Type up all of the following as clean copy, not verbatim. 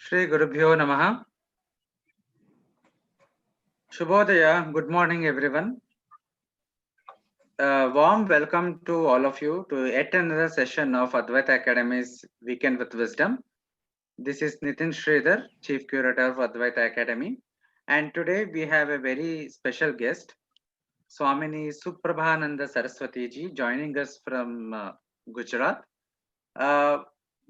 Shri Gurubhyo Namaha. Shubhodaya. Good morning, everyone. Warm welcome to all of you to yet another session of Advaita Academy's Weekend with Wisdom. This is Nitin Sridhar, Chief Curator of Advaita Academy. And today we have a very special guest, Swamini Suprabhananda Saraswati ji, joining us from Gujarat.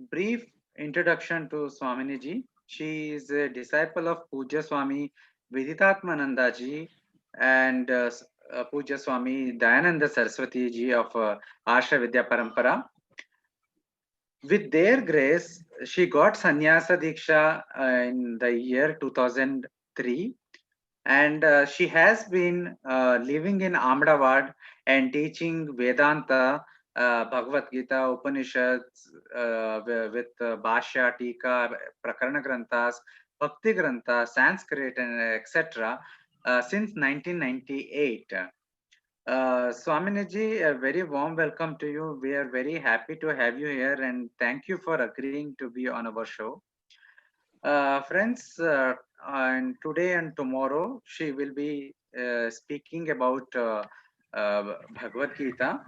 Brief introduction to Swamini ji. She is a disciple of Puja Swami Viditatmananda ji and Puja Swami Dayananda Saraswati ji of Asha Vidya Parampara. With their grace, she got Sannyasa Diksha in the year 2003, and she has been living in Ahmedabad and teaching Vedanta, Bhagavad Gita, Upanishads with Bhashya, Tika, Prakarana Granthas, Bhakti Grantha, Sanskrit, and etc. Since 1998. Swaminiji, a very warm welcome to you. We are very happy to have you here and thank you for agreeing to be on our show. Friends, and today and tomorrow she will be speaking about Bhagavad Gita.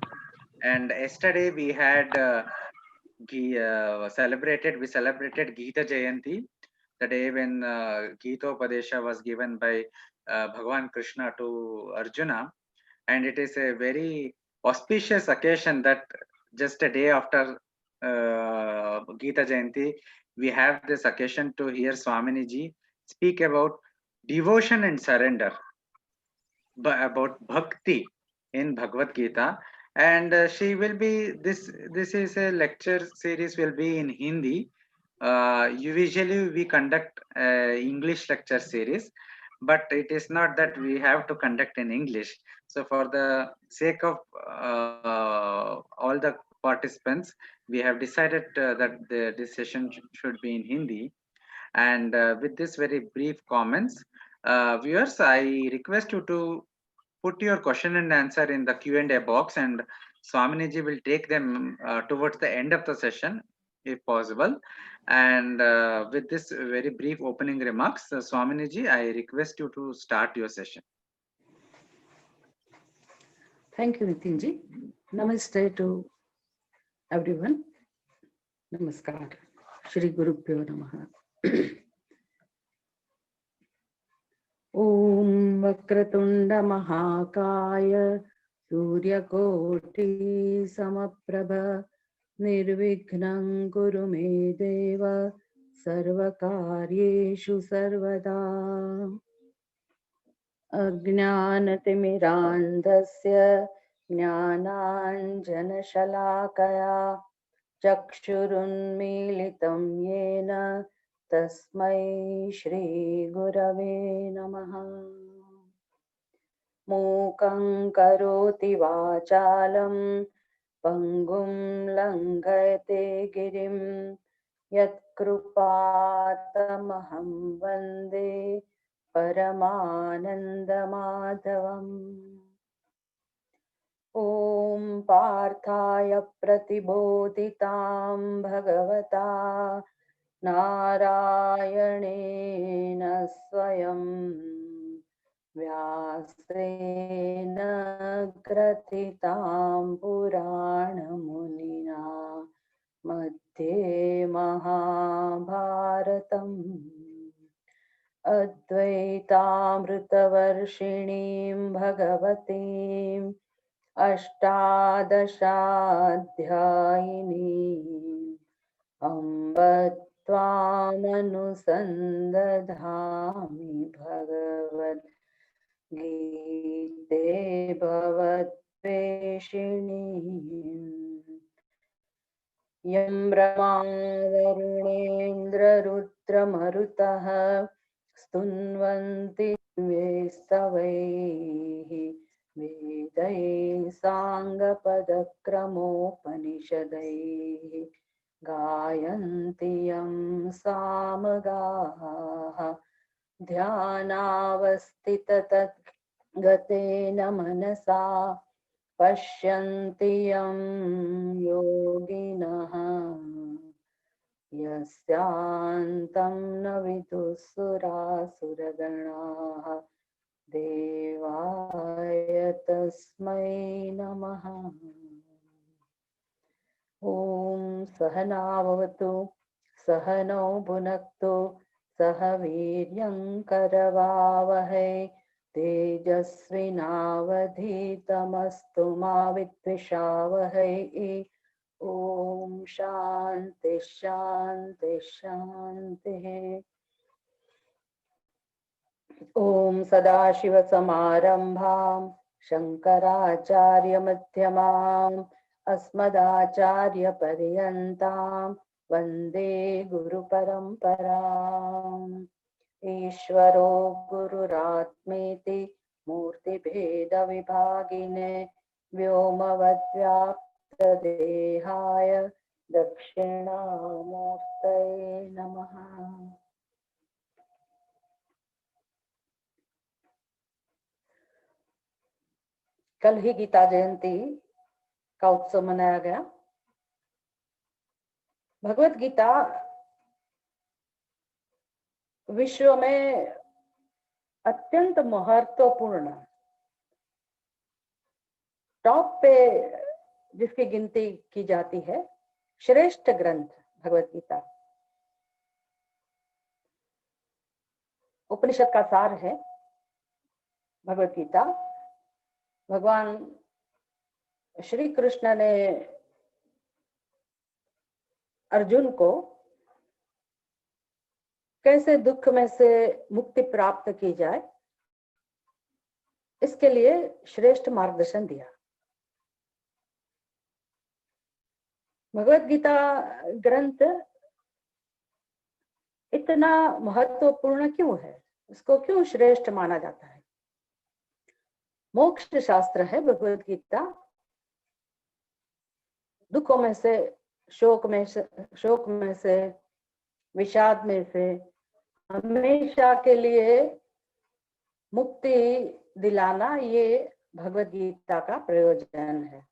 And yesterday we had we celebrated Gita Jayanti, the day when Gita Upadesha was given by Bhagavan Krishna to Arjuna. And it is a very auspicious occasion that just a day after Gita Jayanti, we have this occasion to hear Swamini ji speak about devotion and surrender, about bhakti in Bhagavad Gita. And she will be this is a lecture series will be in Hindi. Usually we conduct English lecture series, but it is not that we have to conduct in English. So for the sake of all the participants, we have decided that this session should be in Hindi. And with this very brief comments, viewers, I request you to put your question and answer in the Q&A box, and Swaminiji will take them towards the end of the session, if possible. And with this very brief opening remarks, Swaminiji, I request you to start your session. Thank you, Nitinji. Namaste to everyone. Namaskar. Shri Gurubhyo Namaha. Om Vakratunda Mahakaya Suryakoti Samaprabha Nirvighnam Kuru Me Deva Sarvakaryeshu Sarvada Ajnanatimirandhasya Jnananjanashalakaya चक्षुरुन्मीलितं येन तस्मै श्रीगुरवे नमः। मूकं करोति वाचालं पङ्गुं लङ्घयते गिरिं यत्कृपातमहं वन्दे परमानन्दमाधवम्। ॐ पार्थाय प्रतिबोधितां भगवता नारायणेन स्वयं व्यासेन ग्रथितां पुराणमुनिना मध्ये महाभारतम् अद्वैतामृतवर्षिणीं भगवतीम् अष्टादशाध्यायिनी अम्ब त्वामनुसन्दधामि भगवद्गीते भवद्वेषिणी यं ब्रह्मा वरुणेन्द्ररुद्रमरुतः स्तुन्वन्ति वेस्तवैः वेदैः साङ्गपदक्रमोपनिषदैः गायन्ति यं सामगाः ध्यानावस्थिततद्गतेन मनसा पश्यन्ति यं योगिनः यस्यान्तं न विदुःसुरासुरगणाः देवाय तस्मै नमः। ॐ सहनाववतु सहनौ भुनक्तु सह वीर्यं करवावहै तेजस्विनावधीतमस्तु मा विद्विषावहै। ॐ शान्ति शान्ति शान्तिः। ॐ सदाशिवसमारम्भां शङ्कराचार्यमध्यमाम् अस्मदाचार्यपर्यन्तां वन्दे गुरुपरम्पराम्। ईश्वरो गुरुरात्मेति मूर्तिभेदविभागिने व्योमवद्व्याप्तदेहाय दक्षिणामूर्तये नमः। कल ही गीता जयंती का उत्सव मनाया गया। भगवत गीता विश्व में अत्यंत महत्वपूर्ण टॉप पे जिसकी गिनती की जाती है श्रेष्ठ ग्रंथ भगवत गीता। उपनिषद का सार है भगवत गीता। भगवान श्री कृष्ण ने अर्जुन को कैसे दुख में से मुक्ति प्राप्त की जाए इसके लिए श्रेष्ठ मार्गदर्शन दिया। भगवत गीता ग्रंथ इतना महत्वपूर्ण क्यों है, इसको क्यों श्रेष्ठ माना जाता है? मोक्ष शास्त्र है भगवत गीता। दुखों में से, शोक में से, विषाद में से हमेशा के लिए मुक्ति दिलाना, ये भगवत गीता का प्रयोजन है।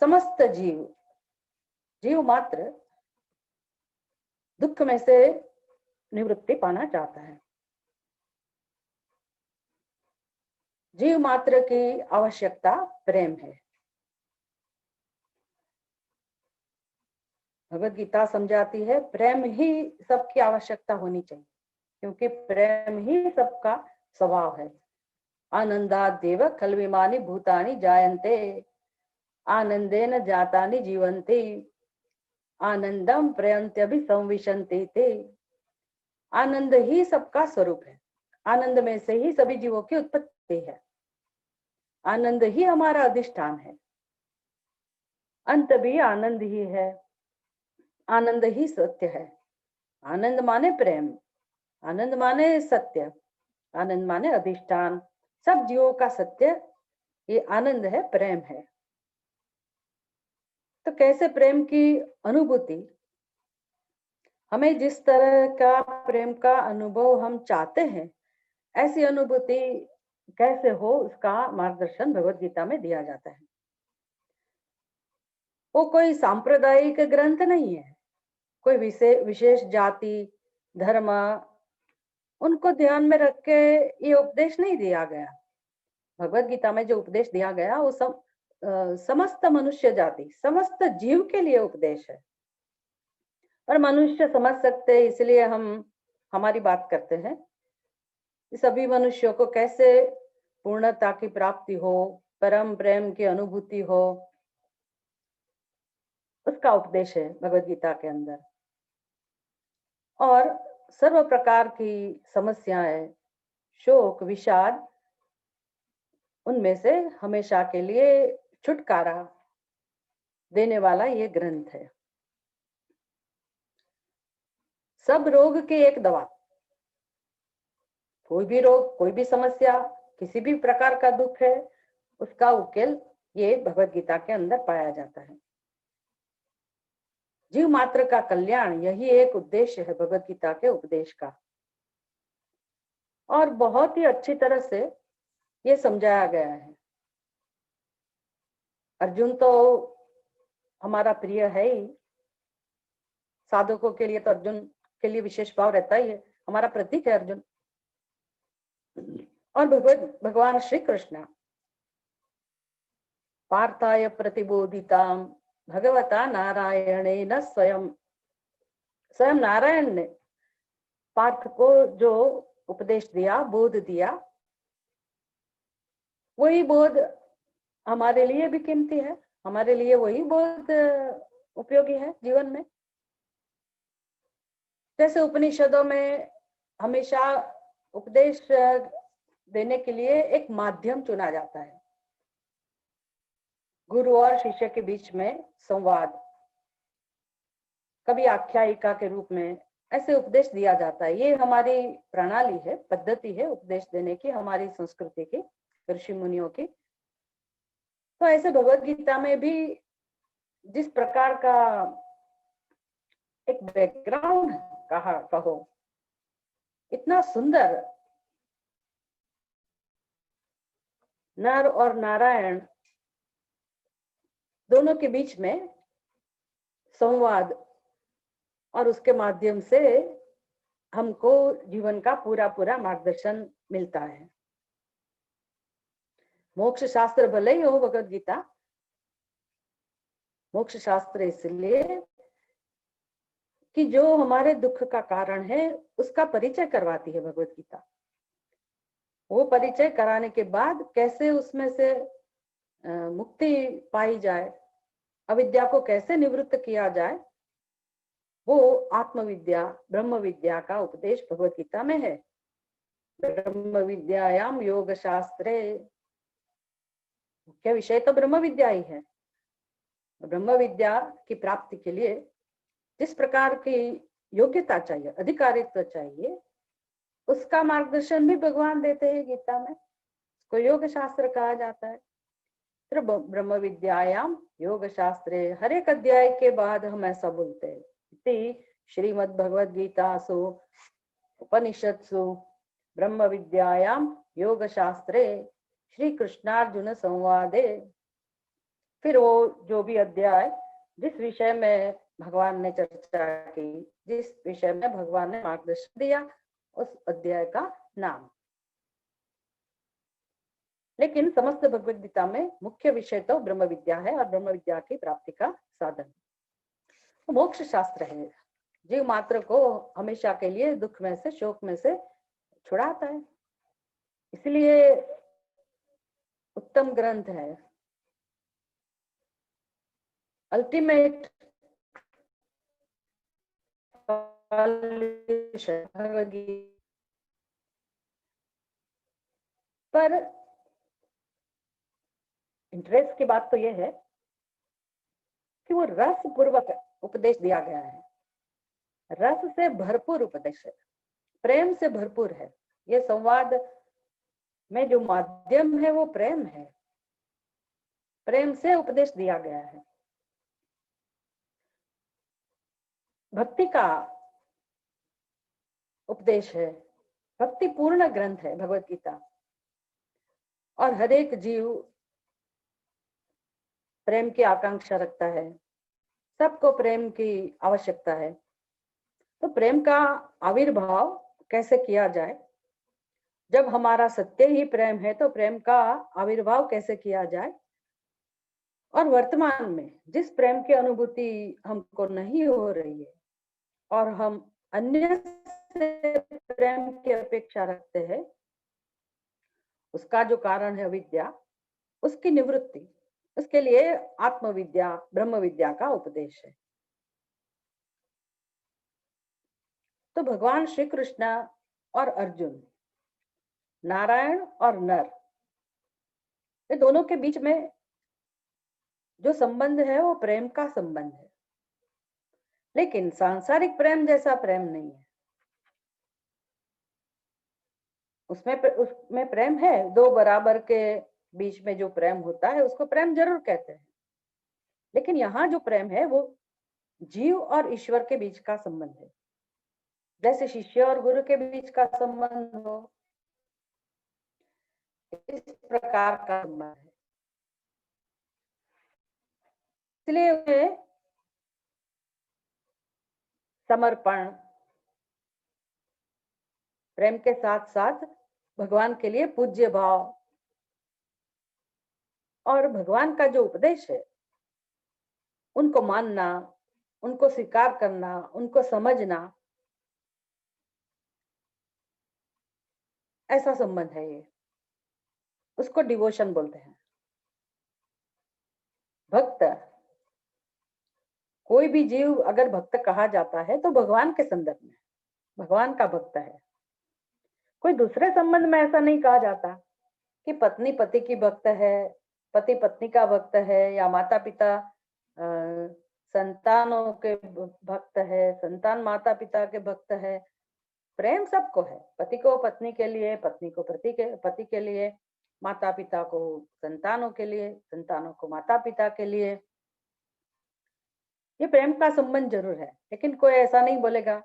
समस्त जीव मात्र दुख में से निवृत्ति पाना चाहता है। जीव मात्र की आवश्यकता प्रेम है। भगवत गीता समझाती है प्रेम ही सबकी आवश्यकता होनी चाहिए, क्योंकि प्रेम ही सबका स्वभाव है। आनंदादेव खल्विमानि भूतानि जायन्ते आनंदेन जातानि जीवन्ति आनंदम प्रयन्त्यभि संविशन्ति ते। आनंद ही सबका स्वरूप है। आनंद में से ही सभी जीवों की उत्पत्ति है। आनंद ही हमारा अधिष्ठान है। अंत भी आनंद ही है। आनंद ही सत्य है। आनंद माने प्रेम, आनंद माने सत्य, आनंद माने अधिष्ठान। सब जीवों का सत्य ये आनंद है, प्रेम है। तो कैसे प्रेम की अनुभूति, हमें जिस तरह का प्रेम का अनुभव हम चाहते हैं ऐसी अनुभूति कैसे हो, उसका मार्गदर्शन भगवत गीता में दिया जाता है। वो कोई सांप्रदायिक ग्रंथ नहीं है। कोई विशेष जाति धर्म उनको ध्यान में रख के ये उपदेश नहीं दिया गया। भगवत गीता में जो उपदेश दिया गया वो समस्त मनुष्य जाति, समस्त जीव के लिए उपदेश है। और मनुष्य समझ सकते इसलिए हम हमारी बात करते हैं। सभी मनुष्यों को कैसे पूर्णता की प्राप्ति हो, परम प्रेम की अनुभूति हो, उसका उपदेश है भगवत गीता के अंदर। और सर्व प्रकार की समस्याएं, शोक, विषाद, उनमें से हमेशा के लिए छुटकारा देने वाला ये ग्रंथ है। सब रोग की एक दवा। कोई भी रोग, कोई भी समस्या, किसी भी प्रकार का दुख है, उसका उकेल ये भगवत गीता के अंदर पाया जाता है। जीव मात्र का कल्याण, यही एक उद्देश्य है भगवत गीता के उपदेश का। और बहुत ही अच्छी तरह से ये समझाया गया है। अर्जुन तो हमारा प्रिय है ही, साधकों के लिए तो अर्जुन के लिए विशेष भाव रहता ही है, हमारा प्रतीक है अर्जुन। और भगवान श्री कृष्ण पार्थाय प्रतिबोधिताम भगवता नारायणेन स्वयं, स्वयं नारायण ने पार्थ को जो उपदेश दिया, बोध दिया, वही बोध हमारे लिए भी कीमती है, हमारे लिए वही बोध उपयोगी है जीवन में। जैसे उपनिषदों में हमेशा उपदेश देने के लिए एक माध्यम चुना जाता है, गुरु और शिष्य के बीच में संवाद, कभी आख्यायिका के रूप में ऐसे उपदेश दिया जाता है। ये हमारी प्रणाली है, पद्धति है उपदेश देने की, हमारी संस्कृति की, ऋषि मुनियों की। तो ऐसे भगवत गीता में भी जिस प्रकार का एक बैकग्राउंड कहो, इतना सुंदर नर और नारायण दोनों के बीच में संवाद, और उसके माध्यम से हमको जीवन का पूरा पूरा मार्गदर्शन मिलता है। मोक्ष शास्त्र भले ही हो भगवत गीता, मोक्ष शास्त्र इसलिए कि जो हमारे दुख का कारण है उसका परिचय करवाती है भगवत गीता। वो परिचय कराने के बाद कैसे उसमें से मुक्ति पाई जाए, अविद्या को कैसे निवृत्त किया जाए, वो आत्मविद्या ब्रह्म विद्या का उपदेश भगवत गीता में है। ब्रह्म विद्यायाम योग शास्त्रे, मुख्य विषय तो ब्रह्म विद्या ही है। ब्रह्म विद्या की प्राप्ति के लिए जिस प्रकार की योग्यता चाहिए, अधिकारित्व चाहिए, उसका मार्गदर्शन भी भगवान देते हैं गीता में, उसको योग शास्त्र कहा जाता है। फिर ब्रह्म विद्यायाम योग शास्त्रे, हर एक अध्याय के बाद हम ऐसा बोलते हैं, श्रीमद् भगवद गीतासु उपनिषत्सु ब्रह्म विद्यायाम योग शास्त्रे श्री कृष्णार्जुन संवादे। फिर वो जो भी अध्याय जिस विषय में भगवान ने चर्चा की, जिस विषय में भगवान ने मार्गदर्शन दिया, उस अध्याय का नाम। लेकिन समस्त भगवद गीता में मुख्य विषय तो ब्रह्म विद्या है और ब्रह्म विद्या की प्राप्ति का साधन मोक्ष शास्त्र है। जीव मात्र को हमेशा के लिए दुख में से, शोक में से छुड़ाता है, इसलिए उत्तम ग्रंथ है, अल्टीमेट भगवद गीता। पर इंटरेस्ट की बात तो यह है कि वो रस पूर्वक उपदेश दिया गया है, रस से भरपूर उपदेश है, प्रेम से भरपूर है। ये संवाद में जो माध्यम है वो प्रेम है, प्रेम से उपदेश दिया गया है। भक्ति का उपदेश है, भक्ति पूर्ण ग्रंथ है भगवत गीता, और हर एक जीव प्रेम की आकांक्षा रखता है, सबको प्रेम की आवश्यकता है। तो प्रेम का आविर्भाव कैसे किया जाए, जब हमारा सत्य ही प्रेम है तो प्रेम का आविर्भाव कैसे किया जाए, और वर्तमान में जिस प्रेम की अनुभूति हमको नहीं हो रही है और हम अन्य से प्रेम की अपेक्षा रखते हैं, उसका जो कारण है विद्या, उसकी निवृत्ति, उसके लिए आत्मविद्या ब्रह्म विद्या का उपदेश है। तो भगवान श्री कृष्ण और अर्जुन, नारायण और नर, ये दोनों के बीच में जो संबंध है वो प्रेम का संबंध है, लेकिन सांसारिक प्रेम जैसा प्रेम नहीं है। उसमें प्रेम है, दो बराबर के बीच में जो प्रेम होता है उसको प्रेम जरूर कहते हैं, लेकिन यहाँ जो प्रेम है वो जीव और ईश्वर के बीच का संबंध है, जैसे शिष्य और गुरु के बीच का संबंध हो, इस प्रकार का संबंध है। इसलिए वे समर्पण, प्रेम के साथ साथ भगवान के लिए पूज्य भाव और भगवान का जो उपदेश है उनको मानना, उनको स्वीकार करना, उनको समझना, ऐसा संबंध है ये। उसको डिवोशन बोलते हैं। भक्त, कोई भी जीव अगर भक्त कहा जाता है तो भगवान के संदर्भ में भगवान का भक्त है। कोई दूसरे संबंध में ऐसा नहीं कहा जाता कि पत्नी पति की भक्त है, पति पत्नी का भक्त है, या माता पिता संतानों के भक्त है, संतान माता पिता के भक्त है। प्रेम सबको है, पति को पत्नी के लिए, पत्नी को पति के लिए, माता पिता को संतानों के लिए, संतानों को माता पिता के लिए। ये प्रेम का संबंध जरूर है, लेकिन कोई ऐसा नहीं बोलेगा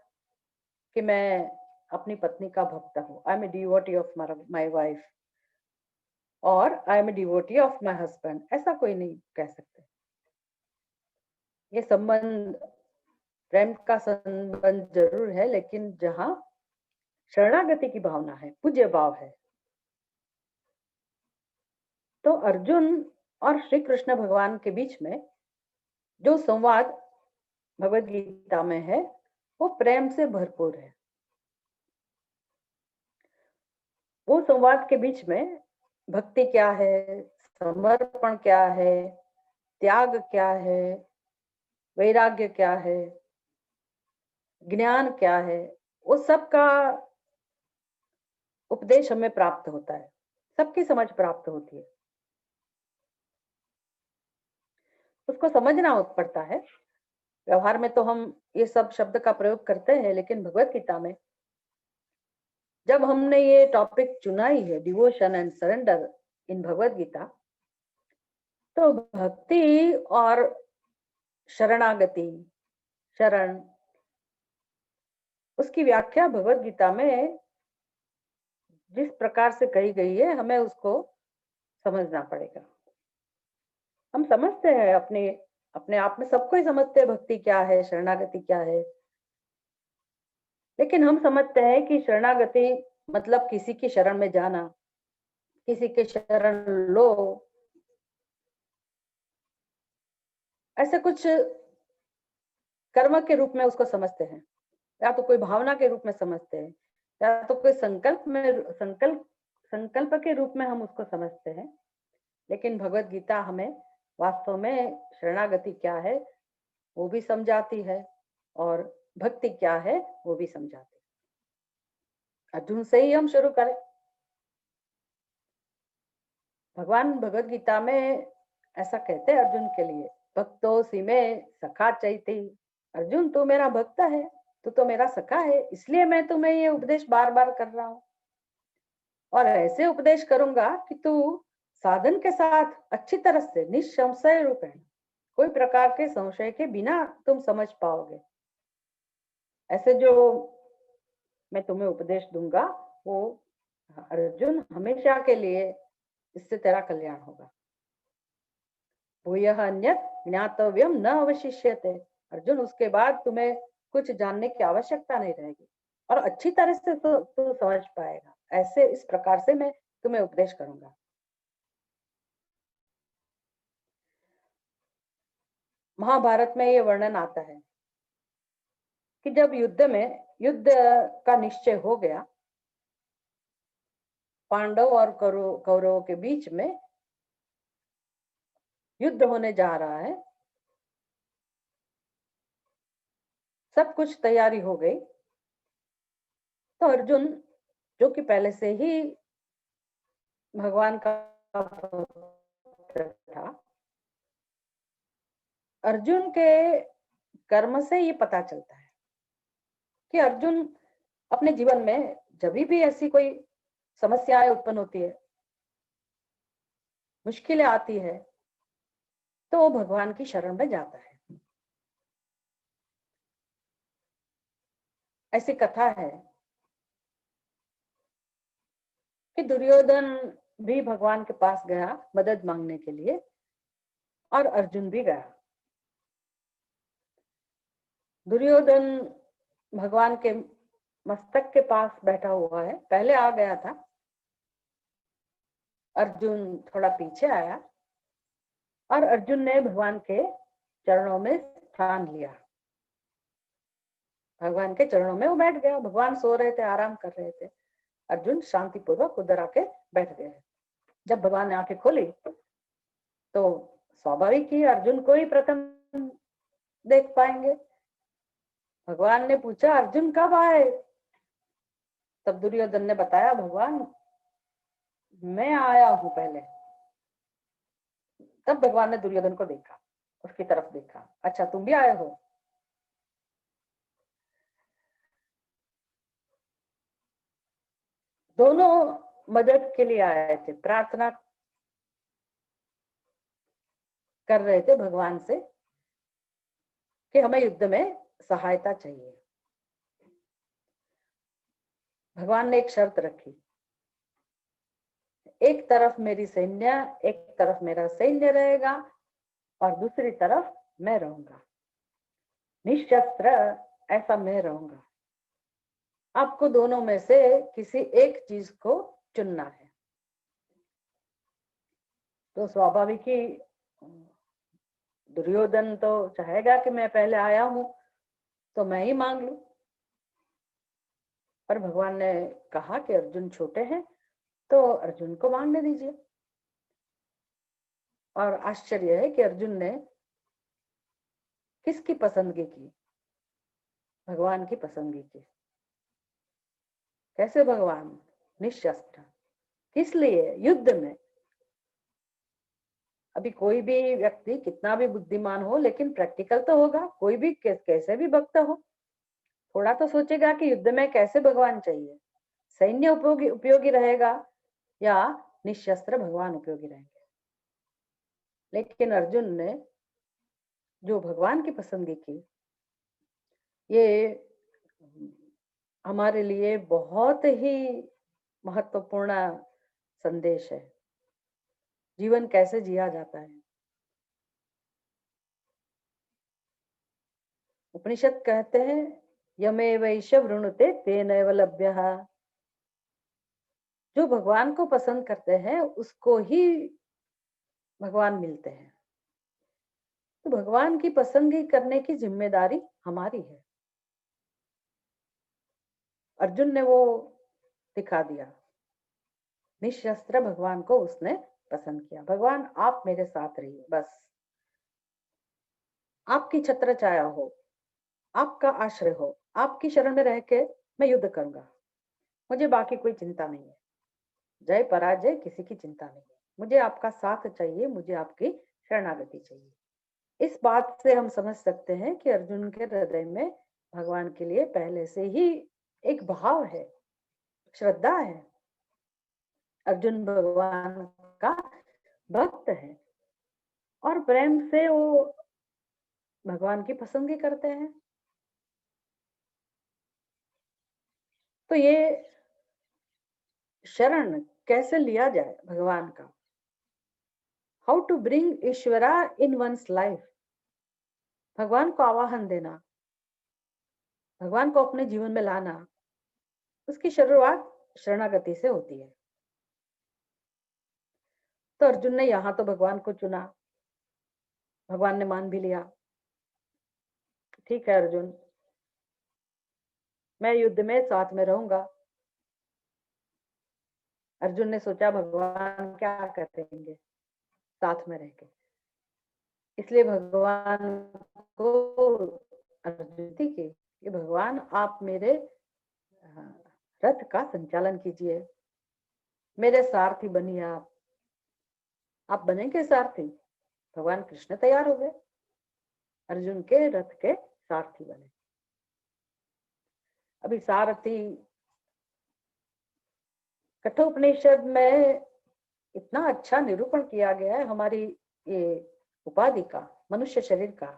कि मैं अपनी पत्नी का भक्त हूँ, I am a devotee of my wife, और I am a devotee of my husband, ऐसा कोई नहीं कह सकते। ये संबंध, प्रेम का संबंध जरूर है, लेकिन जहां शरणागति की भावना है, पूज्य भाव है। तो अर्जुन और श्री कृष्ण भगवान के बीच में जो संवाद भगवद गीता में है वो प्रेम से भरपूर है। वो संवाद के बीच में भक्ति क्या है, समर्पण क्या है, त्याग क्या है, वैराग्य क्या है, ज्ञान क्या है, वो सब का उपदेश हमें प्राप्त होता है, सबकी समझ प्राप्त होती है। उसको समझना पड़ता है। व्यवहार में तो हम ये सब शब्द का प्रयोग करते हैं, लेकिन भगवत गीता में जब हमने ये टॉपिक चुना ही है, डिवोशन एंड सरेंडर इन भगवत गीता, तो भक्ति और शरणागति, शरण, उसकी व्याख्या भगवत गीता में जिस प्रकार से कही गई है, हमें उसको समझना पड़ेगा। हम समझते हैं अपने अपने आप में, सबको ही समझते हैं भक्ति क्या है, शरणागति क्या है, लेकिन हम समझते हैं कि शरणागति मतलब किसी की शरण में जाना, किसी के शरण लो, ऐसे कुछ कर्म के रूप में उसको समझते हैं, या तो कोई भावना के रूप में समझते हैं, या तो कोई संकल्प के रूप में हम उसको समझते हैं। लेकिन भगवत गीता हमें वास्तव में शरणागति क्या है वो भी समझाती है, और भक्ति क्या है वो भी समझाती है। अर्जुन से ही हम शुरू करें। भगवान भगवत गीता में ऐसा कहते हैं अर्जुन के लिए, भक्तोऽसि मे सखा चैति, अर्जुन तू मेरा भक्त है, तू तो मेरा सखा है, इसलिए मैं तुम्हें ये उपदेश बार बार कर रहा हूँ, और ऐसे उपदेश करूंगा कि तू साधन के साथ अच्छी तरह से निसंशय रूपेण, कोई प्रकार के संशय के बिना तुम समझ पाओगे। ऐसे जो मैं तुम्हें उपदेश दूंगा वो अर्जुन हमेशा के लिए, इससे तेरा कल्याण होगा। भूयः अन्यत् ज्ञातव्यम न अवशिष्यते, अर्जुन उसके बाद तुम्हें कुछ जानने की आवश्यकता नहीं रहेगी, और अच्छी तरह से तू समझ पाएगा। ऐसे इस प्रकार से मैं तुम्हें उपदेश करूंगा। महाभारत में ये वर्णन आता है कि जब युद्ध का निश्चय हो गया, पांडव और कौरवों के बीच में युद्ध होने जा रहा है, सब कुछ तैयारी हो गई, तो अर्जुन जो कि पहले से ही भगवान का भक्त था, अर्जुन के कर्म से ये पता चलता है कि अर्जुन अपने जीवन में जब भी ऐसी कोई समस्याएं उत्पन्न होती है, मुश्किलें आती है, तो वो भगवान की शरण में जाता है। ऐसी कथा है कि दुर्योधन भी भगवान के पास गया मदद मांगने के लिए, और अर्जुन भी गया। दुर्योधन भगवान के मस्तक के पास बैठा हुआ है, पहले आ गया था। अर्जुन थोड़ा पीछे आया और अर्जुन ने भगवान के चरणों में स्थान लिया। भगवान के चरणों में वो बैठ गया। भगवान सो रहे थे, आराम कर रहे थे। अर्जुन शांतिपूर्वक उधर आके बैठ गए। जब भगवान ने आंखें खोली तो स्वाभाविक ही अर्जुन को ही प्रथम देख पाएंगे। भगवान ने पूछा, अर्जुन कब आए? तब दुर्योधन ने बताया, भगवान मैं आया हूं पहले। तब भगवान ने दुर्योधन को देखा, उसकी तरफ देखा, अच्छा तुम भी आए हो? दोनों मदद के लिए आए थे, प्रार्थना कर रहे थे भगवान से कि हमें युद्ध में सहायता चाहिए। भगवान ने एक शर्त रखी, एक तरफ मेरी सैन्य, एक तरफ मेरा सैन्य रहेगा और दूसरी तरफ मैं रहूंगा, निशस्त्र ऐसा मैं रहूंगा। आपको दोनों में से किसी एक चीज को चुनना है। तो स्वाभाविक ही दुर्योधन तो चाहेगा कि मैं पहले आया हूं तो मैं ही मांग लूं, पर भगवान ने कहा कि अर्जुन छोटे हैं तो अर्जुन को मांगने दीजिए। और आश्चर्य है कि अर्जुन ने किसकी पसंदगी की? भगवान की पसंदगी की। कैसे भगवान? निशस्त्र। किस लिए? युद्ध में। अभी कोई भी व्यक्ति कितना भी बुद्धिमान हो लेकिन प्रैक्टिकल तो होगा। कोई भी कैसे भी भक्त हो, थोड़ा तो सोचेगा कि युद्ध में कैसे भगवान चाहिए, सैन्य उपयोगी रहेगा या निशस्त्र भगवान उपयोगी रहेंगे। लेकिन अर्जुन ने जो भगवान की पसंदगी की, ये हमारे लिए बहुत ही महत्वपूर्ण संदेश है। जीवन कैसे जिया जाता है। उपनिषद कहते हैं, यमेवैष वृणुते तेनैव लभ्यः। जो भगवान को पसंद करते हैं उसको ही भगवान मिलते हैं। तो भगवान की पसंदगी करने की जिम्मेदारी हमारी है। अर्जुन ने वो दिखा दिया, निशस्त्र भगवान को उसने पसंद किया। भगवान आप मेरे साथ रहिए, बस आपकी छत्र छाया हो, आपका आश्रय हो, आपकी शरण में रह के मैं युद्ध करूंगा। मुझे बाकी कोई चिंता नहीं है, जय पराजय किसी की चिंता नहीं है। मुझे आपका साथ चाहिए, मुझे आपकी शरणागति चाहिए। इस बात से हम समझ सकते हैं कि अर्जुन के हृदय में भगवान के लिए पहले से ही एक भाव है, श्रद्धा है। अर्जुन भगवान का भक्त है और प्रेम से वो भगवान की पसंदगी करते हैं। तो ये शरण कैसे लिया जाए भगवान का, हाउ टू ब्रिंग ईश्वरा इन वंस लाइफ। भगवान को आवाहन देना, भगवान को अपने जीवन में लाना, उसकी शुरुआत शरणागति से होती है। तो अर्जुन ने यहां तो भगवान को चुना, भगवान ने मान भी लिया। ठीक है अर्जुन, मैं युद्ध में साथ में रहूंगा। अर्जुन ने सोचा भगवान क्या करेंगे साथ में रह के, इसलिए भगवान को अर्जुन की कि भगवान आप मेरे रथ का संचालन कीजिए, मेरे सारथी बनिए। आप बनेंगे सारथी। भगवान कृष्ण तैयार हो गए, अर्जुन के रथ के सारथी बने। अभी सारथी कठोपनिषद में इतना अच्छा निरूपण किया गया है हमारी ये उपाधि का, मनुष्य शरीर का,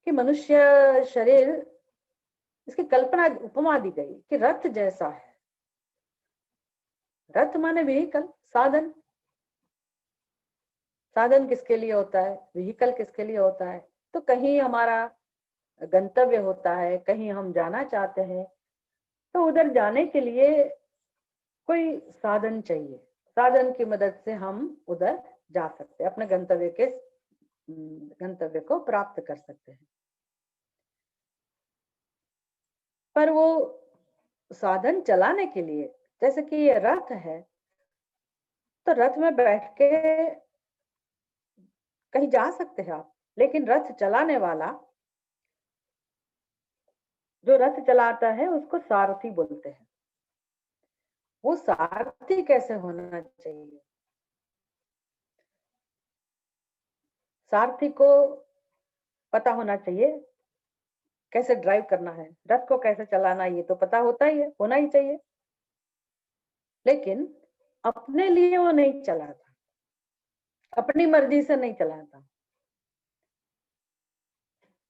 कि मनुष्य शरीर, इसकी कल्पना उपमा दी गई कि रथ जैसा है। रथ माने व्हीकल, साधन। साधन किसके लिए होता है, व्हीकल किसके लिए होता है? तो कहीं हमारा गंतव्य होता है, कहीं हम जाना चाहते हैं, तो उधर जाने के लिए कोई साधन चाहिए। साधन की मदद से हम उधर जा सकते हैं, अपने गंतव्य को प्राप्त कर सकते हैं। पर वो साधन चलाने के लिए, जैसे कि ये रथ है, तो रथ में बैठ के कहीं जा सकते हैं आप, लेकिन रथ चलाने वाला, जो रथ चलाता है, उसको सारथी बोलते हैं। वो सारथी कैसे होना चाहिए? सारथी को पता होना चाहिए कैसे ड्राइव करना है, रथ को कैसे चलाना है, ये तो पता होता ही है, होना ही चाहिए। लेकिन अपने लिए वो नहीं चलाता, अपनी मर्जी से नहीं चलाता।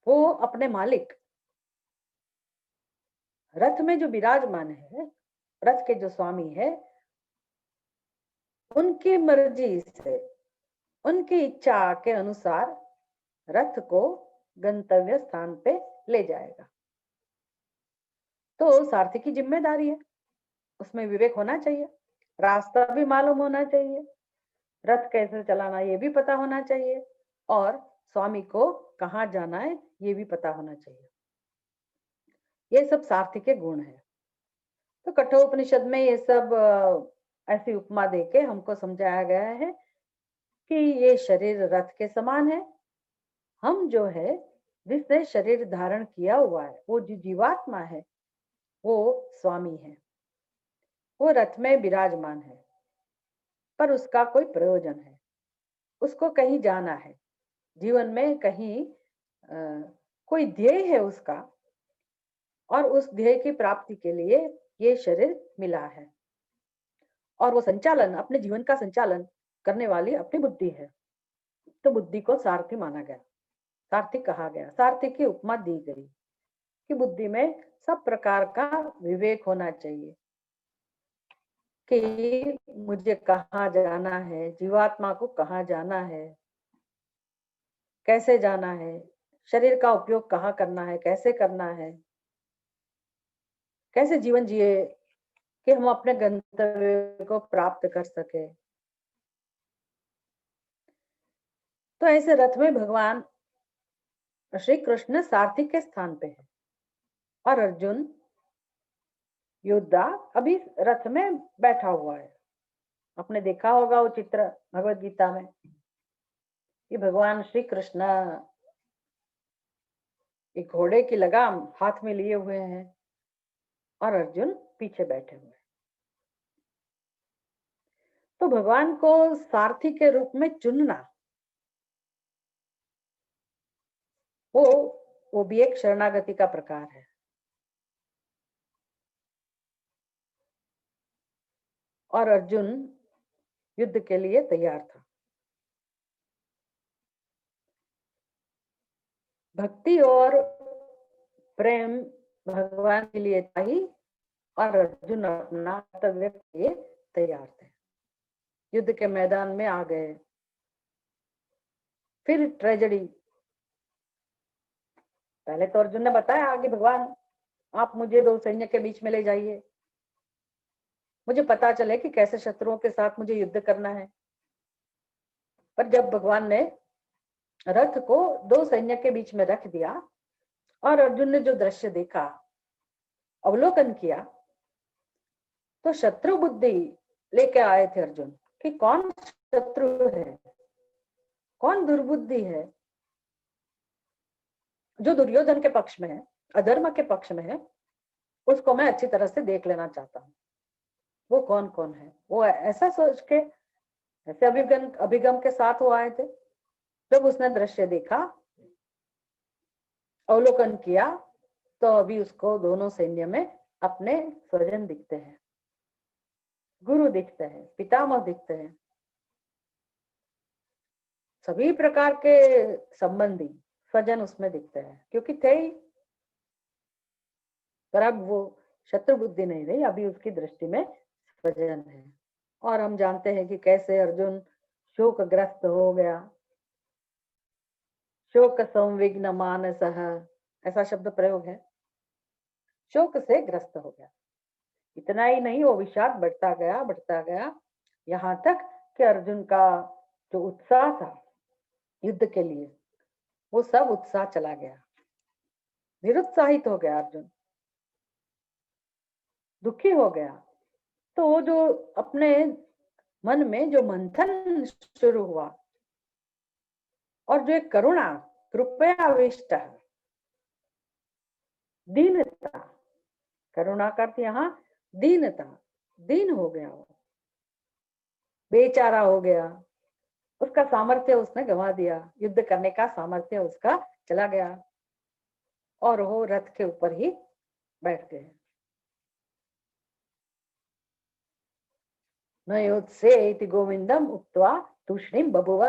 वो अपने मालिक, रथ में जो विराजमान है, रथ के जो स्वामी है, उनकी मर्जी से, उनकी इच्छा के अनुसार रथ को गंतव्य स्थान पे ले जाएगा। तो सारथी की जिम्मेदारी है, उसमें विवेक होना चाहिए, रास्ता भी मालूम होना चाहिए, रथ कैसे चलाना ये भी पता होना चाहिए, और स्वामी को कहाँ जाना है ये भी पता होना चाहिए। ये सब सारथी के गुण है। तो कठोपनिषद में ये सब ऐसी उपमा देके हमको समझाया गया है कि ये शरीर रथ के समान है। हम जो है, जिसने शरीर धारण किया हुआ है, वो जो जीवात्मा है, वो स्वामी है, वो रथ में विराजमान है, पर उसका कोई प्रयोजन है, उसको कहीं जाना है, जीवन में कहीं कोई ध्येय है उसका, और उस ध्येय की प्राप्ति के लिए ये शरीर मिला है। और वो संचालन, अपने जीवन का संचालन करने वाली अपनी बुद्धि है। तो बुद्धि को सारथी माना गया, सारथी कहा गया, सारथी की उपमा दी गई कि बुद्धि में सब प्रकार का विवेक होना चाहिए कि मुझे कहाँ जाना है, जीवात्मा को कहाँ जाना है, कैसे जाना है, शरीर का उपयोग कहाँ करना है, कैसे करना है, कैसे जीवन जिए कि हम अपने गंतव्य को प्राप्त कर सके। तो ऐसे रथ में भगवान श्री कृष्ण सारथी के स्थान पे है, और अर्जुन योद्धा अभी रथ में बैठा हुआ है। आपने देखा होगा वो चित्र भगवत गीता में, कि भगवान श्री कृष्ण एक घोड़े की लगाम हाथ में लिए हुए हैं और अर्जुन पीछे बैठे हुए हैं। तो भगवान को सारथी के रूप में चुनना, वो भी एक शरणागति का प्रकार है। और अर्जुन युद्ध के लिए तैयार था। भक्ति और प्रेम भगवान के लिए था ही, और अर्जुन अपना कर्तव्य के लिए तैयार थे। युद्ध के मैदान में आ गए, फिर ट्रेजेडी। पहले तो अर्जुन ने बताया आगे, भगवान आप मुझे दो सैन्य के बीच में ले जाइए, मुझे पता चले कि कैसे शत्रुओं के साथ मुझे युद्ध करना है। पर जब भगवान ने रथ को दो सैन्य के बीच में रख दिया और अर्जुन ने जो दृश्य देखा, अवलोकन किया, तो शत्रु बुद्धि लेके आए थे अर्जुन कि कौन शत्रु है, कौन दुर्बुद्धि है, जो दुर्योधन के पक्ष में है, अधर्म के पक्ष में है, उसको मैं अच्छी तरह से देख लेना चाहता हूँ। वो कौन कौन है, वो ऐसा सोच के, ऐसे अभिगम के साथ वो आए थे। जब उसने दृश्य देखा, अवलोकन किया, तो अभी उसको दोनों सैन्य में अपने स्वजन दिखते हैं, गुरु दिखते हैं, पितामह दिखते हैं, सभी प्रकार के संबंधी स्वजन उसमें दिखते हैं, क्योंकि थे ही। पर अब वो शत्रु बुद्धि नहीं रही, अभी उसकी दृष्टि में स्वजन है। और हम जानते हैं कि कैसे अर्जुन शोकग्रस्त हो गया, शोक संविघ्न मानसः ऐसा शब्द प्रयोग है। शोक से ग्रस्त हो गया। इतना ही नहीं, वो विषाद बढ़ता गया, यहाँ तक कि अर्जुन का जो उत्साह था युद्ध के लिए, वो सब उत्साह चला गया। निरुत्साहित हो गया अर्जुन, दुखी हो गया। तो वो जो अपने मन में जो मंथन शुरू हुआ और जो एक करुणा, कृपया आविष्ट, दीनता, करुणा का अर्थ यहाँ दीनता, दीन हो गया, वो बेचारा हो गया। उसका सामर्थ्य उसने गंवा दिया, युद्ध करने का सामर्थ्य उसका चला गया और वो रथ के ऊपर ही बैठ गए। न युद्धसे इति गोविंदम उक्त्वा तूष्णीम बभूव।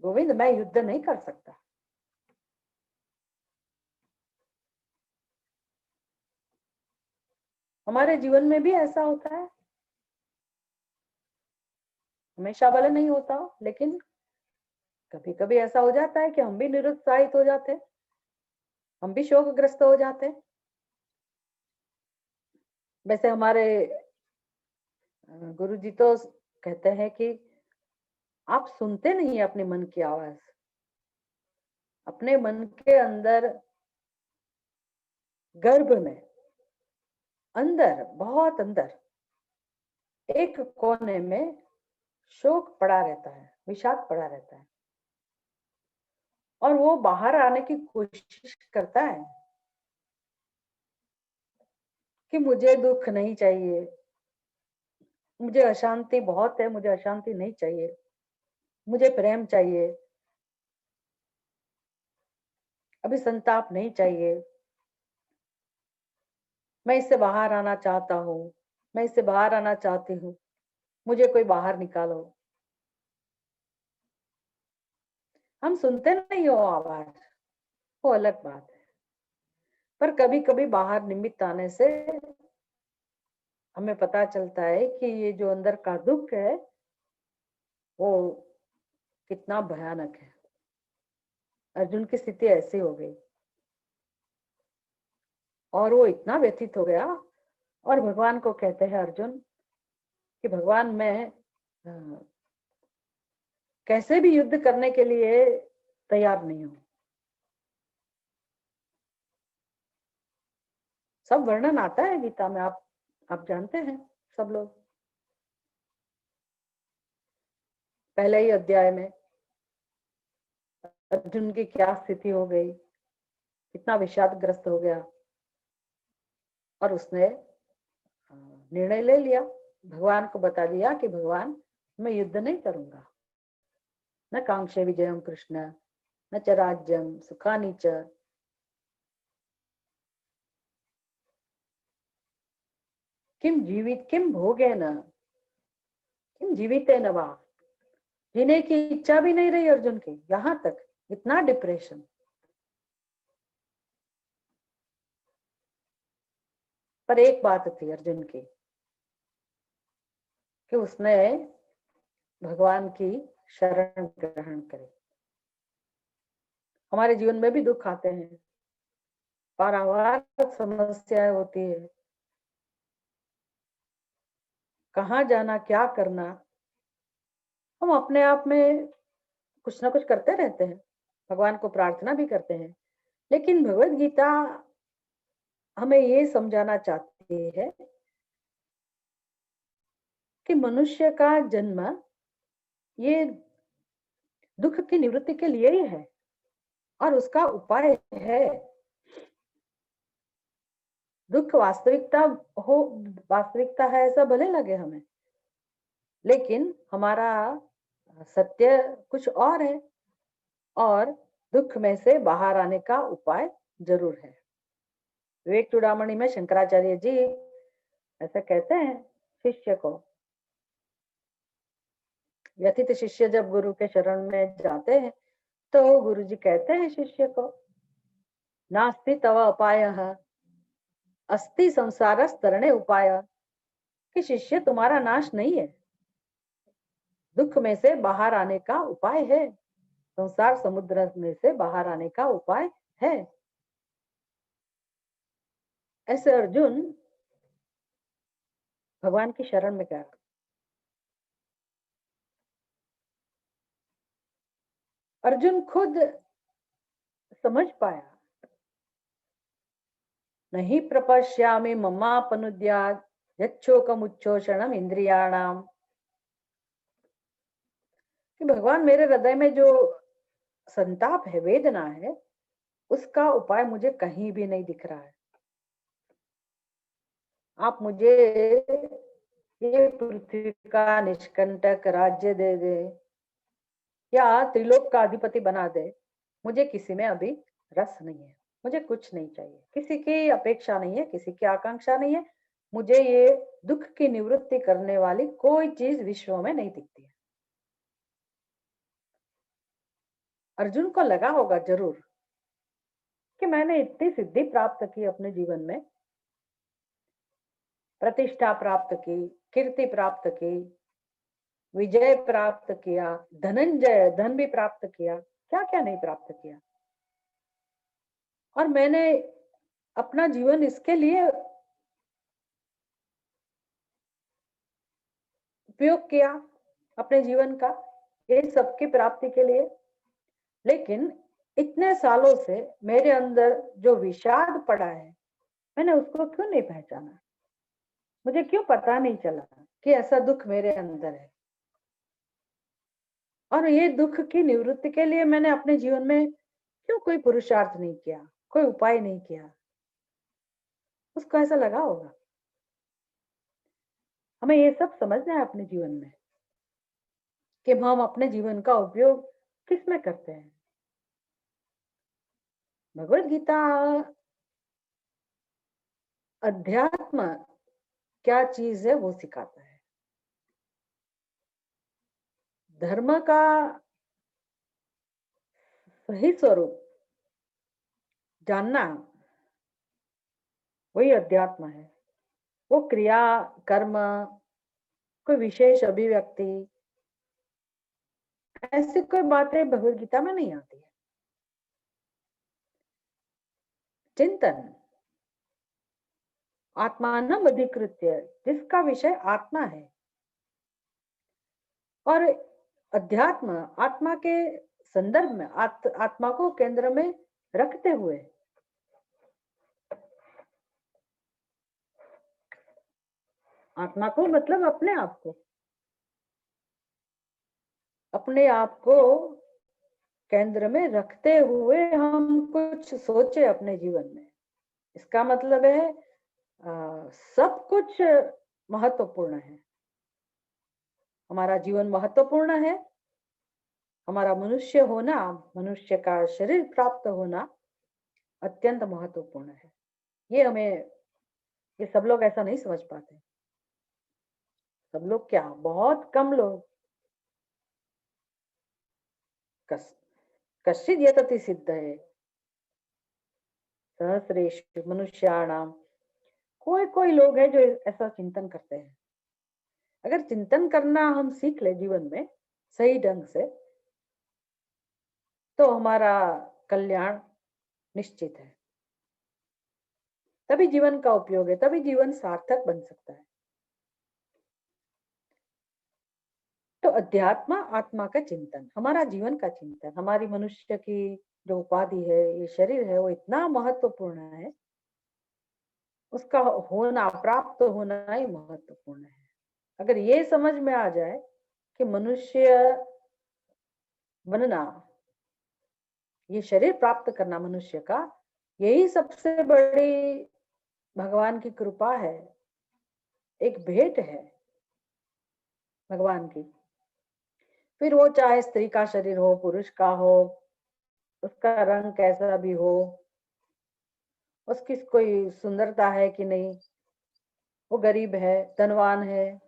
गोविंद, मैं युद्ध नहीं कर सकता। हमारे जीवन में भी ऐसा होता है, हमेशा वाले नहीं होता, लेकिन कभी कभी ऐसा हो जाता है कि हम भी निरुत्साहित हो जाते, हम भी शोकग्रस्त हो जाते। वैसे हमारे गुरुजी तो कहते हैं कि आप सुनते नहीं अपने मन की आवाज। अपने मन के अंदर, गर्भ में, अंदर, बहुत अंदर एक कोने में शोक पड़ा रहता है, विषाद पड़ा रहता है, और वो बाहर आने की कोशिश करता है कि मुझे दुख नहीं चाहिए, मुझे अशांति बहुत है, मुझे अशांति नहीं चाहिए, मुझे प्रेम चाहिए, अभी संताप नहीं चाहिए, मैं इससे बाहर आना चाहता हूँ, मैं इससे बाहर आना चाहती हूँ, मुझे कोई बाहर निकालो। हम सुनते नहीं हो आवाज, वो अलग बात है, पर कभी कभी बाहर निमित्त आने से हमें पता चलता है कि ये जो अंदर का दुख है वो कितना भयानक है। अर्जुन की स्थिति ऐसी हो गई और वो इतना व्यथित हो गया और भगवान को कहते हैं अर्जुन कि भगवान, मैं कैसे भी युद्ध करने के लिए तैयार नहीं हूं। सब वर्णन आता है गीता में, आप जानते हैं सब लोग। पहले ही अध्याय में अर्जुन की क्या स्थिति हो गई, कितना विषादग्रस्त हो गया, और उसने निर्णय ले लिया, भगवान को बता दिया कि भगवान, मैं युद्ध नहीं करूंगा, न कांक्षे विजयम कृष्ण, न च राज्यम सुखानि च, किम भोगेन, किम जीवितेन वा। जीने की इच्छा भी नहीं रही अर्जुन की, यहां तक इतना डिप्रेशन। पर एक बात थी अर्जुन की कि उसने भगवान की शरण ग्रहण करी। हमारे जीवन में भी दुख आते हैं, पारावार समस्याएं होती है, कहाँ जाना, क्या करना, हम अपने आप में कुछ ना कुछ करते रहते हैं, भगवान को प्रार्थना भी करते हैं, लेकिन भगवत गीता हमें ये समझाना चाहती है कि मनुष्य का जन्म ये दुख की निवृत्ति के लिए ही है और उसका उपाय है। दुख वास्तविकता हो, वास्तविकता है ऐसा भले लगे हमें, लेकिन हमारा सत्य कुछ और है, और दुख में से बाहर आने का उपाय जरूर है। विवेक चूड़ामणि में शंकराचार्य जी ऐसा कहते हैं शिष्य को, व्यथित शिष्य जब गुरु के शरण में जाते हैं तो गुरु जी कहते हैं शिष्य को, नास्ति तव अपायः अस्ति संसारस् तरणे उपाय, कि शिष्य तुम्हारा नाश नहीं है, दुख में से बाहर आने का उपाय है, संसार समुद्र में से बाहर आने का उपाय है। ऐसे अर्जुन भगवान की शरण में गया। अर्जुन खुद समझ पाया, नहीं प्रपश्यामि ममापनुद्यात् यच्छोकमुच्छोषणम इंद्रियाणाम, कि भगवान मेरे हृदय में जो संताप है, वेदना है, उसका उपाय मुझे कहीं भी नहीं दिख रहा है। आप मुझे ये पृथ्वी का निष्कंटक राज्य दे दे या त्रिलोक का अधिपति बना दे, मुझे किसी में अभी रस नहीं है। मुझे कुछ नहीं चाहिए, किसी की अपेक्षा नहीं है, किसी की आकांक्षा नहीं है। मुझे ये दुख की निवृत्ति करने वाली कोई चीज विश्व में नहीं दिखती है। अर्जुन को लगा होगा जरूर कि मैंने इतनी सिद्धि प्राप्त की अपने जीवन में, प्रतिष्ठा प्राप्त की, कीर्ति प्राप्त की, विजय प्राप्त किया, धनंजय धन भी प्राप्त किया, क्या क्या नहीं प्राप्त किया। और मैंने अपना जीवन इसके लिए उपयोग किया, अपने जीवन का, ये सबकी प्राप्ति के लिए। लेकिन इतने सालों से मेरे अंदर जो विषाद पड़ा है, मैंने उसको क्यों नहीं पहचाना? मुझे क्यों पता नहीं चला कि ऐसा दुख मेरे अंदर है? और ये दुख की निवृत्ति के लिए मैंने अपने जीवन में क्यों कोई पुरुषार्थ नहीं किया, कोई उपाय नहीं किया? उसको ऐसा लगा होगा। हमें ये सब समझना है अपने जीवन में कि हम अपने जीवन का उपयोग किस में करते हैं। भगवत गीता अध्यात्म क्या चीज है वो सिखाता है। धर्म का सही स्वरूप जानना वही अध्यात्म है। वो क्रिया, कर्म, कोई विशेष अभिव्यक्ति, ऐसी कोई बातें भगवत गीता में नहीं आती है। चिंतन, आत्मानम अधिकृत्य, जिसका विषय आत्मा है, और अध्यात्म आत्मा के संदर्भ में आत्मा को केंद्र में रखते हुए। आत्मा को मतलब अपने आप को केंद्र में रखते हुए हम कुछ सोचे अपने जीवन में। इसका मतलब है सब कुछ महत्वपूर्ण है। हमारा जीवन महत्वपूर्ण है, हमारा मनुष्य होना, मनुष्य का शरीर प्राप्त होना अत्यंत महत्वपूर्ण है। ये सब लोग ऐसा नहीं समझ पाते। सब लोग क्या, बहुत कम लोग, कश्चित् यतति सिद्धये सहस्रेषु मनुष्याणाम, कोई कोई लोग हैं जो ऐसा चिंतन करते हैं। अगर चिंतन करना हम सीख ले जीवन में सही ढंग से, तो हमारा कल्याण निश्चित है। तभी जीवन का उपयोग है, तभी जीवन सार्थक बन सकता है। तो अध्यात्म, आत्मा का चिंतन, हमारा जीवन का चिंतन, हमारी मनुष्य की जो उपाधि है, ये शरीर है, वो इतना महत्वपूर्ण है, उसका होना, प्राप्त होना ही महत्वपूर्ण है। अगर ये समझ में आ जाए कि मनुष्य बनना, ये शरीर प्राप्त करना मनुष्य का, यही सबसे बड़ी भगवान की कृपा है, एक भेंट है भगवान की। फिर वो चाहे स्त्री का शरीर हो, पुरुष का हो, उसका रंग कैसा भी हो, उसकी कोई सुंदरता है कि नहीं, वो गरीब है, धनवान है,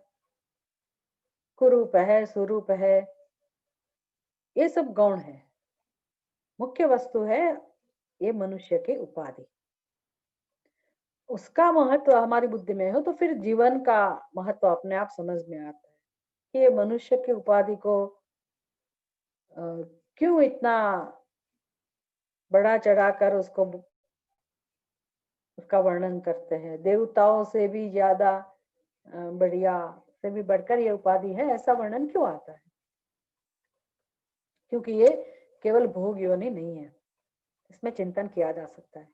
कुरूप है, सुरूप है, ये सब गौण है। मुख्य वस्तु है ये मनुष्य की उपाधि। उसका महत्व हमारी बुद्धि में हो तो फिर जीवन का महत्व अपने आप समझ में आता है कि ये मनुष्य की उपाधि को क्यों इतना बढ़ा चढ़ाकर उसका वर्णन करते हैं। देवताओं से भी ज्यादा बढ़िया से भी बढ़कर ये उपाधि है, ऐसा वर्णन क्यों आता है? क्योंकि ये केवल भोग योनि नहीं है, इसमें चिंतन किया जा सकता है,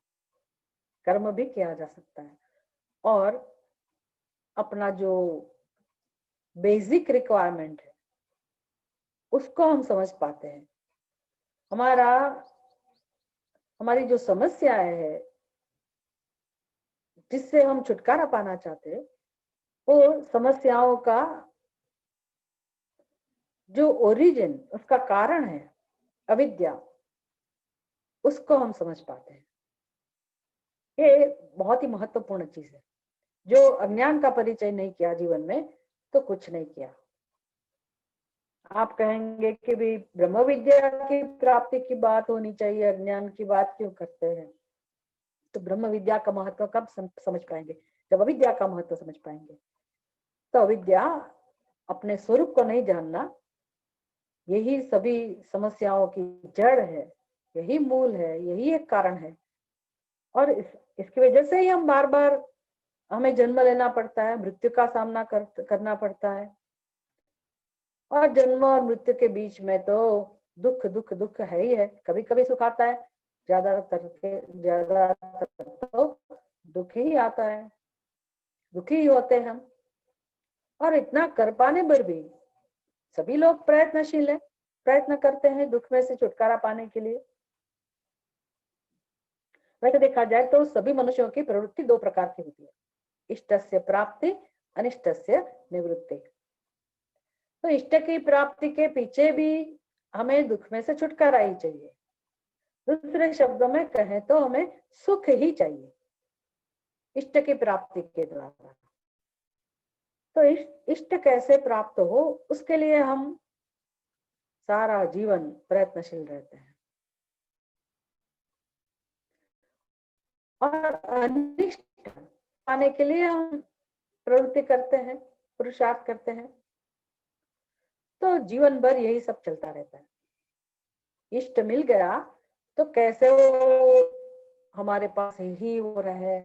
कर्म भी किया जा सकता है, और अपना जो बेसिक रिक्वायरमेंट है उसको हम समझ पाते हैं। हमारी जो समस्याएं है जिससे हम छुटकारा पाना चाहते हैं, वो समस्याओं का जो ओरिजिन, उसका कारण है अविद्या, उसको हम समझ पाते हैं। ये बहुत ही महत्वपूर्ण चीज है। जो अज्ञान का परिचय नहीं किया जीवन में, तो कुछ नहीं किया। आप कहेंगे कि भी ब्रह्म विद्या की प्राप्ति की बात होनी चाहिए, अज्ञान की बात क्यों करते हैं? तो ब्रह्म विद्या का महत्व कब समझ पाएंगे? जब अविद्या का महत्व समझ पाएंगे। तो अविद्या, अपने स्वरूप को नहीं जानना, यही सभी समस्याओं की जड़ है, यही मूल है, यही एक कारण है। और इसकी वजह से ही हम बार बार हमें जन्म लेना पड़ता है, मृत्यु का सामना करना पड़ता है। और जन्म और मृत्यु के बीच में तो दुख दुख दुख है ही है। कभी कभी सुख आता है, ज्यादातर तो दुख ही आता है, दुखी ही होते हैं हम। और इतना कर पाने पर भी सभी लोग प्रयत्नशील है, प्रयत्न करते हैं दुख में से छुटकारा पाने के लिए। वैसे देखा जाए तो सभी मनुष्यों की प्रवृत्ति दो प्रकार की होती है, इष्टस्य प्राप्ति, अनिष्टस्य निवृत्ति। तो इष्ट की प्राप्ति के पीछे भी हमें दुख में से छुटकारा ही चाहिए। दूसरे शब्दों में कहें तो हमें सुख ही चाहिए इष्ट की प्राप्ति के द्वारा। तो इष्ट कैसे प्राप्त हो, उसके लिए हम सारा जीवन प्रयत्नशील रहते हैं। और अनिष्ट पाने के लिए हम प्रवृत्ति करते हैं, पुरुषार्थ करते हैं। तो जीवन भर यही सब चलता रहता है। इष्ट मिल गया तो कैसे वो हमारे पास ही हो रहे,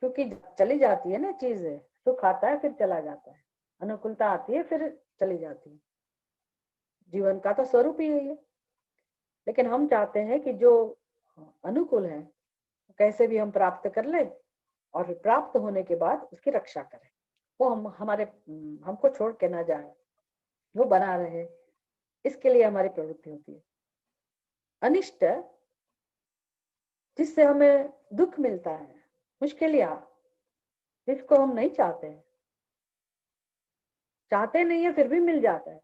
क्योंकि चली जाती है ना चीजें। सुख आता है फिर चला जाता है, अनुकूलता आती है फिर चली जाती है। जीवन का तो स्वरूप ही है ये। लेकिन हम चाहते हैं कि जो अनुकूल है कैसे भी हम प्राप्त कर ले, और प्राप्त होने के बाद उसकी रक्षा करें। वो हमको छोड़ के ना जाए, वो बना रहे, इसके लिए हमारी प्रवृत्ति होती है। अनिष्ट, जिससे हमें दुख मिलता है, मुश्किलियां, जिसको हम नहीं चाहते नहीं है फिर भी मिल जाता है,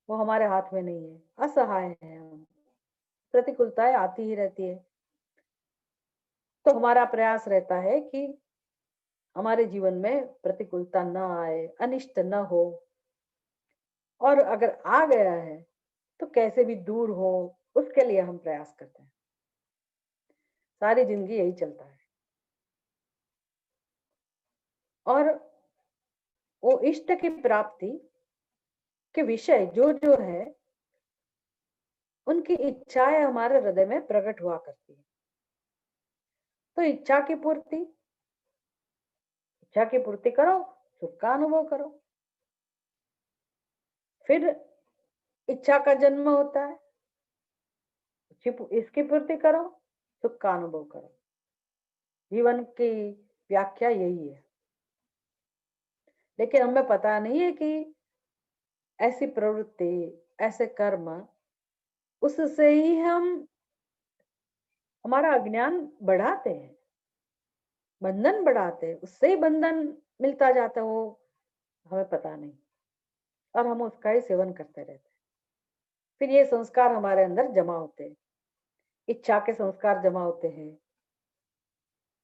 वो हमारे हाथ में नहीं है, असहाय है हम, प्रतिकूलताएं आती ही रहती है। तो हमारा प्रयास रहता है कि हमारे जीवन में प्रतिकूलता न आए, अनिष्ट न हो, और अगर आ गया है तो कैसे भी दूर हो, उसके लिए हम प्रयास करते हैं। सारी जिंदगी यही चलता है। और वो इष्ट की प्राप्ति के विषय जो जो है, उनकी इच्छाएं हमारे हृदय में प्रकट हुआ करती है। तो इच्छा की पूर्ति करो, सुख का अनुभव करो। फिर इच्छा का जन्म होता है, इसकी पूर्ति करो, सुख का अनुभव करो। जीवन की व्याख्या यही है। लेकिन हमें पता नहीं है कि ऐसी प्रवृत्ति, ऐसे कर्म, उससे ही हम हमारा अज्ञान बढ़ाते हैं, बंधन बढ़ाते हैं, उससे ही बंधन मिलता जाता है, वो हमें पता नहीं, और हम उसका ही सेवन करते रहते हैं। फिर ये संस्कार हमारे अंदर जमा होते हैं, इच्छा के संस्कार जमा होते हैं,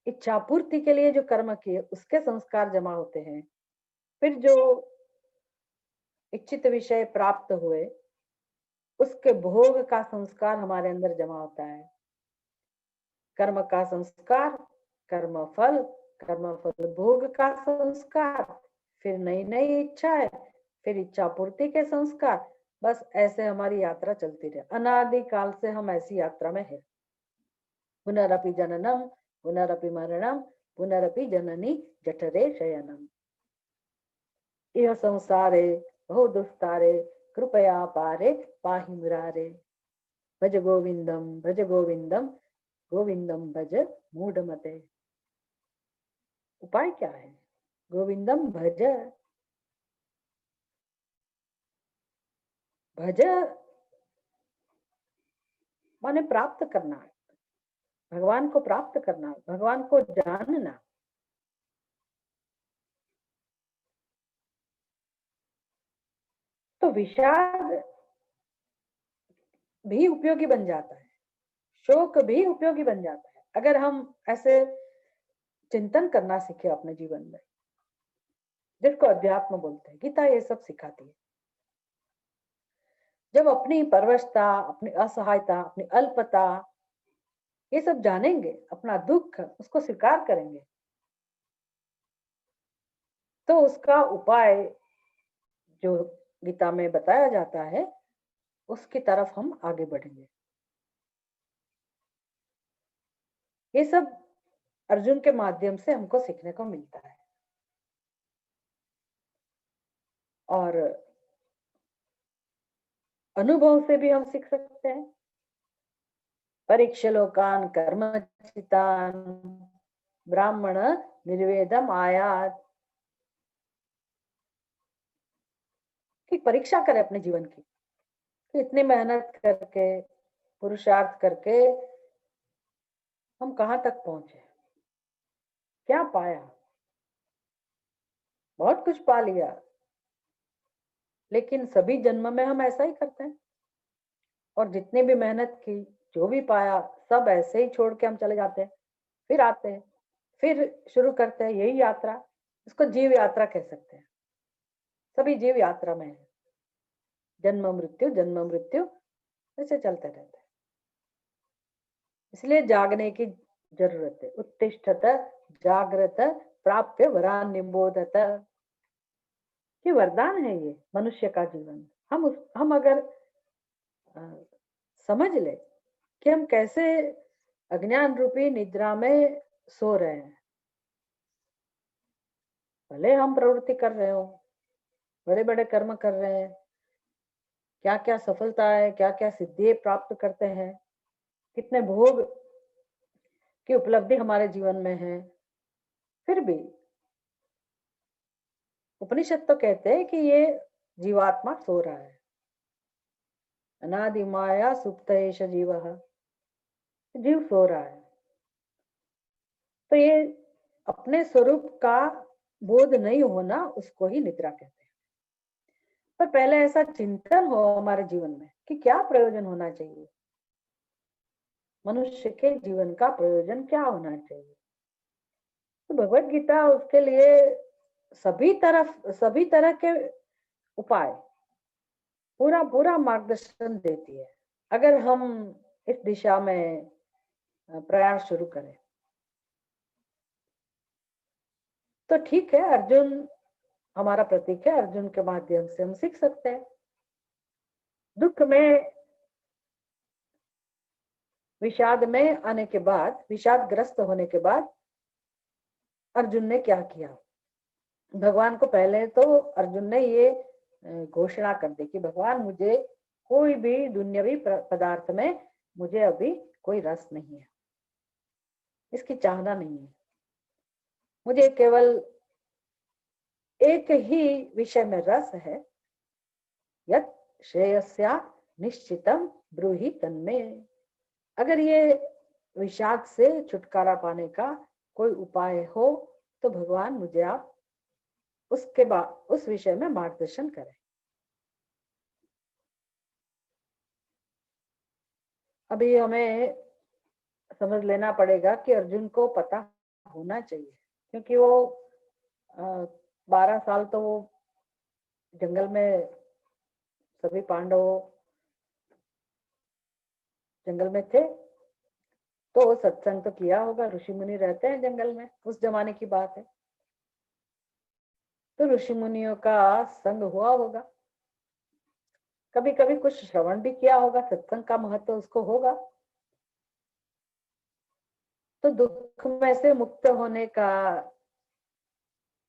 इच्छा पूर्ति के लिए जो कर्म किए उसके संस्कार जमा होते हैं। फिर जो इच्छित विषय प्राप्त हुए उसके भोग का संस्कार हमारे अंदर जमा होता है। कर्म का संस्कार, कर्म फल भोग का संस्कार, फिर नई नई इच्छाएं, फिर इच्छा पूर्ति के संस्कार। बस ऐसे हमारी यात्रा चलती रहे, अनादि काल से हम ऐसी यात्रा में है। पुनरपि जननम पुनरपि मरणम पुनरपि जननी जठरे शयनम। यह संसारे बहु दुस्तारे कृपया पारे पाहि मुरारे। भज गोविंदम गोविंदम भज मूढ़मते। उपाय क्या है? गोविंदम भज। भज माने प्राप्त करना, भगवान को प्राप्त करना, भगवान को जानना। तो विषाद भी उपयोगी बन जाता है, शोक भी उपयोगी बन जाता है, अगर हम ऐसे चिंतन करना सीखे अपने जीवन में, जिसको अध्यात्म बोलते हैं। गीता ये सब सिखाती है। जब अपनी परवशता, अपनी असहायता, अपनी अल्पता ये सब जानेंगे, अपना दुख उसको स्वीकार करेंगे, तो उसका उपाय जो गीता में बताया जाता है उसकी तरफ हम आगे बढ़ेंगे। ये सब अर्जुन के माध्यम से हमको सीखने को मिलता है। और अनुभव से भी हम सीख सकते हैं। परीक्षलोकान कर्मचितान ब्राह्मण निर्वेदम आयात। कि परीक्षा करें अपने जीवन की, कि इतनी मेहनत करके, पुरुषार्थ करके हम कहां तक पहुंचे, क्या पाया। बहुत कुछ पा लिया, लेकिन सभी जन्म में हम ऐसा ही करते हैं। और जितनी भी मेहनत की, जो भी पाया, सब ऐसे ही छोड़ के हम चले जाते हैं। फिर आते हैं, फिर शुरू करते हैं यही यात्रा। इसको जीव यात्रा कह सकते हैं। सभी जीव यात्रा में है, जन्म मृत्यु ऐसे चलते रहते हैं। इसलिए जागने की जरूरत है। उत्तिष्ठत जागृत प्राप्य वरान निबोधत। ये वरदान है, ये मनुष्य का जीवन। हम अगर समझ ले कि हम कैसे अज्ञान रूपी निद्रा में सो रहे हैं, भले हम प्रवृत्ति कर रहे हो, बड़े बड़े कर्म कर रहे हैं, क्या क्या सफलता है, क्या क्या सिद्धि प्राप्त करते हैं, कितने भोग की उपलब्धि हमारे जीवन में है, फिर भी उपनिषद तो कहते हैं कि ये जीवात्मा सो रहा है। अनादि माया सुप्त एष जीव, जीव सो रहा है। तो ये अपने स्वरूप का बोध नहीं होना, उसको ही निद्रा कहते हैं। पर पहले ऐसा चिंतन हो हमारे जीवन में कि क्या प्रयोजन होना चाहिए, मनुष्य के जीवन का प्रयोजन क्या होना चाहिए। तो भगवत गीता उसके लिए सभी तरह के उपाय, पूरा पूरा मार्गदर्शन देती है। अगर हम इस दिशा में प्रयास शुरू करें तो ठीक है। अर्जुन हमारा प्रतीक है, अर्जुन के माध्यम से हम सीख सकते हैं। दुख में, विषाद में आने के बाद, विषादग्रस्त होने के बाद अर्जुन ने क्या किया? भगवान को पहले तो अर्जुन ने ये घोषणा कर दी कि भगवान, मुझे कोई भी दुनियावी पदार्थ में मुझे अभी कोई रस नहीं है, इसकी चाहना नहीं है। मुझे केवल एक ही विषय में रस है, यत् श्रेयस्या निश्चितम ब्रूहि तन्मे। अगर ये विषाद से छुटकारा पाने का कोई उपाय हो तो भगवान मुझे आप उसके बाद उस विषय में मार्गदर्शन करें। अभी हमें समझ लेना पड़ेगा कि अर्जुन को पता होना चाहिए, क्योंकि वो 12 साल तो वो जंगल में, सभी पांडव जंगल में थे, तो सत्संग तो किया होगा। ऋषि मुनि रहते हैं जंगल में, उस जमाने की बात है। तो ऋषि मुनियों का संग हुआ होगा। कभी कभी कुछ श्रवण भी किया होगा, सत्संग का महत्व उसको होगा। तो दुख में से मुक्त होने का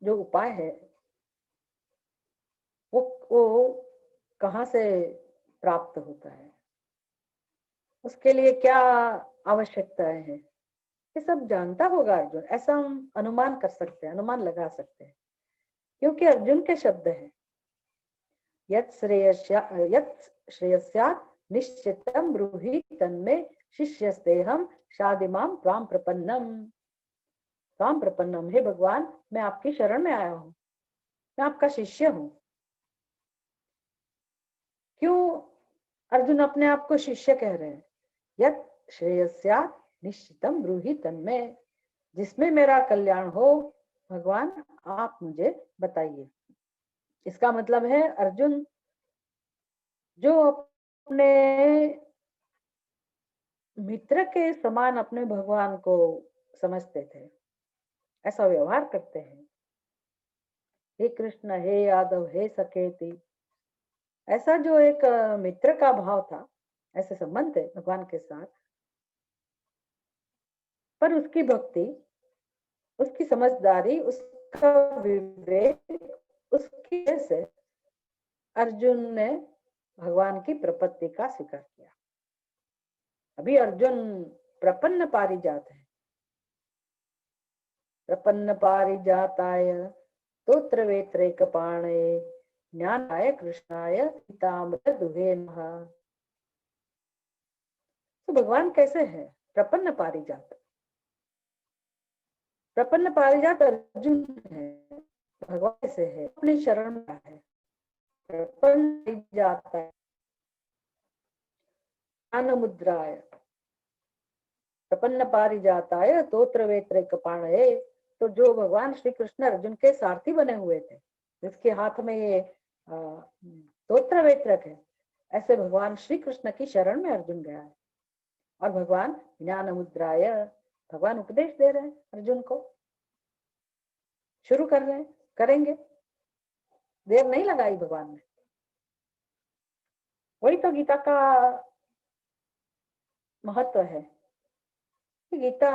जो उपाय है वो कहाँ से प्राप्त होता है, उसके लिए क्या आवश्यकताएं हैं, ये सब जानता होगा अर्जुन। ऐसा हम अनुमान कर सकते हैं, अनुमान लगा सकते हैं, क्योंकि अर्जुन के शब्द हैं, यत् श्रेयस्यात् निश्चितम ब्रूहि तन्मे शिष्यस्तेहम शादिमाम त्वाम प्रपन्नम। हे भगवान, मैं आपकी शरण में आया हूँ, मैं आपका शिष्य हूँ। क्यों अर्जुन अपने आप को शिष्य कह रहे हैं? यत् श्रेयस्यात् निश्चितम ब्रूहि तन्मे, जिसमें मेरा कल्याण हो भगवान आप मुझे बताइए। इसका मतलब है अर्जुन जो अपने मित्र के समान अपने भगवान को समझते थे, ऐसा व्यवहार करते हैं। हे कृष्ण, हे यादव, हे सकेती, ऐसा जो एक मित्र का भाव था, ऐसे संबंध है भगवान के साथ। पर उसकी भक्ति, उसकी समझदारी, उसका विवेक, उसकी वजह से अर्जुन ने भगवान की प्रपत्ति का स्वीकार किया। अभी अर्जुन प्रपन्न पारिजात है। प्रपन्न पारिजाताय स्तोत्र वेत्रैक पाणे ज्ञानाय कृष्णाय पीताम्बर दुहे नमः। तो भगवान कैसे है? प्रपन्न पारिजात। प्रपन्न पारिजात अर्जुन है, भगवान कैसे है? अपनी शरण में है। प्रपन्न जाता है ज्ञान मुद्राय, प्रपन्न पारिजाताय स्तोत्र वेत्रैक पाणे। तो जो भगवान श्री कृष्ण अर्जुन के सारथी बने हुए थे, जिसके हाथ में ये स्तोत्र वेत्रक है, ऐसे भगवान श्री कृष्ण की शरण में अर्जुन गया है। और भगवान ज्ञान मुद्राय, भगवान उपदेश दे रहे हैं अर्जुन को, शुरू कर रहे हैं, करेंगे, देर नहीं लगाई भगवान ने। वही तो गीता का महत्व है। गीता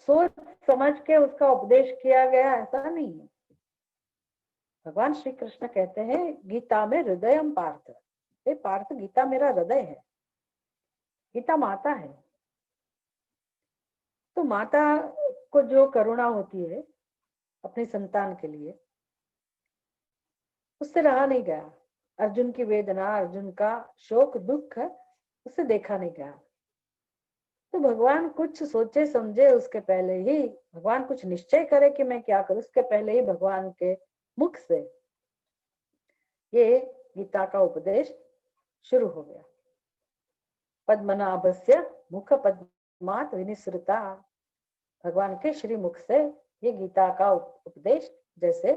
सोच समझ के उसका उपदेश किया गया, ऐसा नहीं है। भगवान श्री कृष्ण कहते हैं गीता में हृदयम पार्थ, हे पार्थ, गीता मेरा हृदय है। गीता माता है। तो माता को जो करुणा होती है अपने संतान के लिए, उससे रहा नहीं गया। अर्जुन की वेदना, अर्जुन का शोक दुख उससे देखा नहीं गया। तो भगवान कुछ सोचे समझे उसके पहले ही, भगवान कुछ निश्चय करे कि मैं क्या करूं, उसके पहले ही भगवान के मुख से ये गीता का उपदेश शुरू हो गया। पद्मनाभस्य मुख पद्मात विनिसृता, भगवान के श्री मुख से ये गीता का उपदेश जैसे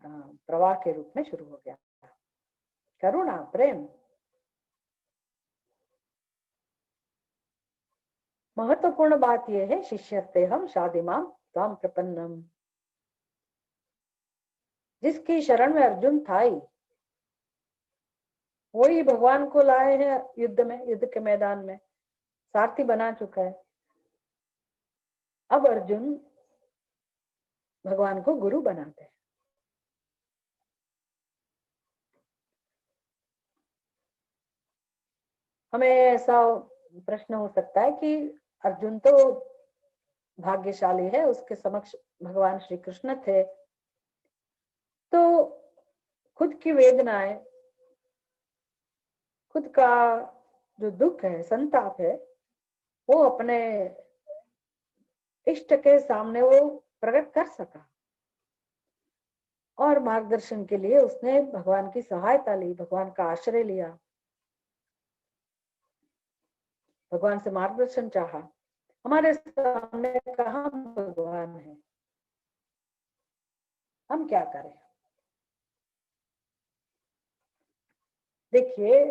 प्रवाह के रूप में शुरू हो गया। करुणा, प्रेम। महत्वपूर्ण बात यह है, शिष्यस्ते हम शादिमाम त्वाम प्रपन्नम, जिसकी शरण में अर्जुन था ही, वही भगवान को लाए हैं युद्ध में, युद्ध के मैदान में सारथी बना चुका है। अब अर्जुन भगवान को गुरु बनाते हैं। हमें ऐसा प्रश्न हो सकता है कि अर्जुन तो भाग्यशाली है, उसके समक्ष भगवान श्री कृष्ण थे, तो खुद की वेदनाएं, खुद का जो दुख है, संताप है, वो अपने इष्ट के सामने वो प्रकट कर सका। और मार्गदर्शन के लिए उसने भगवान की सहायता ली, भगवान का आश्रय लिया, भगवान से मार्गदर्शन चाहा। हमारे सामने कहाँ भगवान है, हम क्या करें? देखिए,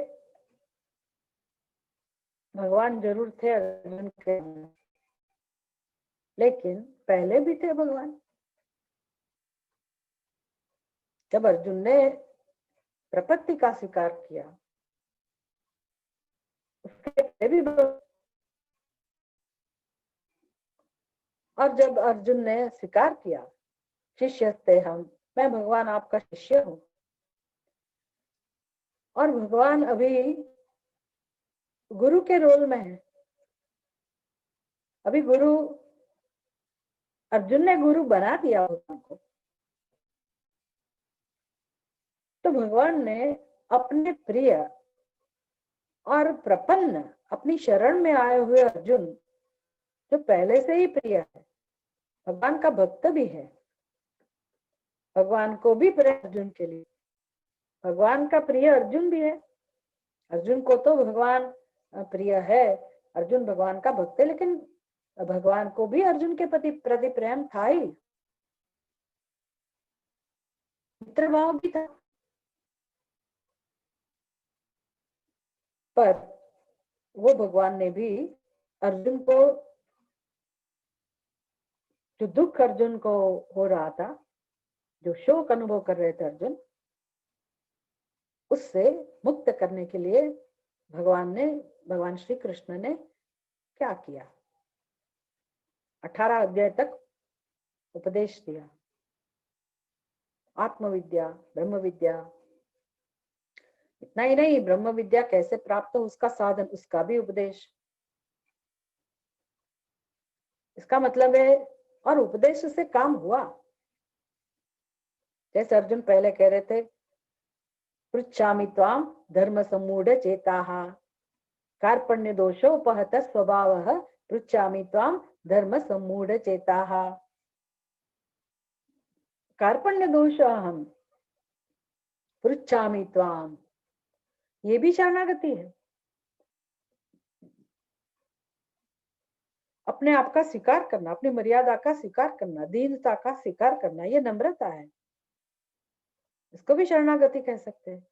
भगवान जरूर थे अर्जुन के, लेकिन पहले भी थे भगवान। जब अर्जुन ने प्रपत्ति का स्वीकार किया, उसके भी और जब अर्जुन ने स्वीकार किया, शिष्यस्ते हम, मैं भगवान आपका शिष्य हूं, और भगवान अभी गुरु के रोल में है। अभी गुरु, अर्जुन ने गुरु बना दिया भगवान को, तो भगवान ने अपने प्रिय और प्रपन्न, अपनी शरण में आए हुए अर्जुन, जो पहले से ही प्रिय है, भगवान का भक्त भी है, भगवान को भी प्रिय, अर्जुन के लिए भगवान का प्रिय अर्जुन भी है। अर्जुन को तो भगवान प्रिय है, अर्जुन भगवान का भक्त है, लेकिन भगवान को भी अर्जुन के प्रति प्रेम था ही, मित्र भाव भी था। पर वो भगवान ने भी अर्जुन को, जो दुख अर्जुन को हो रहा था, जो शोक अनुभव कर रहे थे अर्जुन, उससे मुक्त करने के लिए भगवान श्री कृष्ण ने क्या किया, 18 अध्याय तक उपदेश दिया, आत्मविद्या, ब्रह्म विद्या। इतना ही नहीं, ब्रह्म विद्या कैसे प्राप्त हो उसका साधन, उसका भी उपदेश। इसका मतलब है, और उपदेश से काम हुआ। जैसे अर्जुन पहले कह रहे थे, पृच्छामि त्वाम धर्म सम्मूढ़ चेताः कार्पण्य दोषोपहत स्वभावः पृच्छामि त्वाम धर्म सम्मूढ़ चेताः। कार्पण्य दोष अहम पृच्छामि त्वाम, ये भी शरणागति है। अपने आप का स्वीकार करना, अपनी मर्यादा का स्वीकार करना, दीनता का स्वीकार करना, ये नम्रता है, इसको भी शरणागति कह सकते हैं।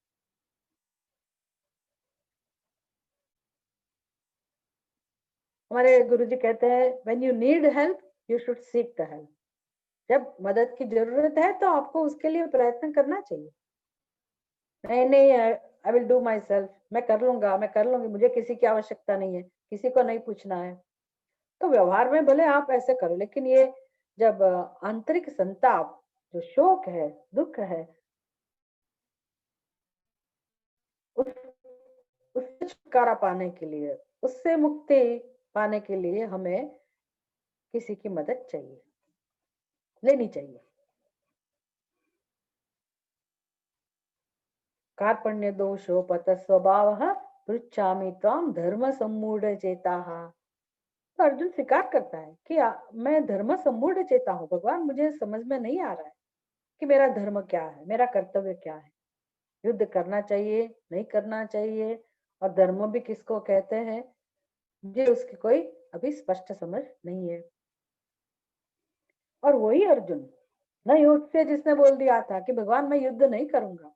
हमारे गुरुजी कहते हैं, when you need help you should seek the help. जब मदद की जरूरत है तो आपको उसके लिए प्रयत्न करना चाहिए। नहीं, I will do my self, मैं कर लूंगा, मैं कर लूंगी, मुझे किसी की आवश्यकता नहीं है, किसी को नहीं पूछना है। तो व्यवहार में भले आप ऐसे करो, लेकिन ये जब आंतरिक संताप, जो शोक है, दुख है, उससे छुटकारा पाने के लिए, उससे मुक्ति पाने के लिए हमें किसी की मदद चाहिए, लेनी चाहिए। कार्पण्य दोषोपत स्वभावः पृच्छामि त्वाम धर्म सम्मूढ़ चेताः। तो अर्जुन स्वीकार करता है कि मैं धर्म सम्मूढ़ चेता हूँ, भगवान मुझे समझ में नहीं आ रहा है कि मेरा धर्म क्या है, मेरा कर्तव्य क्या है, युद्ध करना चाहिए, नहीं करना चाहिए, और धर्म भी किसको कहते हैं, मुझे उसकी कोई अभी स्पष्ट समझ नहीं है। और वही अर्जुन न युद्ध से जिसने बोल दिया था कि भगवान मैं युद्ध नहीं करूंगा,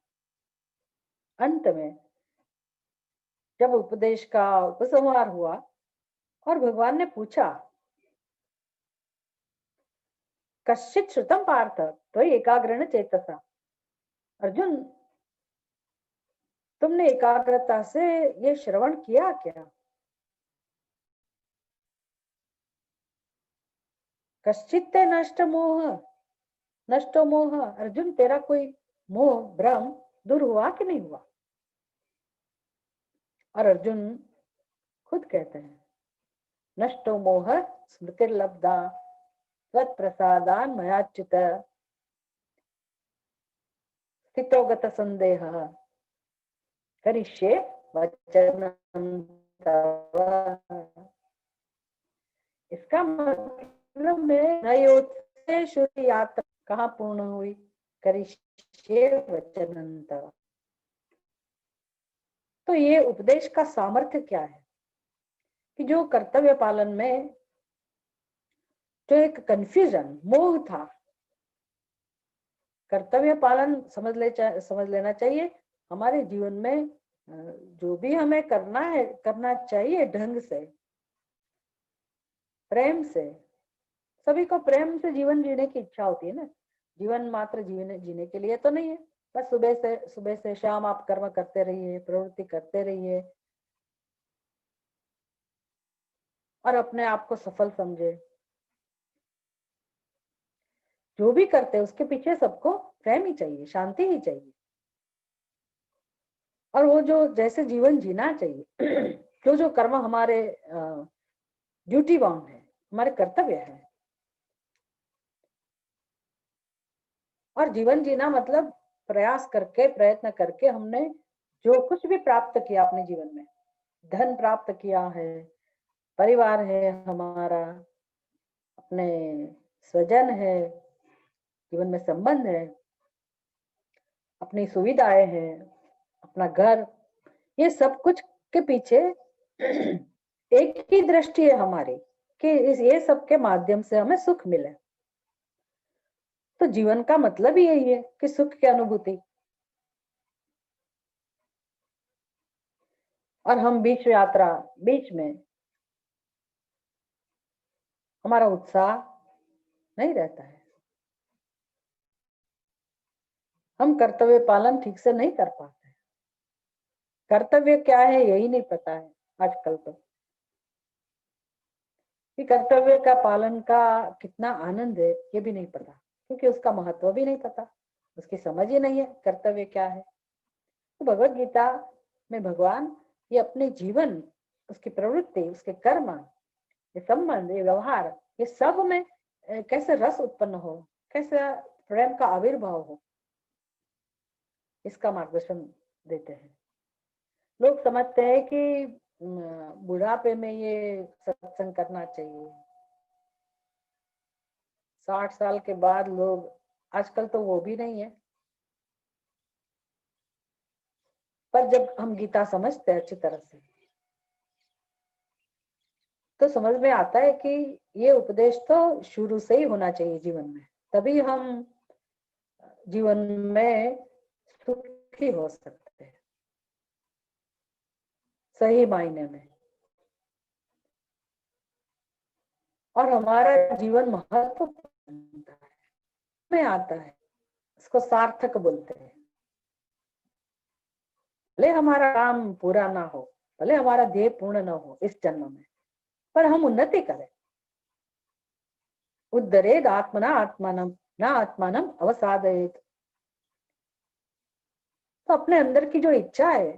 अंत में जब उपदेश का उपसंहार हुआ और भगवान ने पूछा, कश्चित श्रुतम पार्थ तो एकाग्रेण चेतसा, अर्जुन तुमने एकाग्रता से ये श्रवण किया क्या? कश्चित नष्ट मोह, नष्टो मोह, अर्जुन तेरा कोई मोह भ्रम दूर हुआ कि नहीं हुआ? और अर्जुन खुद कहते हैं, नष्टो मोह स्मृतिर्लब्धा त्वत्प्रसादान् मयाच्युत स्थितोगत संदेहः करिष्ये वचनं तव। इसका मतलब में नयोत्से शुरू यात्रा कहाँ पूर्ण हुई? करिष्ये वचनं तव। तो ये उपदेश का सामर्थ्य क्या है कि जो कर्तव्य पालन में जो एक कंफ्यूजन, मोह था, कर्तव्य पालन समझ लेना चाहिए हमारे जीवन में। जो भी हमें करना है, करना चाहिए ढंग से, प्रेम से। सभी को प्रेम से जीवन जीने की इच्छा होती है ना, जीवन मात्र जीने के लिए तो नहीं है। बस सुबह से शाम आप कर्म करते रहिए, प्रवृत्ति करते रहिए और अपने आप को सफल समझे। जो भी करते हैं उसके पीछे सबको प्रेम ही चाहिए, शांति ही चाहिए, और वो जो जैसे जीवन जीना चाहिए जो जो कर्म हमारे ड्यूटी बाउंड है, हमारे कर्तव्य है। और जीवन जीना मतलब प्रयास करके, प्रयत्न करके हमने जो कुछ भी प्राप्त किया अपने जीवन में, धन प्राप्त किया है, परिवार है हमारा, अपने स्वजन है, जीवन में संबंध है, अपनी सुविधाएं हैं, अपना घर, ये सब कुछ के पीछे एक ही दृष्टि है हमारी कि ये सब के माध्यम से हमें सुख मिले। तो जीवन का मतलब ही यही है कि सुख की अनुभूति। और हम बीच में हमारा उत्साह नहीं रहता है, हम कर्तव्य पालन ठीक से नहीं कर पाते। कर्तव्य क्या है यही नहीं पता है आजकल तो, कि कर्तव्य का पालन का कितना आनंद है ये भी नहीं पता, क्योंकि उसका महत्व भी नहीं पता, उसकी समझ ही नहीं है कर्तव्य क्या है। तो भगवत गीता में भगवान ये अपने जीवन, उसकी प्रवृत्ति, उसके कर्म, ये संबंध, ये व्यवहार, ये सब में कैसे रस उत्पन्न हो, कैसे प्रेम का आविर्भाव हो, इसका मार्गदर्शन देते हैं। लोग समझते हैं कि बुढ़ापे में ये सत्संग करना चाहिए, 60 साल के बाद लोग, आजकल तो वो भी नहीं है। पर जब हम गीता समझते हैं अच्छी तरह से तो समझ में आता है कि ये उपदेश तो शुरू से ही होना चाहिए जीवन में, तभी हम जीवन में सुखी हो सकते हैं सही मायने में, और हमारा जीवन महत्वपूर्ण में आता है, इसको सार्थक बोलते हैं। भले हमारा काम पूरा ना हो, भले हमारा ध्येय पूर्ण ना हो इस जन्म में, पर हम उन्नति करें। उद्धरेद आत्मना आत्मानम ना आत्मानम अवसादयेत। तो अपने अंदर की जो इच्छा है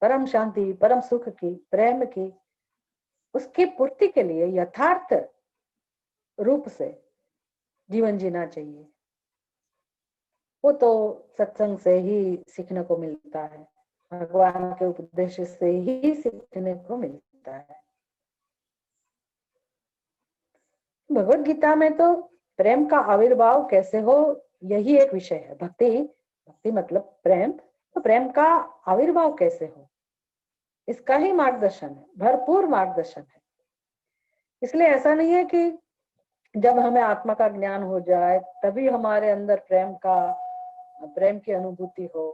परम शांति, परम सुख की, प्रेम की, उसकी पूर्ति के लिए यथार्थ रूप से जीवन जीना चाहिए। वो तो सत्संग से ही सीखने को मिलता है, भगवान के उपदेश से ही सीखने को मिलता है। भगवत गीता में तो प्रेम का आविर्भाव कैसे हो यही एक विषय है। भक्ति मतलब प्रेम, तो प्रेम का आविर्भाव कैसे हो इसका ही मार्गदर्शन है, भरपूर मार्गदर्शन है। इसलिए ऐसा नहीं है कि जब हमें आत्मा का ज्ञान हो जाए तभी हमारे अंदर प्रेम की अनुभूति हो,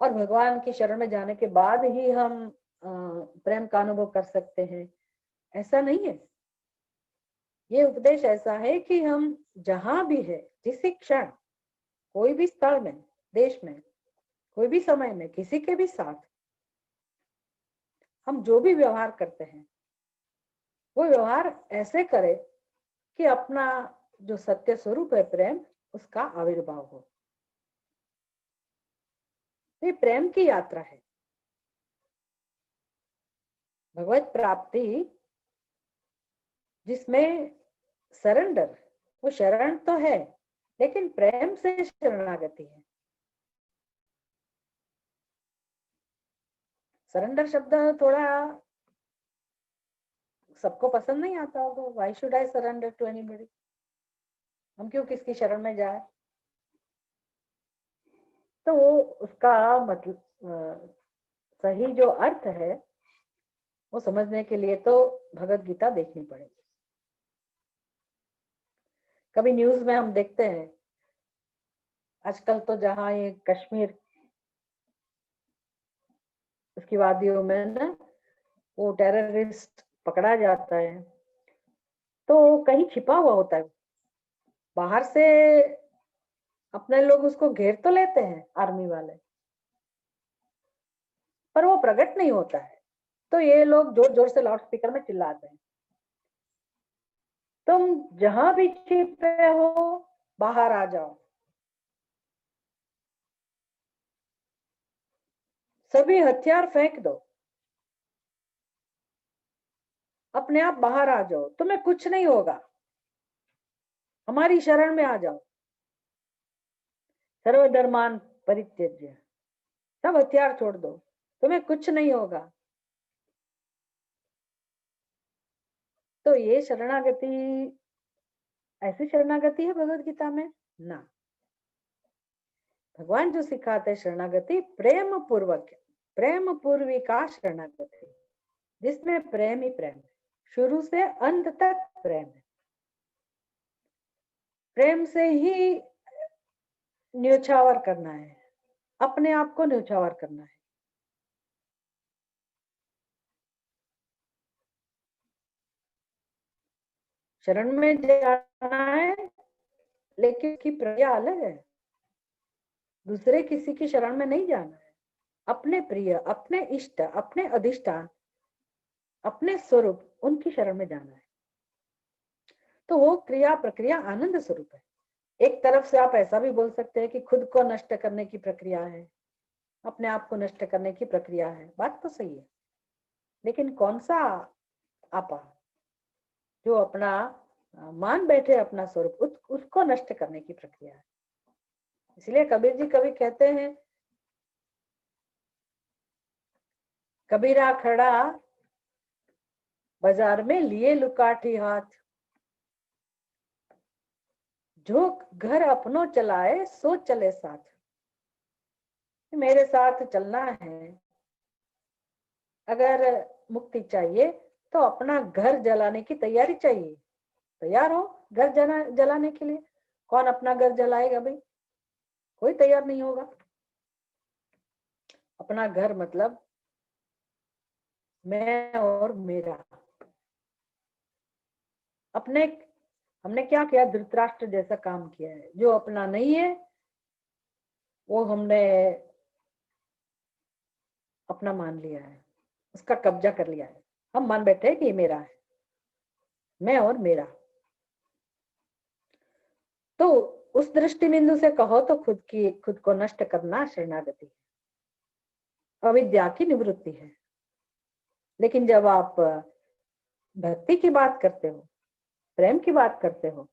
और भगवान की शरण में जाने के बाद ही हम प्रेम का अनुभव कर सकते हैं, ऐसा नहीं है। ये उपदेश ऐसा है कि हम जहां भी है, जिस क्षण, कोई भी स्थल में, देश में, कोई भी समय में, किसी के भी साथ हम जो भी व्यवहार करते हैं वो व्यवहार ऐसे करें कि अपना जो सत्य स्वरूप है प्रेम, उसका आविर्भाव हो। ये प्रेम की यात्रा है। भगवत प्राप्ति जिसमें सरेंडर, वो शरण तो है लेकिन प्रेम से शरणागति है। सरेंडर शब्द थोड़ा सबको पसंद नहीं आता होगा। Why should I surrender to anybody, हम क्यों किसकी शरण में जाए। तो वो उसका मतलब सही जो अर्थ है वो समझने के लिए तो भगवत गीता देखनी पड़ेगी। कभी न्यूज में हम देखते हैं आजकल तो, जहाँ ये कश्मीर उसकी वादियों में ना वो टेररिस्ट पकड़ा जाता है तो कहीं छिपा हुआ होता है, बाहर से अपने लोग उसको घेर तो लेते हैं आर्मी वाले, पर वो प्रकट नहीं होता है। तो ये लोग जोर जोर से लाउड स्पीकर में चिल्लाते हैं, तुम जहां भी छिपे हो बाहर आ जाओ, सभी हथियार फेंक दो, अपने आप बाहर आ जाओ, तुम्हें कुछ नहीं होगा, हमारी शरण में आ जाओ, सर्वधर्मान परित्यज्य, सब हथियार छोड़ दो, तुम्हें कुछ नहीं होगा। तो ये शरणागति ऐसी शरणागति है भगवत गीता में ना। भगवान जो सिखाते शरणागति प्रेम पूर्वक, प्रेम पूर्वी का शरणागति, जिसमें प्रेम ही प्रेम है, शुरू से अंत तक प्रेम है, प्रेम से ही न्योछावर करना है, अपने आप को न्योछावर करना है। शरण में जाना है, लेकिन की प्रक्रिया अलग है, दूसरे किसी की शरण में नहीं जाना है, अपने प्रिय, अपने इष्ट, अपने अधिष्ठान, अपने स्वरूप, उनकी शरण में जाना है। तो वो क्रिया प्रक्रिया आनंद स्वरूप है। एक तरफ से आप ऐसा भी बोल सकते हैं कि खुद को नष्ट करने की प्रक्रिया है, अपने आप को नष्ट करने की प्रक्रिया है, बात तो सही है, लेकिन कौन सा आपा जो अपना मान बैठे अपना स्वरूप, उसको नष्ट करने की प्रक्रिया है। इसलिए कबीर जी कभी कहते हैं, कबीरा खड़ा बाजार में लिए लुकाठी हाथ, जो घर अपनों चलाए सो चले साथ। मेरे साथ चलना है, अगर मुक्ति चाहिए तो अपना घर जलाने की तैयारी चाहिए, तैयार हो घर जलाने के लिए। कौन अपना घर जलाएगा भाई, कोई तैयार नहीं होगा। अपना घर मतलब मैं और मेरा। अपने हमने क्या किया, धृतराष्ट्र जैसा काम किया है, जो अपना नहीं है वो हमने अपना मान लिया है, उसका कब्जा कर लिया है, हम मान बैठे हैं कि ये मेरा है, मैं और मेरा। तो उस दृष्टि बिंदु से कहो तो खुद को नष्ट करना शरणागति है, अविद्या की निवृत्ति है। लेकिन जब आप भक्ति की बात करते हो, प्रेम की बात करते हो,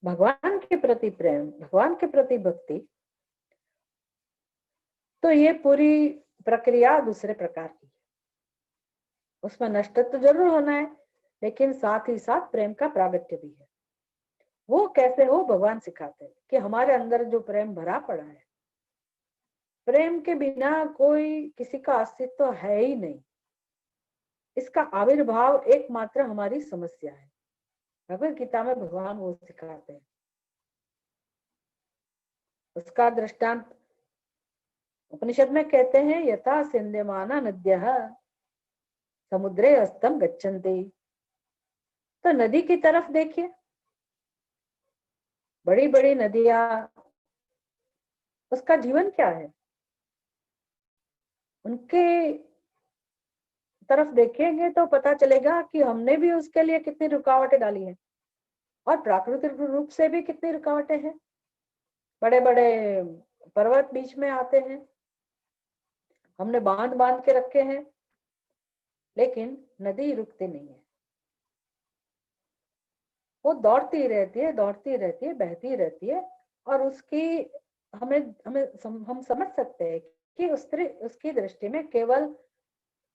भगवान के प्रति प्रेम, भगवान के प्रति भक्ति, तो ये पूरी प्रक्रिया दूसरे प्रकार की है। उसमें नष्ट तो जरूर होना है, लेकिन साथ ही साथ प्रेम का प्रागट्य भी है। वो कैसे हो, भगवान सिखाते हैं कि हमारे अंदर जो प्रेम भरा पड़ा है, प्रेम के बिना कोई किसी का अस्तित्व है ही नहीं, इसका आविर्भाव एकमात्र हमारी समस्या है। भगवत गीता में भगवान वो सिखाते हैं। उसका दृष्टांत उपनिषद में कहते हैं, यथा सिंध्यमाना नद्यः समुद्रे अस्तम गच्छन्ति। तो नदी की तरफ देखिए, बड़ी बड़ी नदियां, उसका जीवन क्या है, उनके तरफ देखेंगे तो पता चलेगा कि हमने भी उसके लिए कितनी रुकावटें डाली हैं, और प्राकृतिक रूप से भी कितनी रुकावटें हैं। बड़े बड़े पर्वत बीच में आते हैं, हमने बांध बांध के रखे हैं, लेकिन नदी रुकती नहीं है, वो दौड़ती रहती है, दौड़ती रहती है, बहती रहती है। और उसकी हमें हमें हम समझ सकते हैं कि उसकी दृष्टि में केवल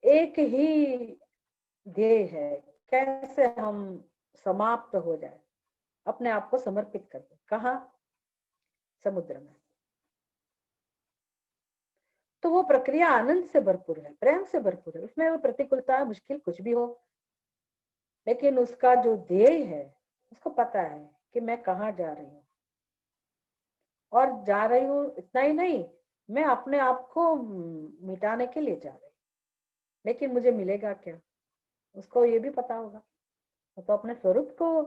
एक ही ध्येय है, कैसे हम समाप्त हो जाए, अपने आप को समर्पित कर दे। कहाँ? समुद्र में। तो वो प्रक्रिया आनंद से भरपूर है, प्रेम से भरपूर है, उसमें वो प्रतिकूलता मुश्किल कुछ भी हो, लेकिन उसका जो ध्येय है, उसको पता है कि मैं कहाँ जा रही हूँ, और जा रही हूँ इतना ही नहीं, मैं अपने आप को मिटाने के लिए जा रही हूँ, लेकिन मुझे मिलेगा क्या, उसको ये भी पता होगा। वो तो अपने स्वरूप को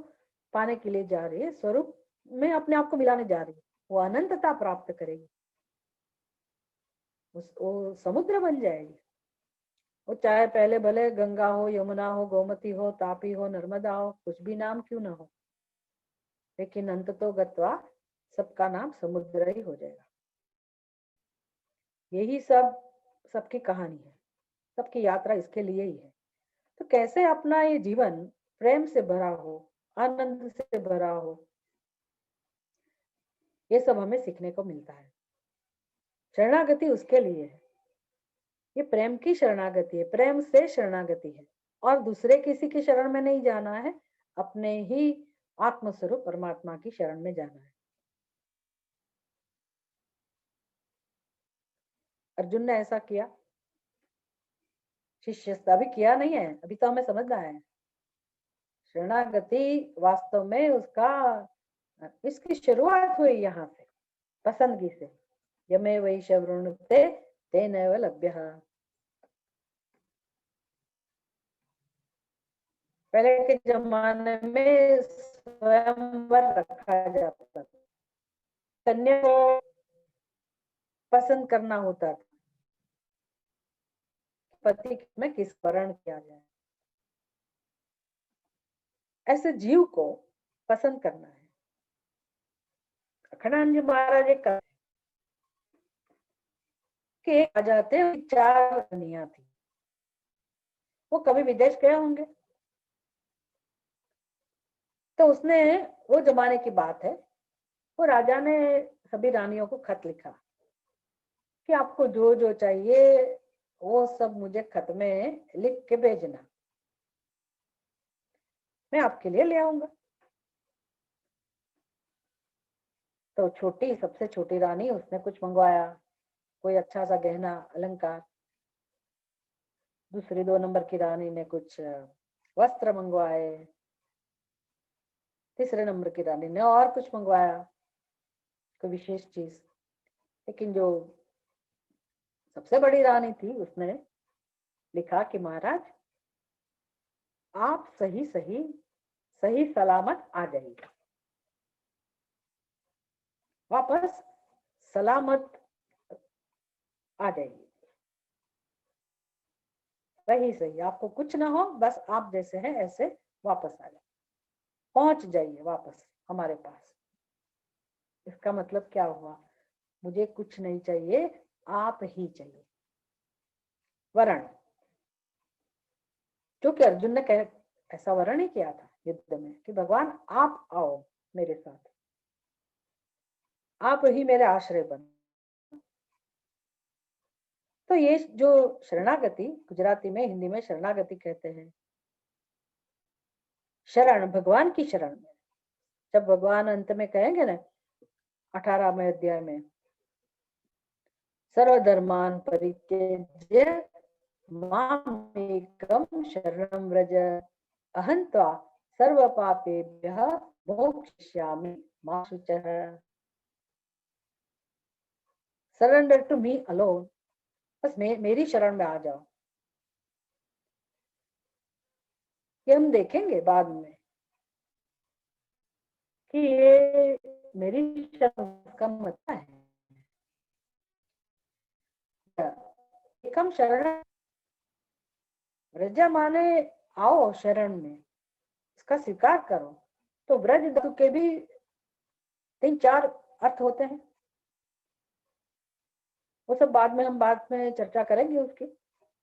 पाने के लिए जा रही है, स्वरूप में अपने आप को मिलाने जा रही है, वो अनंतता प्राप्त करेगी, वो समुद्र बन जाएगी। वो चाहे पहले भले गंगा हो, यमुना हो, गोमती हो, तापी हो, नर्मदा हो, कुछ भी नाम क्यों ना हो, लेकिन अंत तो गत्वा सबका नाम समुद्र ही हो जाएगा। यही सबकी कहानी है, सबकी यात्रा इसके लिए ही है। तो कैसे अपना ये जीवन प्रेम से भरा हो, आनंद से भरा हो, ये सब हमें सीखने को मिलता है। शरणागति उसके लिए है, ये प्रेम की शरणागति है, प्रेम से शरणागति है, और दूसरे किसी की शरण में नहीं जाना है, अपने ही आत्मस्वरूप परमात्मा की शरण में जाना है। अर्जुन ने ऐसा किया, शिष्य अभी किया नहीं है, अभी तो हमें समझना है। शरणागति वास्तव में उसका, इसकी शुरुआत हुई यहाँ से, पसंदगी से। यमे वही शवृणुते तेनैव लभ्यः। पहले के जमाने में स्वयंवर रखा जाता था, कन्या को पसंद करना होता था, पति में किस वर्ण किया जाए, ऐसे जीव को पसंद करना है। अखंडानंद जी महाराज एक के आ जाते, 4 रानियां थी, वो कभी विदेश गए होंगे, तो उसने, वो जमाने की बात है, वो राजा ने सभी रानियों को खत लिखा कि आपको जो जो चाहिए वो सब मुझे खत में लिख के भेजना, मैं आपके लिए ले आऊंगा। तो छोटी, सबसे छोटी रानी, उसने कुछ मंगवाया, कोई अच्छा सा गहना अलंकार। दूसरी 2 नंबर की रानी ने कुछ वस्त्र मंगवाए। तीसरे नंबर की रानी ने और कुछ मंगवाया, कोई विशेष चीज। लेकिन जो सबसे बड़ी रानी थी, उसने लिखा कि महाराज आप सही सही सही सलामत आ जाइए, वापस सलामत आ जाइए, सही सही, आपको कुछ ना हो, बस आप जैसे हैं ऐसे वापस आ जाए, पहुंच जाइए वापस हमारे पास। इसका मतलब क्या हुआ, मुझे कुछ नहीं चाहिए, आप ही चाहिए। वरण, जो कि अर्जुन ने ऐसा वरण ही किया था युद्ध में कि भगवान आप आओ मेरे साथ, आप ही मेरे आश्रय बनो। तो ये जो शरणागति, गुजराती में, हिंदी में शरणागति कहते हैं, शरण, भगवान की शरण में। जब भगवान अंत में कहेंगे ना 18वें अध्याय में, सर्वधर्मान परित्यज्य मामेकं शरणं व्रज अहं त्वा सर्वपापेभ्यः मोक्षयिष्यामि मा शुचः। सरेंडर टू मी अलोन, बस मेरी शरण में आ जाओ। ये हम देखेंगे बाद में कि ये मेरी शरण का मतलब है, एकम शरण व्रज माने आओ शरण में, इसका स्वीकार करो। तो व्रज धातु के भी 3-4 अर्थ होते हैं, वो सब हम बाद में चर्चा करेंगे उसकी।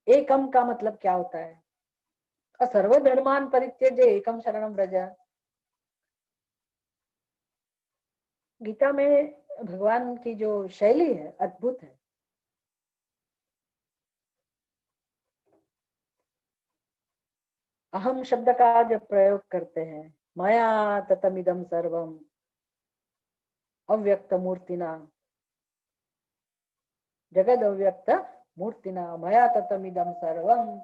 एकम का मतलब क्या होता है, सर्वधर्मान परित्यज्य एकम शरणं व्रज। गीता में भगवान की जो शैली है अद्भुत है। अहम शब्द का जब प्रयोग करते हैं, मया ततमिदं सर्वम अव्यक्त मूर्तिना, जगद अव्यक्त मूर्तिना मया ततमिदं सर्वम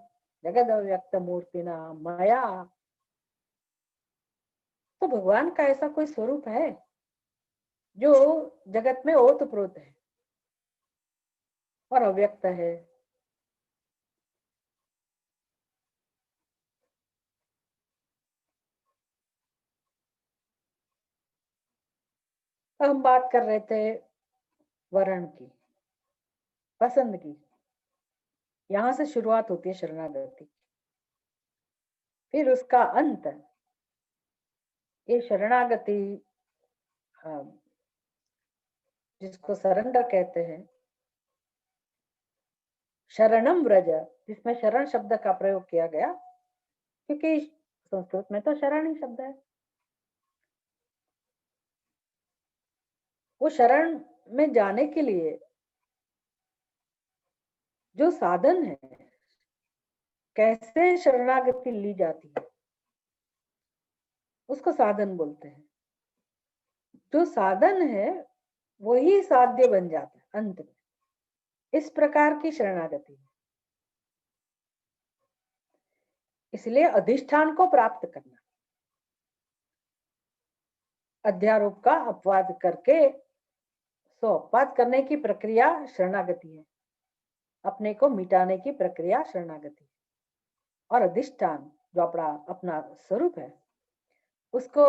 जगद अव्यक्त मूर्तिना मया। तो भगवान का ऐसा कोई स्वरूप है जो जगत में ओतप्रोत है और अव्यक्त है। हम बात कर रहे थे वर्ण की, पसंद की। यहाँ से शुरुआत होती है शरणागति, फिर उसका अंत। ये शरणागति जिसको सरेंडर कहते हैं, शरणम व्रज, जिसमें शरण शब्द का प्रयोग किया गया, क्योंकि संस्कृत में तो शरण ही शब्द है। वो शरण में जाने के लिए जो साधन है, कैसे शरणागति ली जाती है, उसको साधन बोलते हैं। जो साधन है वही साध्य बन जाता है अंत में। इस प्रकार की शरणागति है। इसलिए अधिष्ठान को प्राप्त करना, अध्यारोप का अपवाद करके सो अपवाद करने की प्रक्रिया शरणागति है। अपने को मिटाने की प्रक्रिया शरणागति है। और अधिष्ठान जो अपना स्वरूप है, उसको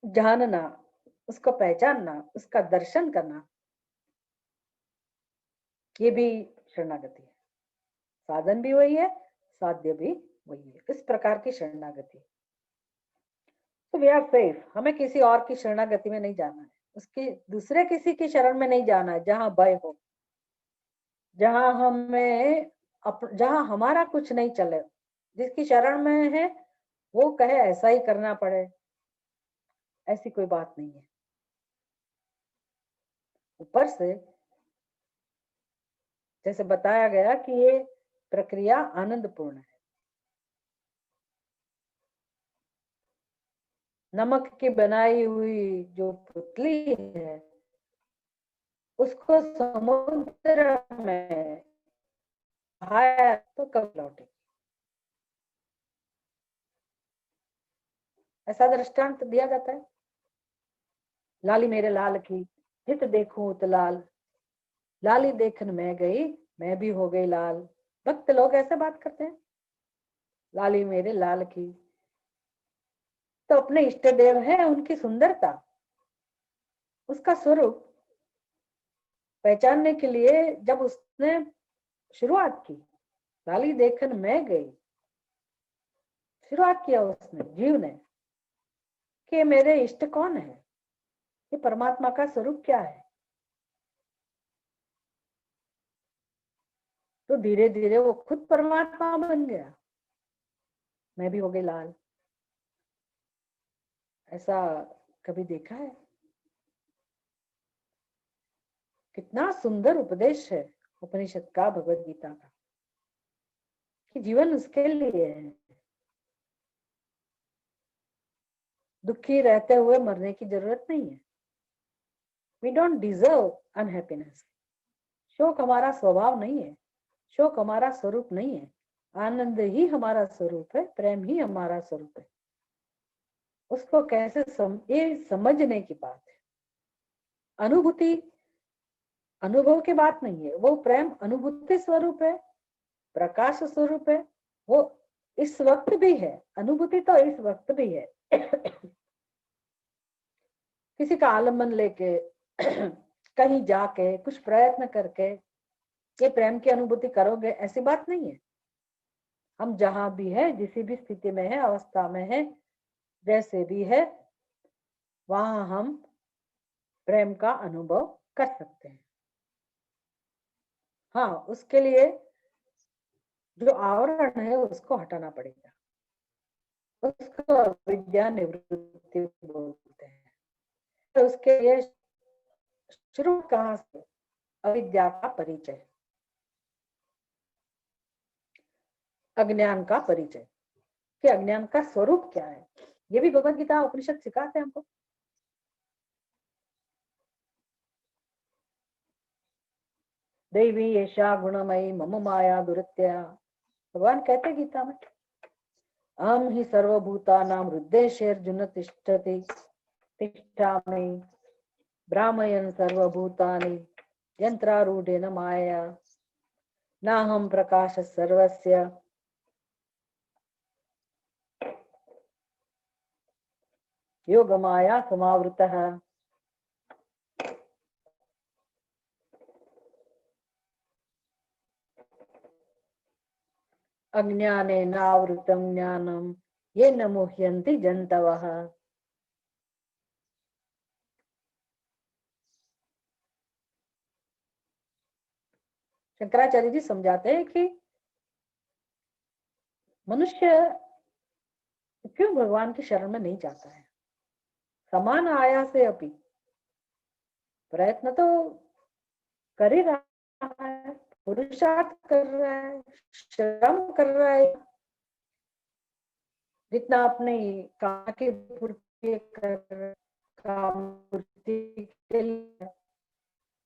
जानना, उसको पहचानना, उसका दर्शन करना, ये भी शरणागति है। साधन भी वही है, साध्य भी वही है। इस प्रकार की शरणागति। तो वी आर सेफ। हमें किसी और की शरणागति में नहीं जाना है, उसकी दूसरे किसी की शरण में नहीं जाना है। जहां भय हो, जहां हमारा कुछ नहीं चले, जिसकी शरण में है वो कहे ऐसा ही करना पड़े, ऐसी कोई बात नहीं है। ऊपर से जैसे बताया गया कि ये प्रक्रिया आनंदपूर्ण है। नमक की बनाई हुई जो पुतली है, उसको समुद्र में बहाया तो कब लौटेगी? ऐसा दृष्टांत दिया जाता है। लाली मेरे लाल की हित देखूं उत लाल, लाली देखन मैं गई मैं भी हो गई लाल। भक्त लोग ऐसे बात करते हैं, लाली मेरे लाल की। तो अपने इष्ट देव है, उनकी सुंदरता, उसका स्वरूप पहचानने के लिए जब उसने शुरुआत की, लाली देखन मैं गई, शुरुआत किया उसने, जीव ने, कि मेरे इष्ट कौन है, ये परमात्मा का स्वरूप क्या है। तो धीरे धीरे वो खुद परमात्मा बन गया, मैं भी हो गई लाल। ऐसा कभी देखा है? कितना सुंदर उपदेश है उपनिषद का, भगवत गीता का, कि जीवन उसके लिए है। दुखी रहते हुए मरने की जरूरत नहीं है। We don't deserve unhappiness. शोक हमारा स्वभाव नहीं है, शोक हमारा स्वरूप नहीं है। आनंद ही हमारा स्वरूप है, प्रेम ही हमारा स्वरूप है। उसको कैसे ये समझने की बात है। अनुभूति अनुभव की बात नहीं है। वो प्रेम अनुभूति स्वरूप है, प्रकाश स्वरूप है। वो इस वक्त भी है, अनुभूति तो इस वक्त भी है। किसी का आलम्बन लेके कहीं जाके कुछ प्रयत्न करके ये प्रेम की अनुभूति करोगे, ऐसी बात नहीं है। हम जहां भी है, जिस भी स्थिति में है, अवस्था में है, जैसे भी है, वहां हम प्रेम का अनुभव कर सकते हैं। हाँ, उसके लिए जो आवरण है उसको हटाना पड़ेगा। उसको अविद्या निवृत्ति बोलते हैं। तो उसके लिए शुरू कहाँ से? अविद्या का परिचय, अज्ञान का परिचय, कि अज्ञान का स्वरूप क्या है। ये भी भगवत गीता उपनिषद सिखाते हैं हमको। देवी एषा गुणमयी मम माया दुरत्या, भगवान कहते गीता में, अहम ही सर्वभूतानां हृदयेषर्जुन तिष्ठति तिष्ठामि भ्रामयन् सर्वभूतानि यंत्रारूढ़ेन माया नाहं प्रकाश सर्वस्य योग माया समावृतः। अज्ञानेन आवृतं ज्ञानं येन मुह्यन्ति जन्तवः। शंकराचार्य जी समझाते हैं कि मनुष्य क्यों भगवान की शरण में नहीं जाता है। समान आया से अपि प्रयत्न तो कर ही रहा है, पुरुषार्थ कर रहा है, श्रम कर रहा है, जितना अपने काम की पूर्ति कर, काम पूर्ति के लिए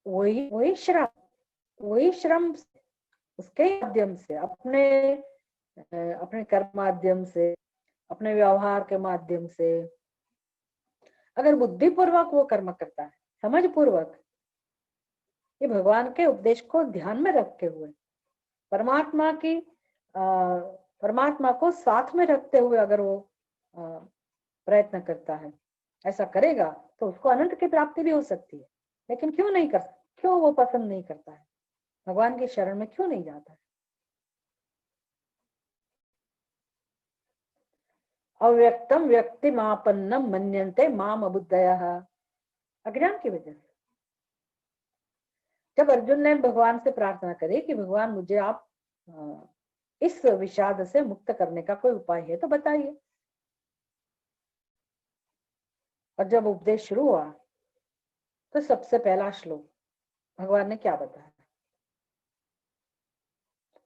वही वही श्रम उसके माध्यम से, अपने कर्म माध्यम से, अपने व्यवहार के माध्यम से अगर बुद्धि पूर्वक वो कर्म करता है, समझ पूर्वक, ये भगवान के उपदेश को ध्यान में रखते हुए, परमात्मा को साथ में रखते हुए अगर वो प्रयत्न करता है, ऐसा करेगा तो उसको अनंत की प्राप्ति भी हो सकती है। लेकिन क्यों वो पसंद नहीं करता है, भगवान की शरण में क्यों नहीं जाता है? अव्यक्तम व्यक्तिमापन्नम मन्यन्ते माम अबुद्धयः। अज्ञान की वजह से जब अर्जुन ने भगवान से प्रार्थना करी कि भगवान मुझे आप इस विषाद से मुक्त करने का कोई उपाय है तो बताइए, और जब उपदेश शुरू हुआ तो सबसे पहला श्लोक भगवान ने क्या बताया?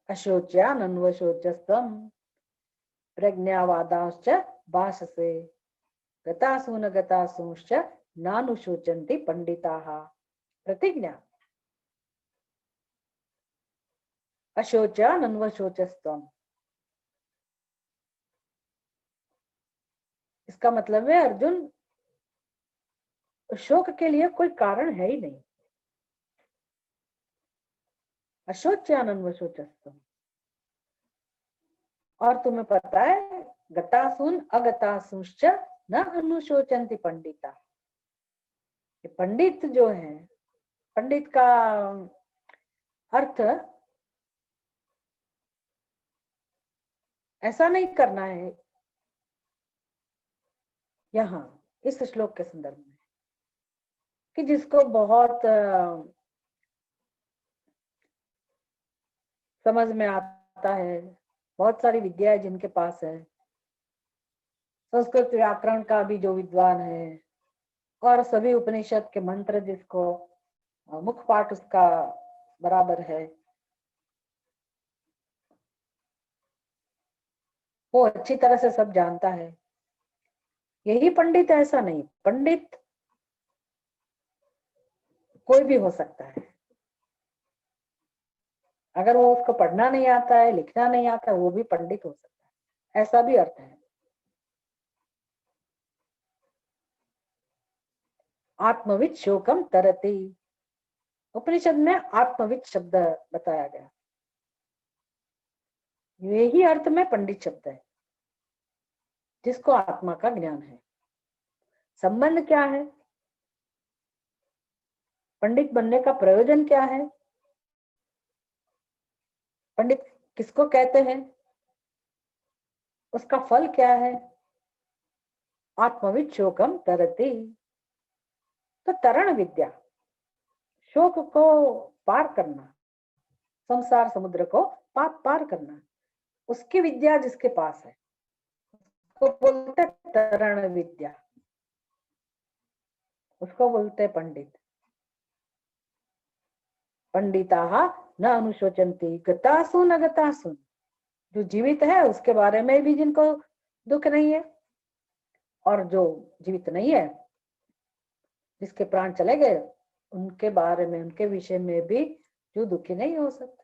अशोच्यानन्वशोचस्तम प्रज्ञावादांश्च भाषसे गतासून गतासूंश्च नानुशोचन्ति पंडिताः। प्रतिज्ञा। अशोच्यानन्वशोचस्तम, इसका मतलब है अर्जुन, शोक के लिए कोई कारण है ही नहीं। अशोच्यानन्वशोचस्तम, और तुम्हें पता है गतासून अगतासूंश्च न अनुशोचन्ति पंडिता। पंडित जो है, पंडित का अर्थ ऐसा नहीं करना है यहाँ इस श्लोक के संदर्भ में कि जिसको बहुत समझ में आता है, बहुत सारी विद्या है जिनके पास है, संस्कृत व्याकरण का भी जो विद्वान है, और सभी उपनिषद के मंत्र जिसको मुख पाठ उसका बराबर है, वो अच्छी तरह से सब जानता है, यही पंडित है ऐसा नहीं। पंडित कोई भी हो सकता है, अगर वो उसको पढ़ना नहीं आता है, लिखना नहीं आता है, वो भी पंडित हो सकता है, ऐसा भी अर्थ है। आत्मविद शोकम तरति, उपनिषद में आत्मविद शब्द बताया गया, यही अर्थ में पंडित शब्द है, जिसको आत्मा का ज्ञान है। संबंध क्या है, पंडित बनने का प्रयोजन क्या है, पंडित किसको कहते हैं, उसका फल क्या है? आत्मविद शोकम तरति, तो तरण विद्या, शोक को पार करना, संसार समुद्र को पार करना, उसकी विद्या जिसके पास है उसको बोलते तरण विद्या, उसको बोलते पंडित। पंडिताः न अनुशोचन्ति गतासु न गतासु, जो जीवित है उसके बारे में भी जिनको दुख नहीं है, और जो जीवित नहीं है, जिसके प्राण चले गए, उनके बारे में, उनके विषय में भी जो दुखी नहीं हो सकते।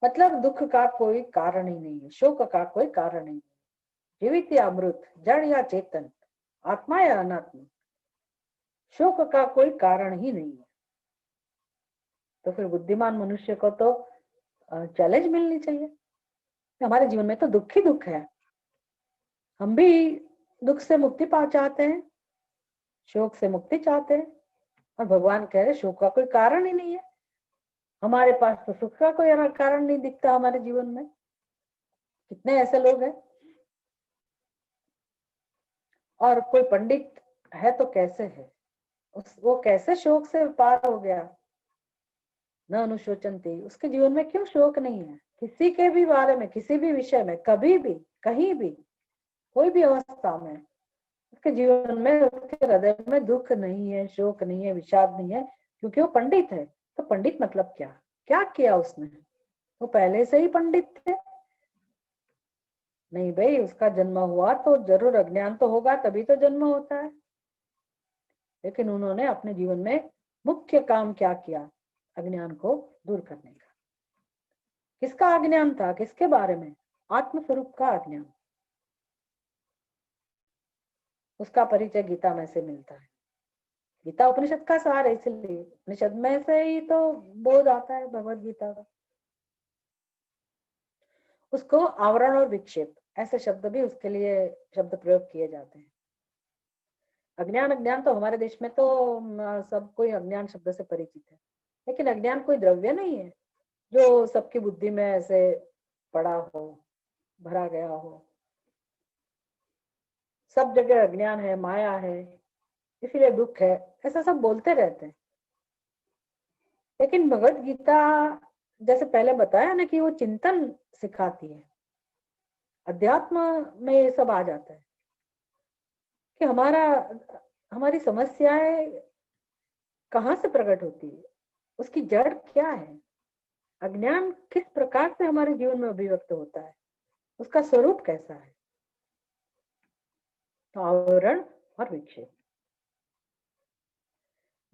मतलब दुख का कोई कारण ही नहीं है, शोक का कोई कारण नहीं है। जीवित या मृत, जड़ या चेतन, आत्मा या अनात्मा, शोक का कोई कारण ही नहीं है। तो फिर बुद्धिमान मनुष्य को तो चैलेंज मिलनी चाहिए, हमारे जीवन में तो दुख ही दुख है, हम भी दुख से मुक्ति पा चाहते हैं, शोक से मुक्ति चाहते हैं, और भगवान कह रहे शोक का कोई कारण ही नहीं है। हमारे पास तो सुख का कोई कारण नहीं दिखता हमारे जीवन में। कितने ऐसे लोग हैं। और कोई पंडित है तो कैसे है, वो कैसे शोक से पार हो गया। न अनुशोचन्ति, उसके जीवन में क्यों शोक नहीं है। किसी के भी बारे में, किसी भी विषय में, कभी भी, कहीं भी, कोई भी अवस्था में उसके जीवन में, उसके हृदय में दुख नहीं है, शोक नहीं है, विषाद नहीं है, क्योंकि वो पंडित है। तो पंडित मतलब क्या, क्या किया उसने? वो पहले से ही पंडित थे? नहीं भाई, उसका जन्म हुआ तो जरूर अज्ञान तो होगा, तभी तो जन्म होता है। लेकिन उन्होंने अपने जीवन में मुख्य काम क्या किया? अज्ञान को दूर करने का। किसका अज्ञान था? किसके बारे में? आत्मस्वरूप का अज्ञान। उसका परिचय गीता में से मिलता है। गीता उपनिषद का सार है, इसलिए उपनिषद में से ही तो बोध आता है भगवत गीता का। उसको आवरण और विक्षेप ऐसे शब्द भी उसके लिए शब्द प्रयोग किए जाते हैं। अज्ञान, अज्ञान तो हमारे देश में तो सब कोई अज्ञान शब्द से परिचित है, लेकिन अज्ञान कोई द्रव्य नहीं है जो सबकी बुद्धि में ऐसे पड़ा हो, भरा गया हो। सब जगह अज्ञान है, माया है, इसीलिए दुख है, ऐसा सब बोलते रहते हैं। लेकिन भगवत गीता, जैसे पहले बताया ना, कि वो चिंतन सिखाती है। अध्यात्म में ये सब आ जाता है कि हमारी समस्याएं कहाँ से प्रकट होती है, उसकी जड़ क्या है, अज्ञान किस प्रकार से हमारे जीवन में अभिव्यक्त होता है, उसका स्वरूप कैसा है। तो आवरण और विक्षेप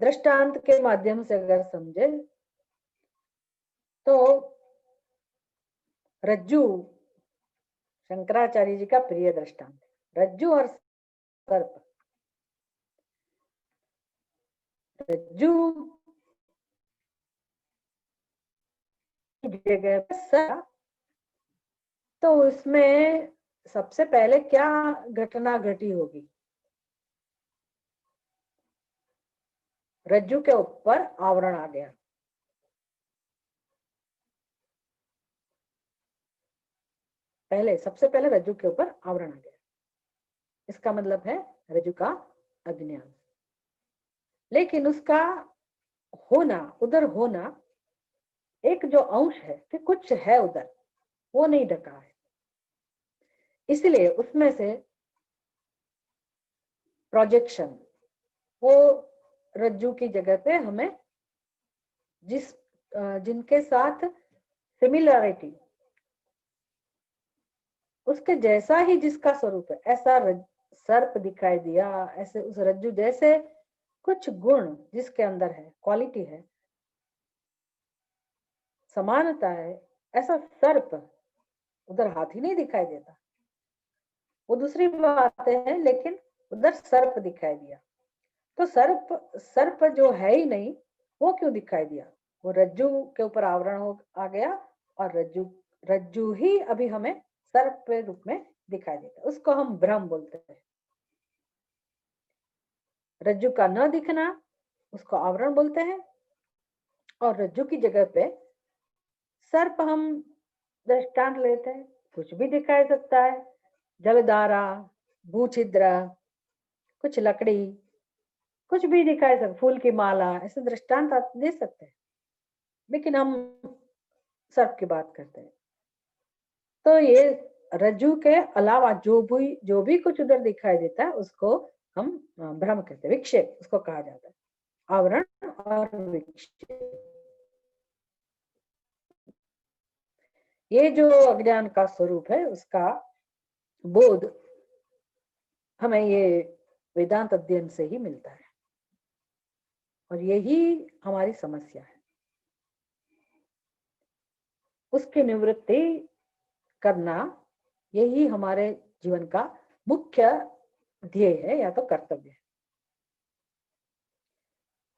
दृष्टांत के माध्यम से अगर समझे तो रज्जू शंकराचार्य जी का प्रिय दृष्टांत। रज्जू और सर्प। रज्जू की जगह पर सर्प, तो उसमें सबसे पहले क्या घटना घटी होगी? रज्जू के ऊपर आवरण आ गया। सबसे पहले रज्जू के ऊपर आवरण आ गया। इसका मतलब है रज्जू का अज्ञान। लेकिन उसका होना, उधर होना, एक जो अंश है कि कुछ है उधर, वो नहीं ढका है, इसलिए उसमें से प्रोजेक्शन, वो रज्जू की जगह पे हमें जिनके साथ सिमिलरिटी, उसके जैसा ही जिसका स्वरूप है, ऐसा सर्प दिखाई दिया। ऐसे उस रज्जू जैसे कुछ गुण जिसके अंदर है, क्वालिटी है, समानता है, ऐसा सर्प उधर हाथी नहीं दिखाई देता। वो दूसरी बात है, लेकिन उधर सर्प दिखाई दिया। तो सर्प जो है ही नहीं, वो क्यों दिखाई दिया? वो रज्जू के ऊपर आवरण आ गया, और रज्जू ही अभी हमें सर्प के रूप में दिखाई देता। उसको हम भ्रम बोलते हैं। रज्जु का न दिखना, उसको आवरण बोलते हैं। और रज्जु की जगह पे सर्प हम दृष्टांत लेते हैं। कुछ भी दिखाई सकता है, जलधारा, भूछिद्र, कुछ लकड़ी, कुछ भी दिखाई सकता, फूल की माला, ऐसे दृष्टांत आप दे सकते हैं। लेकिन हम सर्प की बात करते हैं, तो ये रज्जु के अलावा जो भी कुछ उधर दिखाई देता है, उसको हम भ्रम कहते हैं, विक्षेप उसको कहा जाता है। आवरण और विक्षेप, ये जो अज्ञान का स्वरूप है, उसका बोध हमें ये वेदांत अध्ययन से ही मिलता है, और यही हमारी समस्या है। उसकी निवृत्ति करना, यही हमारे जीवन का मुख्य ध्येय है या तो कर्तव्य है।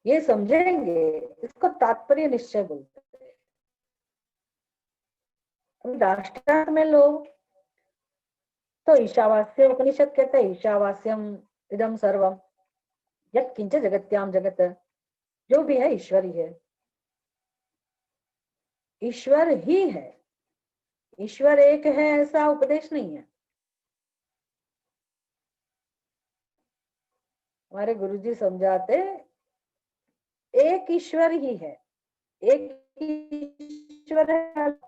ये समझेंगे, इसको तात्पर्य निश्चय बोलते हैं। दाष्टान्त में लोग तो ईशावास्य उपनिषद कहते हैं ईशावास्यम इदम सर्वम यत् किंच जगत्याम जगत, जो भी है ईश्वर ही है, ईश्वर ही है, ईश्वर एक है ऐसा उपदेश नहीं है। हमारे गुरुजी समझाते एक ईश्वर ही है, एक ईश्वर है,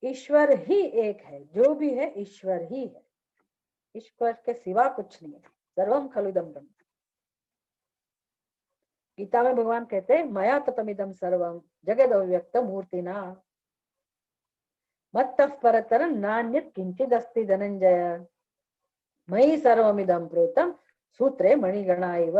ईश्वर ही एक है, जो भी है ईश्वर ही है, ईश्वर के सिवा कुछ नहीं है। सर्वम खलु इदं ब्रह्म। गीता में भगवान कहते हैं मया ततमिदं सर्वम जगद अव्यक्त मूर्तिना मत्तः परतरं नान्यत् किंचिदस्ति धनंजय मयि सर्वमिदं प्रोतं सूत्रे मणिगणा इव।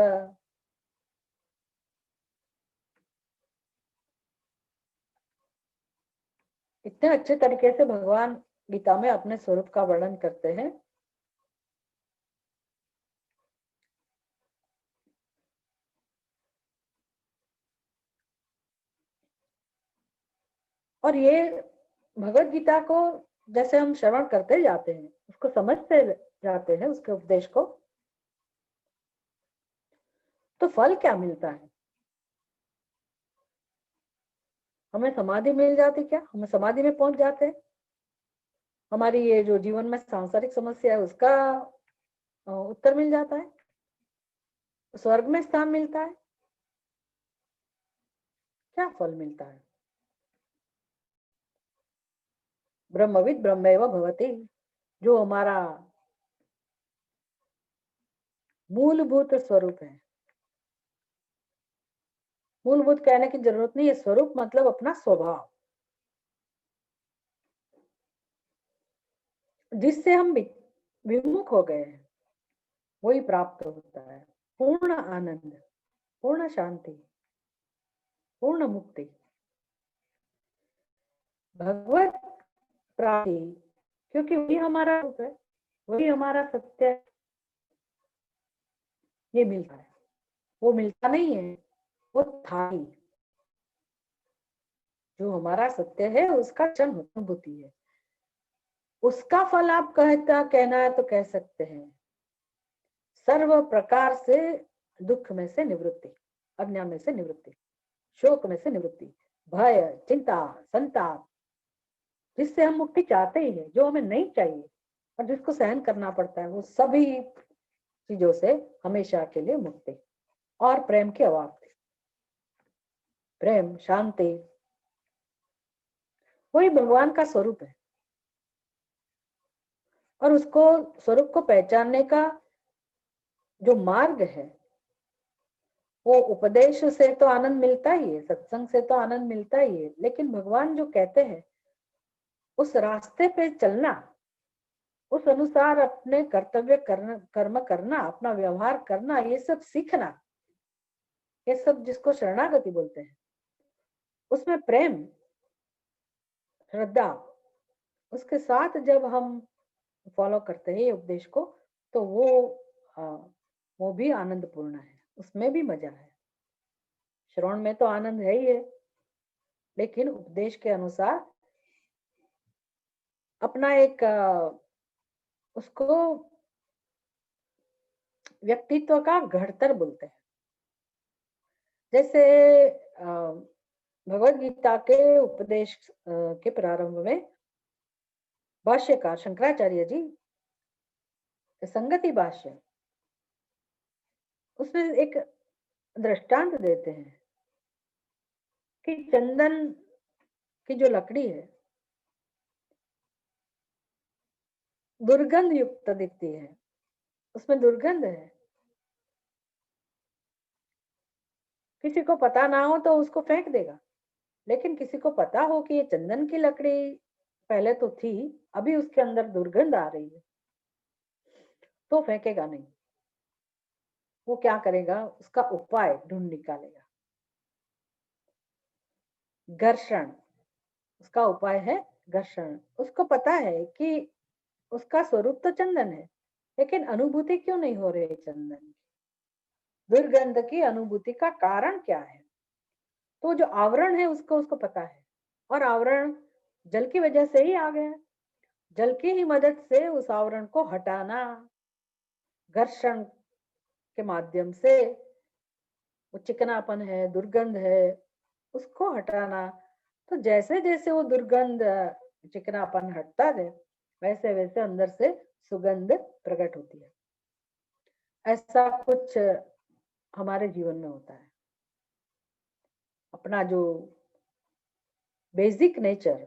इतने अच्छे तरीके से भगवान गीता में अपने स्वरूप का वर्णन करते हैं। और ये भगवत गीता को जैसे हम श्रवण करते जाते हैं, उसको समझते जाते हैं, उसके उपदेश को, तो फल क्या मिलता है? हमें समाधि मिल जाती, क्या हम समाधि में पहुंच जाते हैं? हमारी ये जो जीवन में सांसारिक समस्या है उसका उत्तर मिल जाता है, स्वर्ग में स्थान मिलता है, क्या फल मिलता है? ब्रह्मविद ब्रह्मेव भवति, जो हमारा मूलभूत स्वरूप है। मूलभूत कहने की जरूरत नहीं है, स्वरूप मतलब अपना स्वभाव, जिससे हम विमुख हो गए हैं, वही प्राप्त होता है। पूर्ण आनंद, पूर्ण शांति, पूर्ण मुक्ति, भगवत प्राप्ति, क्योंकि वही हमारा रूप है, वही हमारा सत्य है। ये मिलता है, वो मिलता नहीं है, वो था ही। जो हमारा सत्य है उसका क्षण अनुभूति है, उसका फल आप कहना है तो कह सकते हैं सर्व प्रकार से दुख में से निवृत्ति, अज्ञान में से निवृत्ति, शोक में से निवृत्ति, भय, चिंता, संताप, जिससे हम मुक्ति चाहते ही है, जो हमें नहीं चाहिए और जिसको सहन करना पड़ता है, वो सभी चीजों से हमेशा के लिए मुक्ति और प्रेम की अवाप्ति, प्रेम, शांति, वही भगवान का स्वरूप है। और उसको स्वरूप को पहचानने का जो मार्ग है, वो उपदेश से तो आनंद मिलता ही है, सत्संग से तो आनंद मिलता ही है, लेकिन भगवान जो कहते हैं उस रास्ते पे चलना, उस अनुसार अपने कर्तव्य कर्म करना, अपना व्यवहार करना, ये सब सीखना, ये सब जिसको शरणागति बोलते हैं, उसमें प्रेम, श्रद्धा, उसके साथ जब हम फॉलो करते हैं ये उपदेश को, तो वो भी आनंदपूर्ण है, उसमें भी मजा है। श्रवण में तो आनंद है ही है, लेकिन उपदेश के अनुसार अपना एक उसको व्यक्तित्व का घड़तर बोलते हैं। जैसे भगवत गीता के उपदेश के प्रारंभ में भाष्यकार शंकराचार्य जी संगति भाष्य, उसमें एक दृष्टांत देते हैं कि चंदन की जो लकड़ी है दुर्गंध युक्त दिखती है, उसमें दुर्गंध है, किसी को पता ना हो तो उसको फेंक देगा, लेकिन किसी को पता हो कि ये चंदन की लकड़ी पहले तो थी, अभी उसके अंदर दुर्गंध आ रही है, तो फेंकेगा नहीं। वो क्या करेगा, उसका उपाय ढूंढ निकालेगा। घर्षण, उसका उपाय है घर्षण। उसको पता है कि उसका स्वरूप तो चंदन है, लेकिन अनुभूति क्यों नहीं हो रही है चंदन की, दुर्गंध की अनुभूति का कारण क्या है? तो जो आवरण है उसको पता है, और आवरण जल की वजह से ही आ गया है। जल की ही मदद से उस आवरण को हटाना, घर्षण के माध्यम से, वो चिकनापन है, दुर्गंध है, उसको हटाना। तो जैसे जैसे वो दुर्गंध, चिकनापन हटता है, वैसे वैसे अंदर से सुगंध प्रकट होती है। ऐसा कुछ हमारे जीवन में होता है। अपना जो बेसिक नेचर,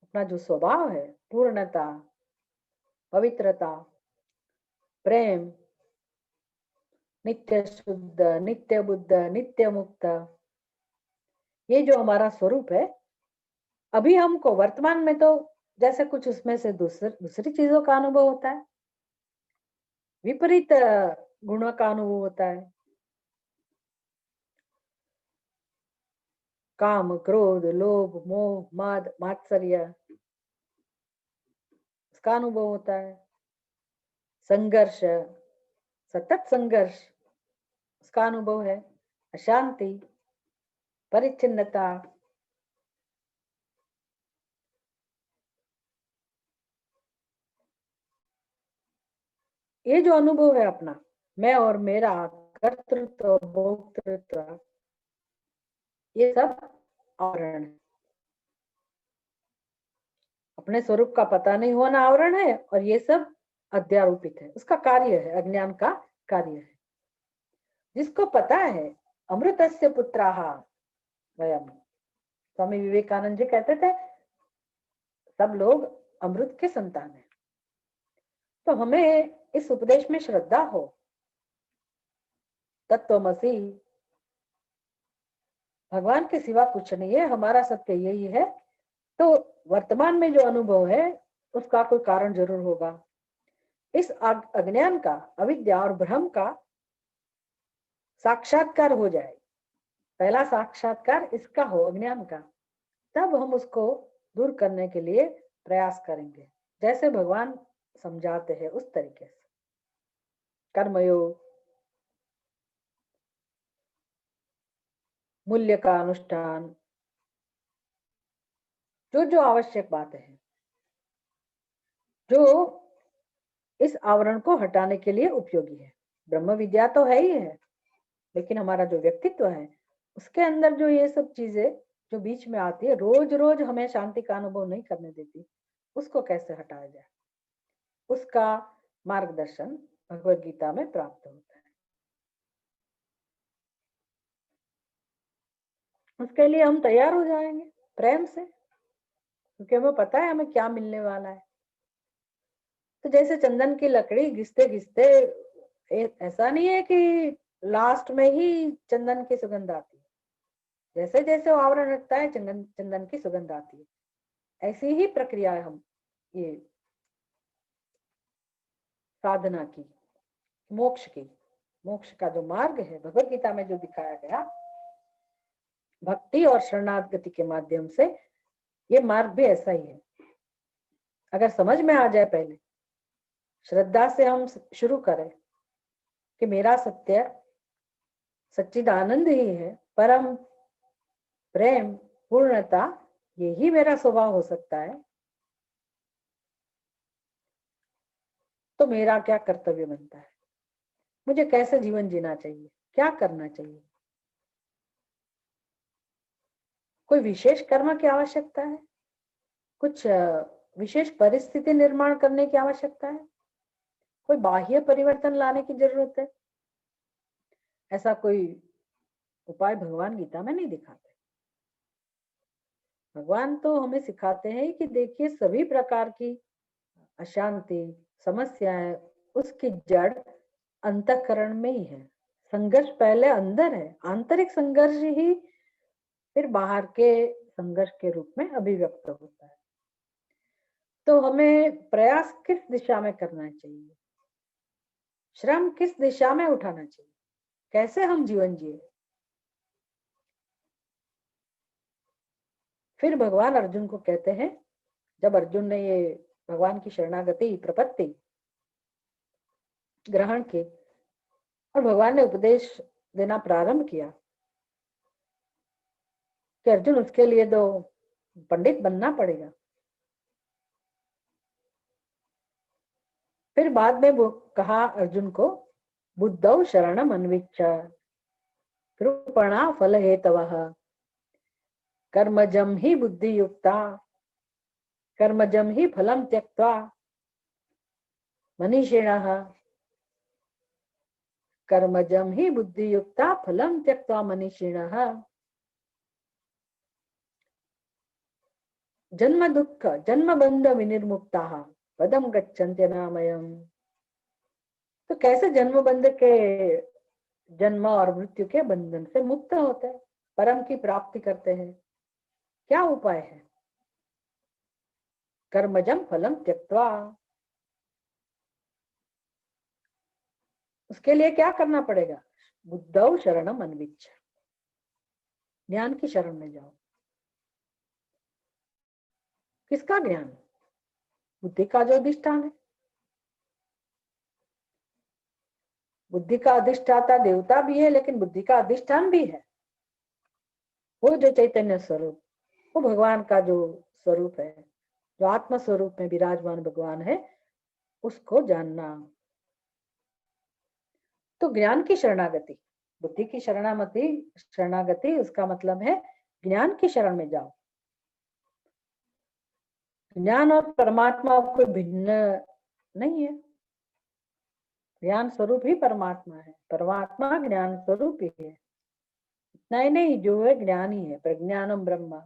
अपना जो स्वभाव है, पूर्णता, पवित्रता, प्रेम, नित्य शुद्ध, नित्य बुद्ध, नित्य मुक्त, ये जो हमारा स्वरूप है, अभी हमको वर्तमान में तो जैसे कुछ उसमें से दूसरी चीजों का अनुभव होता है, विपरीत गुणों का अनुभव होता है, काम, क्रोध, लोभ, मोह, मद, मात्सर्य, उसका अनुभव होता है, संघर्ष, सतत संघर्ष, उसका अनुभव है, अशांति, परिच्छिन्नता, ये जो अनुभव है अपना, मैं और मेरा, कर्तृत्व, भोक्तृत्व, ये सब आवरण है। अपने स्वरूप का पता नहीं होना आवरण है, और ये सब अध्यारोपित है, उसका कार्य है, अज्ञान का कार्य है। जिसको पता है अमृतस्य पुत्राः वयम, स्वामी विवेकानंद जी कहते थे सब लोग अमृत के संतान हैं। तो हमें इस उपदेश में श्रद्धा हो, तत्वमसि, भगवान के सिवा कुछ नहीं है, हमारा सत्य यही है। तो वर्तमान में जो अनुभव है उसका कोई कारण जरूर होगा। इस अज्ञान का, अविद्या और भ्रम का साक्षात्कार हो जाए, पहला साक्षात्कार इसका हो, अज्ञान का, तब हम उसको दूर करने के लिए प्रयास करेंगे, जैसे भगवान समझाते हैं उस तरीके से। कर्मयोग, मूल्य का अनुष्ठान, जो जो आवश्यक बातें हैं, जो इस आवरण को हटाने के लिए उपयोगी है। ब्रह्म विद्या तो है ही है, लेकिन हमारा जो व्यक्तित्व है उसके अंदर जो ये सब चीजें जो बीच में आती है, रोज रोज हमें शांति का अनुभव नहीं करने देती, उसको कैसे हटाया जाए, उसका मार्गदर्शन भगवद गीता में प्राप्त होता है। उसके लिए हम तैयार हो जाएंगे प्रेम से, क्योंकि हमें पता है हमें क्या मिलने वाला है। तो जैसे चंदन की लकड़ी घिसते घिसते, ऐसा नहीं है कि लास्ट में ही चंदन की सुगंध आती है, जैसे जैसे वो आवरण रखता है चंदन चंदन की सुगंध आती है। ऐसी ही प्रक्रिया है हम ये साधना की, मोक्ष का जो मार्ग है भगवद गीता में जो दिखाया गया, भक्ति और शरणागति के माध्यम से, ये मार्ग भी ऐसा ही है। अगर समझ में आ जाए, पहले श्रद्धा से हम शुरू करें कि मेरा सत्य सच्चिदानंद ही है, परम प्रेम, पूर्णता, यही मेरा स्वभाव हो सकता है, तो मेरा क्या कर्तव्य बनता है, मुझे कैसे जीवन जीना चाहिए, क्या करना चाहिए। कोई विशेष कर्म की आवश्यकता है, कुछ विशेष परिस्थिति निर्माण करने की आवश्यकता है, कोई बाह्य परिवर्तन लाने की जरूरत है, ऐसा कोई उपाय भगवान गीता में नहीं दिखाते। भगवान तो हमें सिखाते हैं कि देखिए सभी प्रकार की अशांति, समस्याएं, उसकी जड़ अंतःकरण में ही है। संघर्ष पहले अंदर है, आंतरिक संघर्ष ही फिर बाहर के संघर्ष के रूप में अभिव्यक्त होता है। तो हमें प्रयास किस दिशा में करना चाहिए, श्रम किस दिशा में उठाना चाहिए, कैसे हम जीवन जिए। फिर भगवान अर्जुन को कहते हैं, जब अर्जुन ने ये भगवान की शरणागति, प्रपत्ति ग्रहण की और भगवान ने उपदेश देना प्रारंभ किया कि अर्जुन उसके लिए तो पंडित बनना पड़ेगा, फिर बाद में वो कहा अर्जुन को, बुद्धौ शरणम अन्विच्छ कृपणा फल हेतवः कर्मजं हि बुद्धि युक्ता कर्मजं हि फलं त्यक्त्वा मनीषिणः कर्मजं हि बुद्धि युक्ता फलं त्यक्त्वा मनीषिणः जन्म दुःख जन्म बंध विनिर्मुक्ताः पदम गच्छन्ति अनामयम्। तो कैसे जन्म बंध के जन्म और मृत्यु के बंधन से मुक्त होते हैं, परम की प्राप्ति करते हैं? क्या उपाय है? कर्मजम फलम त्यक्त्वा, उसके लिए क्या करना पड़ेगा? बुद्धौ शरणम अन्विच्छ, ज्ञान की शरण में जाओ। किसका ज्ञान? बुद्धि का जो अधिष्ठान है। बुद्धि का अधिष्ठाता देवता भी है, लेकिन बुद्धि का अधिष्ठान भी है वो जो चैतन्य स्वरूप, वो भगवान का जो स्वरूप है, जो आत्म स्वरूप में विराजमान भगवान है, उसको जानना। तो ज्ञान की शरणागति, बुद्धि की शरणागति उसका मतलब है ज्ञान की शरण में जाओ। ज्ञान और परमात्मा कोई भिन्न नहीं है, ज्ञान स्वरूप ही परमात्मा है, परमात्मा ज्ञान स्वरूप ही है। इतना ही नहीं, जो है ज्ञान ही है, प्रज्ञानम ब्रह्म।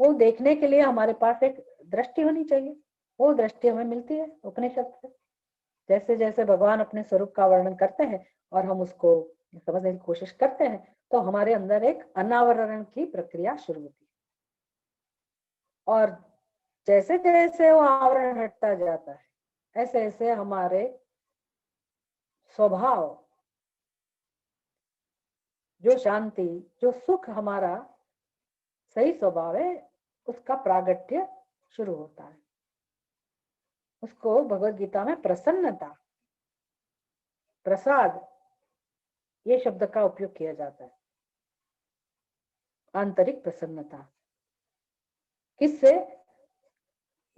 वो देखने के लिए हमारे पास एक दृष्टि होनी चाहिए, वो दृष्टि हमें मिलती है उपनिषद से। जैसे जैसे भगवान अपने स्वरूप का वर्णन करते हैं और हम उसको समझने की कोशिश करते हैं, तो हमारे अंदर एक अनावरण की प्रक्रिया शुरू होती है। और जैसे जैसे वो आवरण हटता जाता है, ऐसे ऐसे हमारे स्वभाव, जो शांति, जो सुख हमारा सही स्वभाव है, उसका प्रागट्य शुरू होता है। उसको भगवत गीता में प्रसन्नता, प्रसाद, ये शब्द का उपयोग किया जाता है। आंतरिक प्रसन्नता किससे?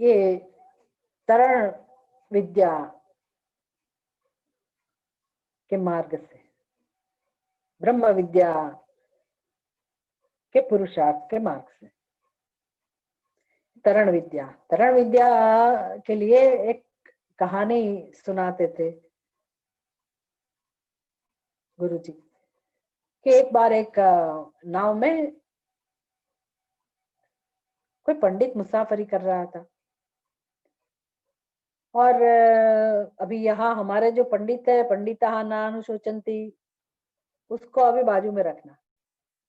ये तरण विद्या के मार्ग से, ब्रह्म विद्या के पुरुषार्थ के मार्ग से। तरण विद्या के लिए एक कहानी सुनाते थे गुरुजी कि एक बार एक नाव में कोई पंडित मुसाफरी कर रहा था। और अभी यहाँ हमारे जो पंडित है, पंडिता नानुशोचंती, उसको अभी बाजू में रखना।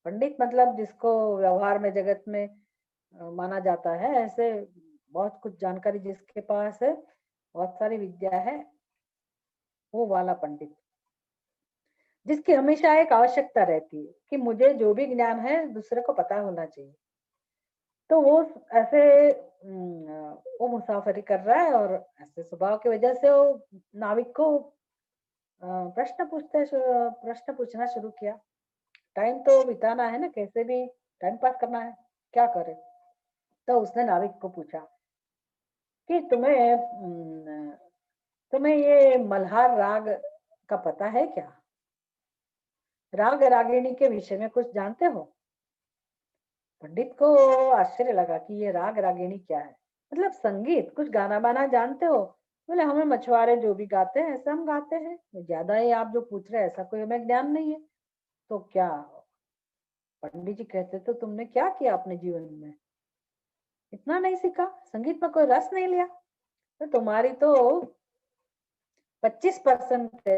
पंडित मतलब जिसको व्यवहार में जगत में माना जाता है, ऐसे बहुत कुछ जानकारी जिसके पास है, बहुत सारी विद्या है, वो वाला पंडित, जिसकी हमेशा एक आवश्यकता रहती है कि मुझे जो भी ज्ञान है दूसरे को पता होना चाहिए। तो वो ऐसे वो मुसाफरी कर रहा है और ऐसे स्वभाव की वजह से वो नाविक को प्रश्न पूछना शुरू किया। टाइम तो बिताना है ना, कैसे भी टाइम पास करना है, क्या करे। तो उसने नाविक को पूछा कि तुम्हें ये मल्हार राग का पता है क्या? राग रागिणी के विषय में कुछ जानते हो? पंडित को आश्चर्य लगा कि ये राग रागिणी क्या है, मतलब संगीत, कुछ गाना बाना जानते हो? बोले हमें मछुआरे जो भी गाते हैं ऐसा हम गाते हैं, ज्यादा ही आप जो पूछ रहे हैं ऐसा कोई हमें ज्ञान नहीं है। तो क्या पंडित जी कहते, तो तुमने क्या किया अपने जीवन में? इतना नहीं सीखा, संगीत में कोई रस नहीं लिया, तो तुम्हारी तो 25%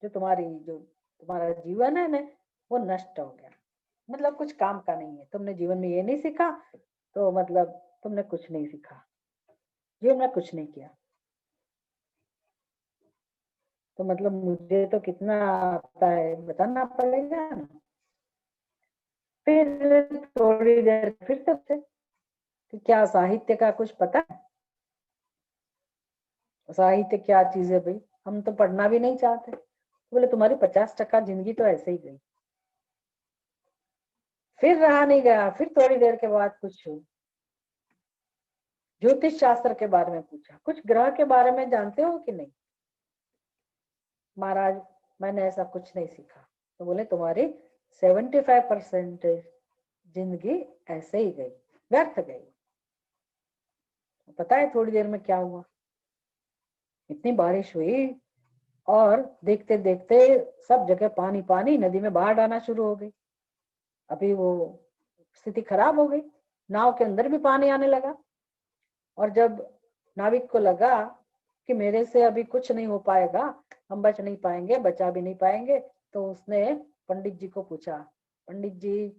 जो तुम्हारा जीवन है ना, वो नष्ट हो गया। मतलब कुछ काम का नहीं है, तुमने जीवन में ये नहीं सीखा, तो मतलब तुमने कुछ नहीं सीखा, जीवन में कुछ नहीं किया। तो मतलब मुझे तो कितना आता है बताना पड़ेगा ना। फिर थोड़ी देर फिर सबसे कि क्या साहित्य का कुछ पता है? साहित्य क्या चीज है भाई, हम तो पढ़ना भी नहीं चाहते। बोले तुम्हारी 50% जिंदगी तो ऐसे ही गई। फिर रहा नहीं गया, फिर थोड़ी देर के बाद कुछ ज्योतिष शास्त्र के बारे में पूछा, कुछ ग्रह के बारे में जानते हो कि नहीं? महाराज मैंने ऐसा कुछ नहीं सीखा। तो बोले तुम्हारी 75% जिंदगी ऐसे ही गई, व्यर्थ गई। पता है थोड़ी देर में क्या हुआ? इतनी बारिश हुई और देखते देखते सब जगह पानी पानी, नदी में बाढ़ आना शुरू हो गई। अभी वो स्थिति खराब हो गई, नाव के अंदर भी पानी आने लगा। और जब नाविक को लगा कि मेरे से अभी कुछ नहीं हो पाएगा, हम बच नहीं पाएंगे, बचा भी नहीं पाएंगे, तो उसने पंडित जी को पूछा, पंडित जी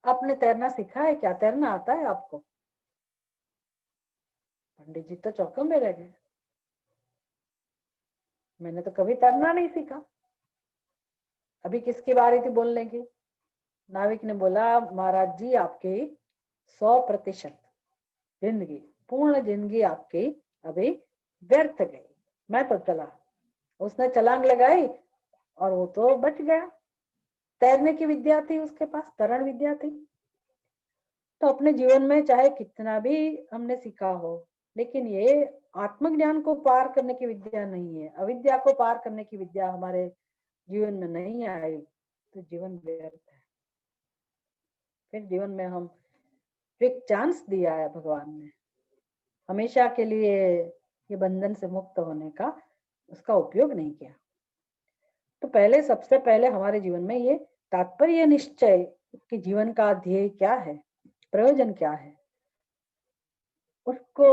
आपने तैरना सीखा है क्या? तैरना आता है आपको? पंडित जी तो चौंके में रह गए, मैंने तो कभी तैरना नहीं सीखा। अभी किसकी बारी थी बोलने की? नाविक ने बोला, महाराज जी आपकी 100% जिंदगी, पूर्ण जिंदगी आपकी अभी व्यर्थ गई। मैं तो चला। उसने छलांग लगाई और वो तो बच गया। तैरने की विद्या थी उसके पास, तरण विद्या थी। तो अपने जीवन में चाहे कितना भी हमने सीखा हो, लेकिन ये आत्मज्ञान को पार करने की विद्या नहीं है, अविद्या को पार करने की विद्या हमारे जीवन में नहीं आई, तो जीवन व्यर्थ है। फिर जीवन में हम एक चांस दिया है भगवान ने, हमेशा के लिए ये बंधन से मुक्त होने का, उसका उपयोग नहीं किया। तो पहले, सबसे पहले हमारे जीवन में ये तात्पर्य निश्चय कि जीवन का ध्येय क्या है, प्रयोजन क्या है, उसको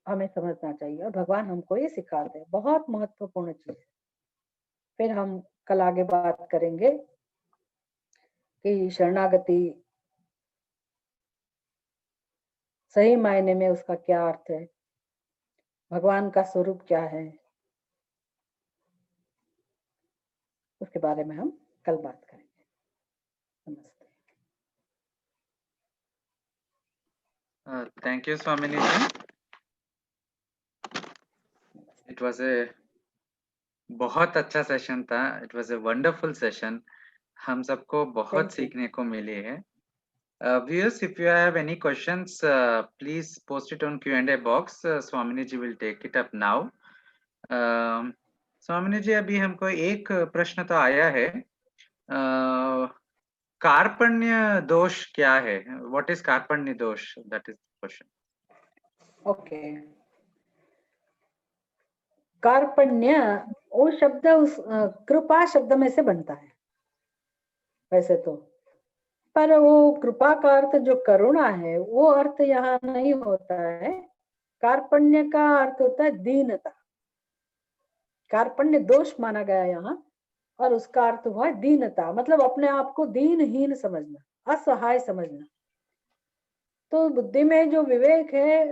हमें समझना चाहिए। और भगवान हमको ये सिखाते हैं, बहुत महत्वपूर्ण चीज। फिर हम कल आगे बात करेंगे कि शरणागति सही मायने में उसका क्या अर्थ है, भगवान का स्वरूप क्या है, उसके बारे में हम कल बात करेंगे। नमस्ते। थैंक यू स्वामिनी जी। इट वाज ए बहुत अच्छा सेशन था, it was a wonderful session. हम सबको बहुत Thank you. सीखने को मिली है। Viewers, if you have any questions, please post it on Q&A box. Swamini ji will take it up now. स्वामिनी जी, अभी हमको एक प्रश्न तो आया है, कार्पण्य दोष क्या है? व्हाट इज कार्पण्य दोष? That is question. ओके, कार्पण्य वो शब्द उस कृपा शब्द में से बनता है वैसे तो, पर वो कृपा का अर्थ जो करुणा है वो अर्थ यहाँ नहीं होता है। कार्पण्य का अर्थ होता है दीनता। कार्पण्य दोष माना गया यहाँ, और उसका अर्थ हुआ दीनता, मतलब अपने आप को दीनहीन समझना, असहाय समझना। तो बुद्धि में जो विवेक है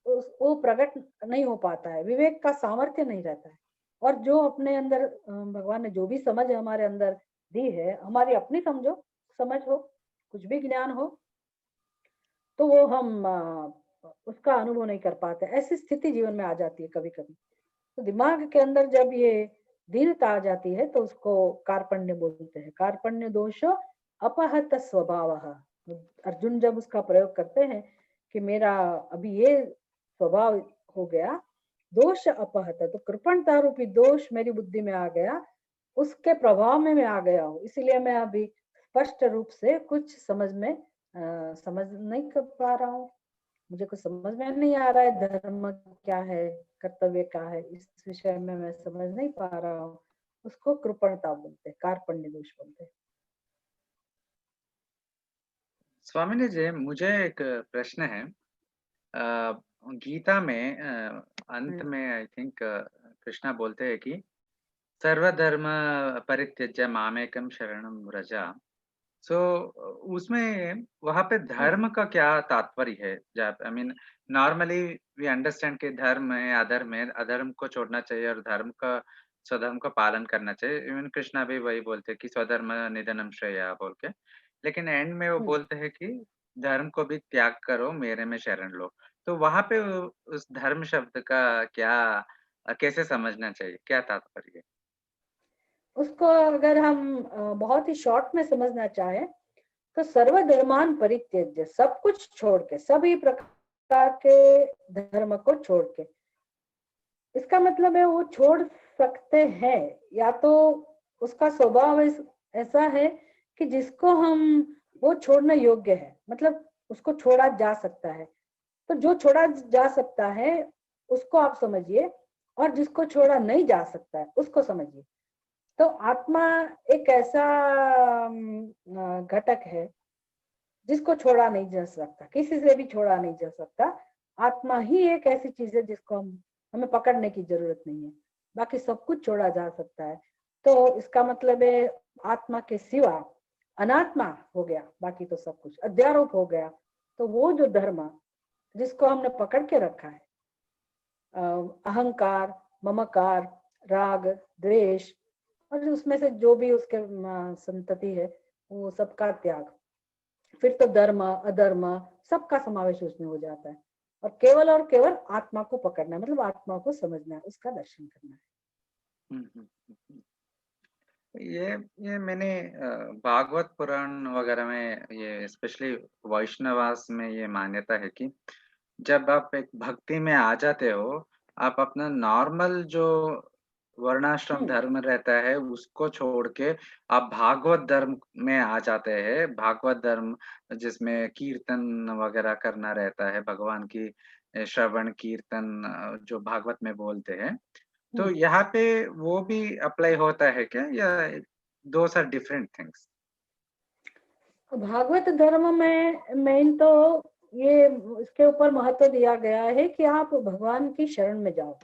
वो प्रकट नहीं हो पाता है, विवेक का सामर्थ्य नहीं रहता है। और जो अपने अंदर भगवान ने जो भी समझ हमारे अंदर दी है, हमारी अपनी समझ हो, कुछ भी ज्ञान हो, तो वो हम उसका अनुभव नहीं कर पाते। ऐसी स्थिति जीवन में आ जाती है कभी कभी। तो दिमाग के अंदर जब ये दीनता आ जाती है तो उसको कार्पण्य बोलते हैं। कार्पण्य दोष अपहत स्वभाव। अर्जुन जब उसका प्रयोग करते हैं कि मेरा अभी ये स्वभाव हो गया, दोष अपहत, तो कृपणता रूपी दोष मेरी बुद्धि में आ गया, उसके प्रभाव में मैं आ गया हूँ, इसलिए मैं अभी स्पष्ट रूप से कुछ समझ नहीं कर पा रहा हूँ। मुझे कुछ समझ में नहीं आ रहा है, धर्म क्या है, कर्तव्य क्या है, इस विषय में मैं समझ नहीं पा रहा हूँ। उसको कृपणता बोलते हैं, कार्पण्य दोष बोलते हैं। स्वामिनी जी, मुझे एक प्रश्न है। गीता में अंत में आई थिंक कृष्णा बोलते हैं कि सर्वधर्म परित्यज्य मामेकम शरणम व्रजा। सो उसमें वहां पे धर्म का क्या तात्पर्य है? जब I mean normally we understand कि धर्म है, अधर्म है, अधर्म को छोड़ना चाहिए और धर्म का स्वधर्म का पालन करना चाहिए। इवन कृष्णा भी वही बोलते हैं कि स्वधर्म निधनम श्रेया बोल के, लेकिन एंड में वो बोलते हैं कि धर्म को भी त्याग करो, मेरे में शरण लो। तो वहां पे उस धर्म शब्द का क्या कैसे समझना चाहिए, क्या तात्पर्य है? उसको अगर हम बहुत ही शॉर्ट में समझना चाहें तो सर्वधर्मान परित्यज्य, सब कुछ छोड़ के, सभी प्रकार प्रकार के धर्म को छोड़ के। इसका मतलब है वो छोड़ सकते हैं, या तो उसका स्वभाव ऐसा है कि जिसको हम वो छोड़ने योग्य है, मतलब उसको छोड़ा जा सकता है। तो जो छोड़ा जा सकता है उसको आप समझिए, और जिसको छोड़ा नहीं जा सकता है उसको समझिए। तो आत्मा एक ऐसा घटक है जिसको छोड़ा नहीं जा सकता, किसी से भी छोड़ा नहीं जा सकता। आत्मा ही एक ऐसी चीज है जिसको हमें पकड़ने की जरूरत नहीं है, बाकी सब कुछ छोड़ा जा सकता है। तो इसका मतलब है आत्मा के सिवा अनात्मा हो गया, बाकी तो सब कुछ अध्यारोप हो गया। तो वो जो धर्म जिसको हमने पकड़ के रखा है, अहंकार, ममकार, राग, द्वेष, और उसमें से जो भी उसके संतति है, वो सबका त्याग, फिर तो धर्म अधर्म सबका समावेश उसमें हो जाता है। और केवल आत्मा को पकड़ना है, मतलब आत्मा को समझना है, उसका दर्शन करना है। ये मैंने भागवत पुराण वगैरह में, ये स्पेशली वैष्णवास में ये मान्यता है कि जब आप एक भक्ति में आ जाते हो, आप अपना नॉर्मल जो वर्णाश्रम हम्म धर्म रहता है उसको छोड़ के आप भागवत धर्म में आ जाते हैं। भागवत धर्म जिसमें कीर्तन वगैरह करना रहता है, भगवान की श्रवण कीर्तन जो भागवत में बोलते हैं। तो हम्म यहाँ पे वो भी अप्लाई होता है क्या, या those are different things? Bhagavata धर्म में मेन तो ये इसके ऊपर महत्व दिया गया है कि आप भगवान की शरण में जाओ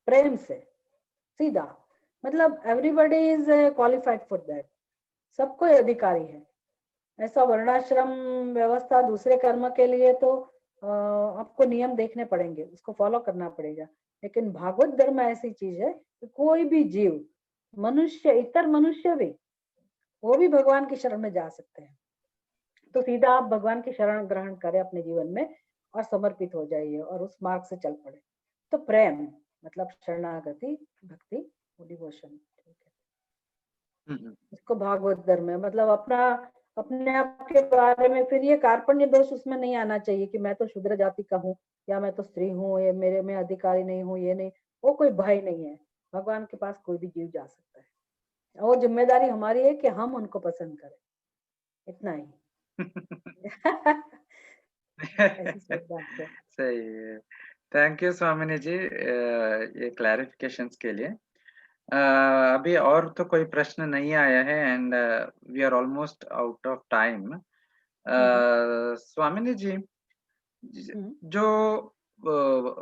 प्रेम से, सीधा। मतलब everybody is qualified for that, सबको अधिकारी है। ऐसा वर्णाश्रम व्यवस्था दूसरे कर्म के लिए तो आपको नियम देखने पड़ेंगे, उसको फॉलो करना पड़ेगा। लेकिन भागवत धर्म ऐसी चीज है कि कोई भी जीव, मनुष्य, इतर मनुष्य भी, वो भी भगवान की शरण में जा सकते हैं। तो सीधा आप भगवान की शरण ग्रहण करें अपने जीवन में और समर्पित हो जाइए और उस मार्ग से चल पड़े। तो प्रेम मतलब शरणागति, भक्ति, डिवोशन, ठीक है। इसको भागवत धर्म है, मतलब अपना अपने आप के बारे में, फिर ये कार्पण्य दोष उसमें नहीं आना चाहिए कि मैं तो शूद्र जाति का हूँ, या मैं तो स्त्री हूँ, ये मेरे में अधिकारी नहीं हूँ, ये नहीं। वो कोई भय नहीं है, भगवान के पास कोई भी जीव जा सकता है। वो जिम्मेदारी हमारी है कि हम उनको पसंद करें, इतना ही। ऐसी सोच बात है। सही है। थैंक यू स्वामिनी जी ये क्लैरिफिकेशंस के लिए। अभी और तो कोई प्रश्न नहीं आया है, and we are almost out of time. Hmm Swamini ji, हम्म जो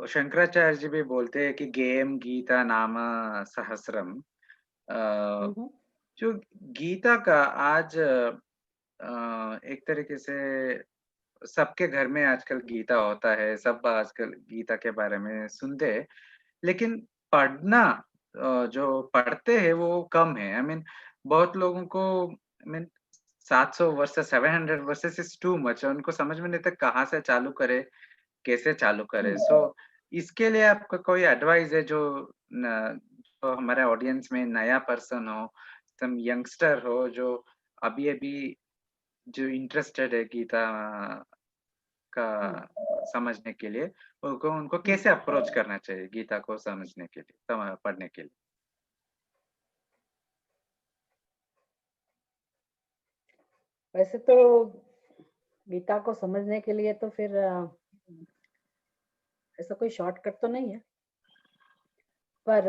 शंकराचार्य जी भी बोलते हैं कि गेम गीता नाम सहस्रम, हम्म जो गीता का आज एक तरीके से सबके घर में आजकल गीता होता है, सब आजकल गीता के बारे में सुनते हैं, लेकिन पढ़ना जो पढ़ते हैं वो कम है। आई मीन बहुत लोगों को, I mean 700 versus 700 versus is too much, उनको समझ में नहीं आता कहाँ से चालू करे, कैसे चालू करे। सो इसके लिए आपका कोई एडवाइस है जो हमारे ऑडियंस में नया पर्सन हो, सम यंगस्टर हो जो अभी अभी जो इंटरेस्टेड है गीता का हम्म समझने के लिए, उनको उनको हम्म। कैसे अप्रोच करना चाहिए गीता को समझने के लिए, पढ़ने के लिए? वैसे तो गीता को समझने के लिए तो फिर ऐसा कोई शॉर्टकट तो नहीं है, पर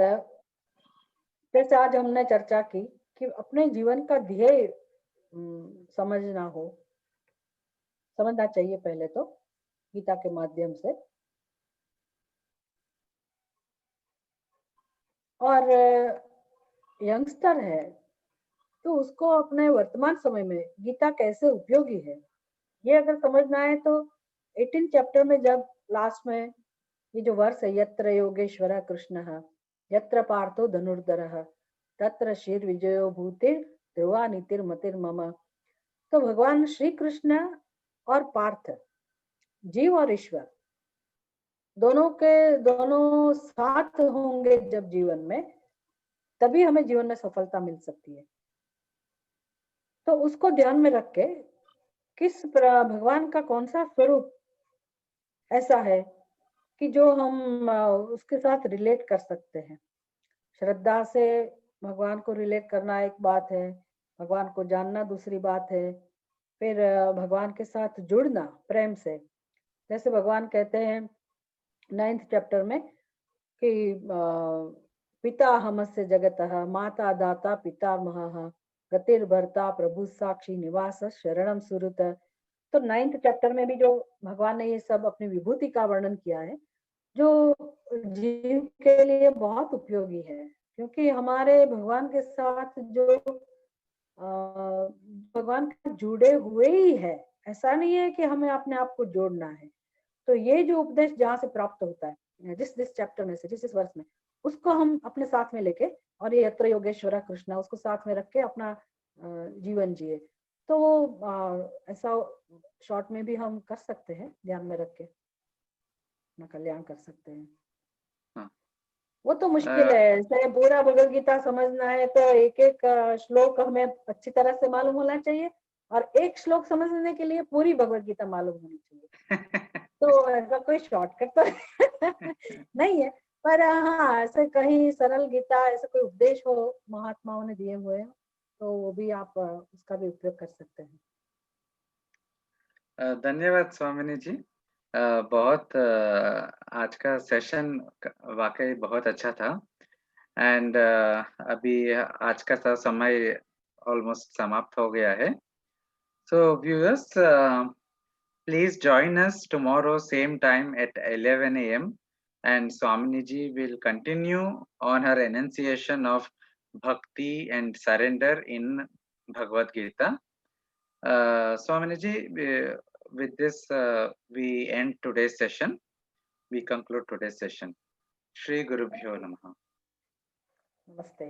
जैसे आज हमने चर्चा की कि अपने जीवन का ध्येय समझना हो, समझना चाहिए पहले तो गीता के माध्यम से। और यंगस्टर है तो उसको अपने वर्तमान समय में गीता कैसे उपयोगी है, ये अगर समझना है तो 18 चैप्टर में जब लास्ट में ये जो वर्ष है, यत्र योगेश्वर कृष्ण यत्र पार्थो धनुर्धर तत्र शीर विजयो भूतिर ध्रुवा नीतिर मतिर मम। तो भगवान श्री कृष्ण और पार्थ, जीव और ईश्वर, दोनों के दोनों साथ होंगे जब जीवन में, तभी हमें जीवन में सफलता मिल सकती है। तो उसको ध्यान में रख के भगवान का कौन सा स्वरूप ऐसा है कि जो हम उसके साथ रिलेट कर सकते हैं। श्रद्धा से भगवान को रिलेट करना एक बात है, भगवान को जानना दूसरी बात है, फिर भगवान के साथ जुड़ना प्रेम से। जैसे भगवान कहते हैं 9th चैप्टर में कि पिता हमस्य जगतः माता दाता पितामहः गतिर्भर्ता प्रभु साक्षी निवास शरणम सुरत। तो 9th चैप्टर में भी जो भगवान ने ये सब अपनी विभूति का वर्णन किया है, जो जीव के लिए बहुत उपयोगी है, क्योंकि हमारे भगवान के साथ जो भगवान के जुड़े हुए ही है, ऐसा नहीं है कि हमें अपने आप को जोड़ना है। तो ये जो उपदेश जहाँ से प्राप्त होता है, जिस चैप्टर में से, जिस वर्ष में, उसको हम अपने साथ में लेके, और ये यत्र योगेश्वरा कृष्णा उसको साथ में रख के अपना जीवन जिए, तो ऐसा शॉर्ट में भी हम कर सकते हैं, ध्यान में रख के अपना कल्याण कर सकते हैं। हाँ। वो तो मुश्किल है, जैसे पूरा भगवद गीता समझना है तो एक एक श्लोक हमें अच्छी तरह से मालूम होना चाहिए, और एक श्लोक समझने के लिए पूरी भगवद गीता मालूम होनी चाहिए। तो ऐसा कोई शॉर्टकट तो नहीं है, पर हाँ ऐसे कहीं सरल गीता ऐसे कोई उपदेश हो महात्माओं ने दिए हुए तो वो भी आप उसका भी उपयोग कर सकते हैं। धन्यवाद स्वामिनी जी। बहुत आज का सेशन वाकई बहुत अच्छा था। एंड अभी आज का समय ऑलमोस्ट समाप्त हो गया है। So viewers, please join us tomorrow same time at 11 a.m. and Swamini ji will continue on her enunciation of bhakti and surrender in Bhagavad Gita. Swamini ji, with this we end today's session. We conclude today's session. Shri Guru Bhyo Namaha. नमस्ते।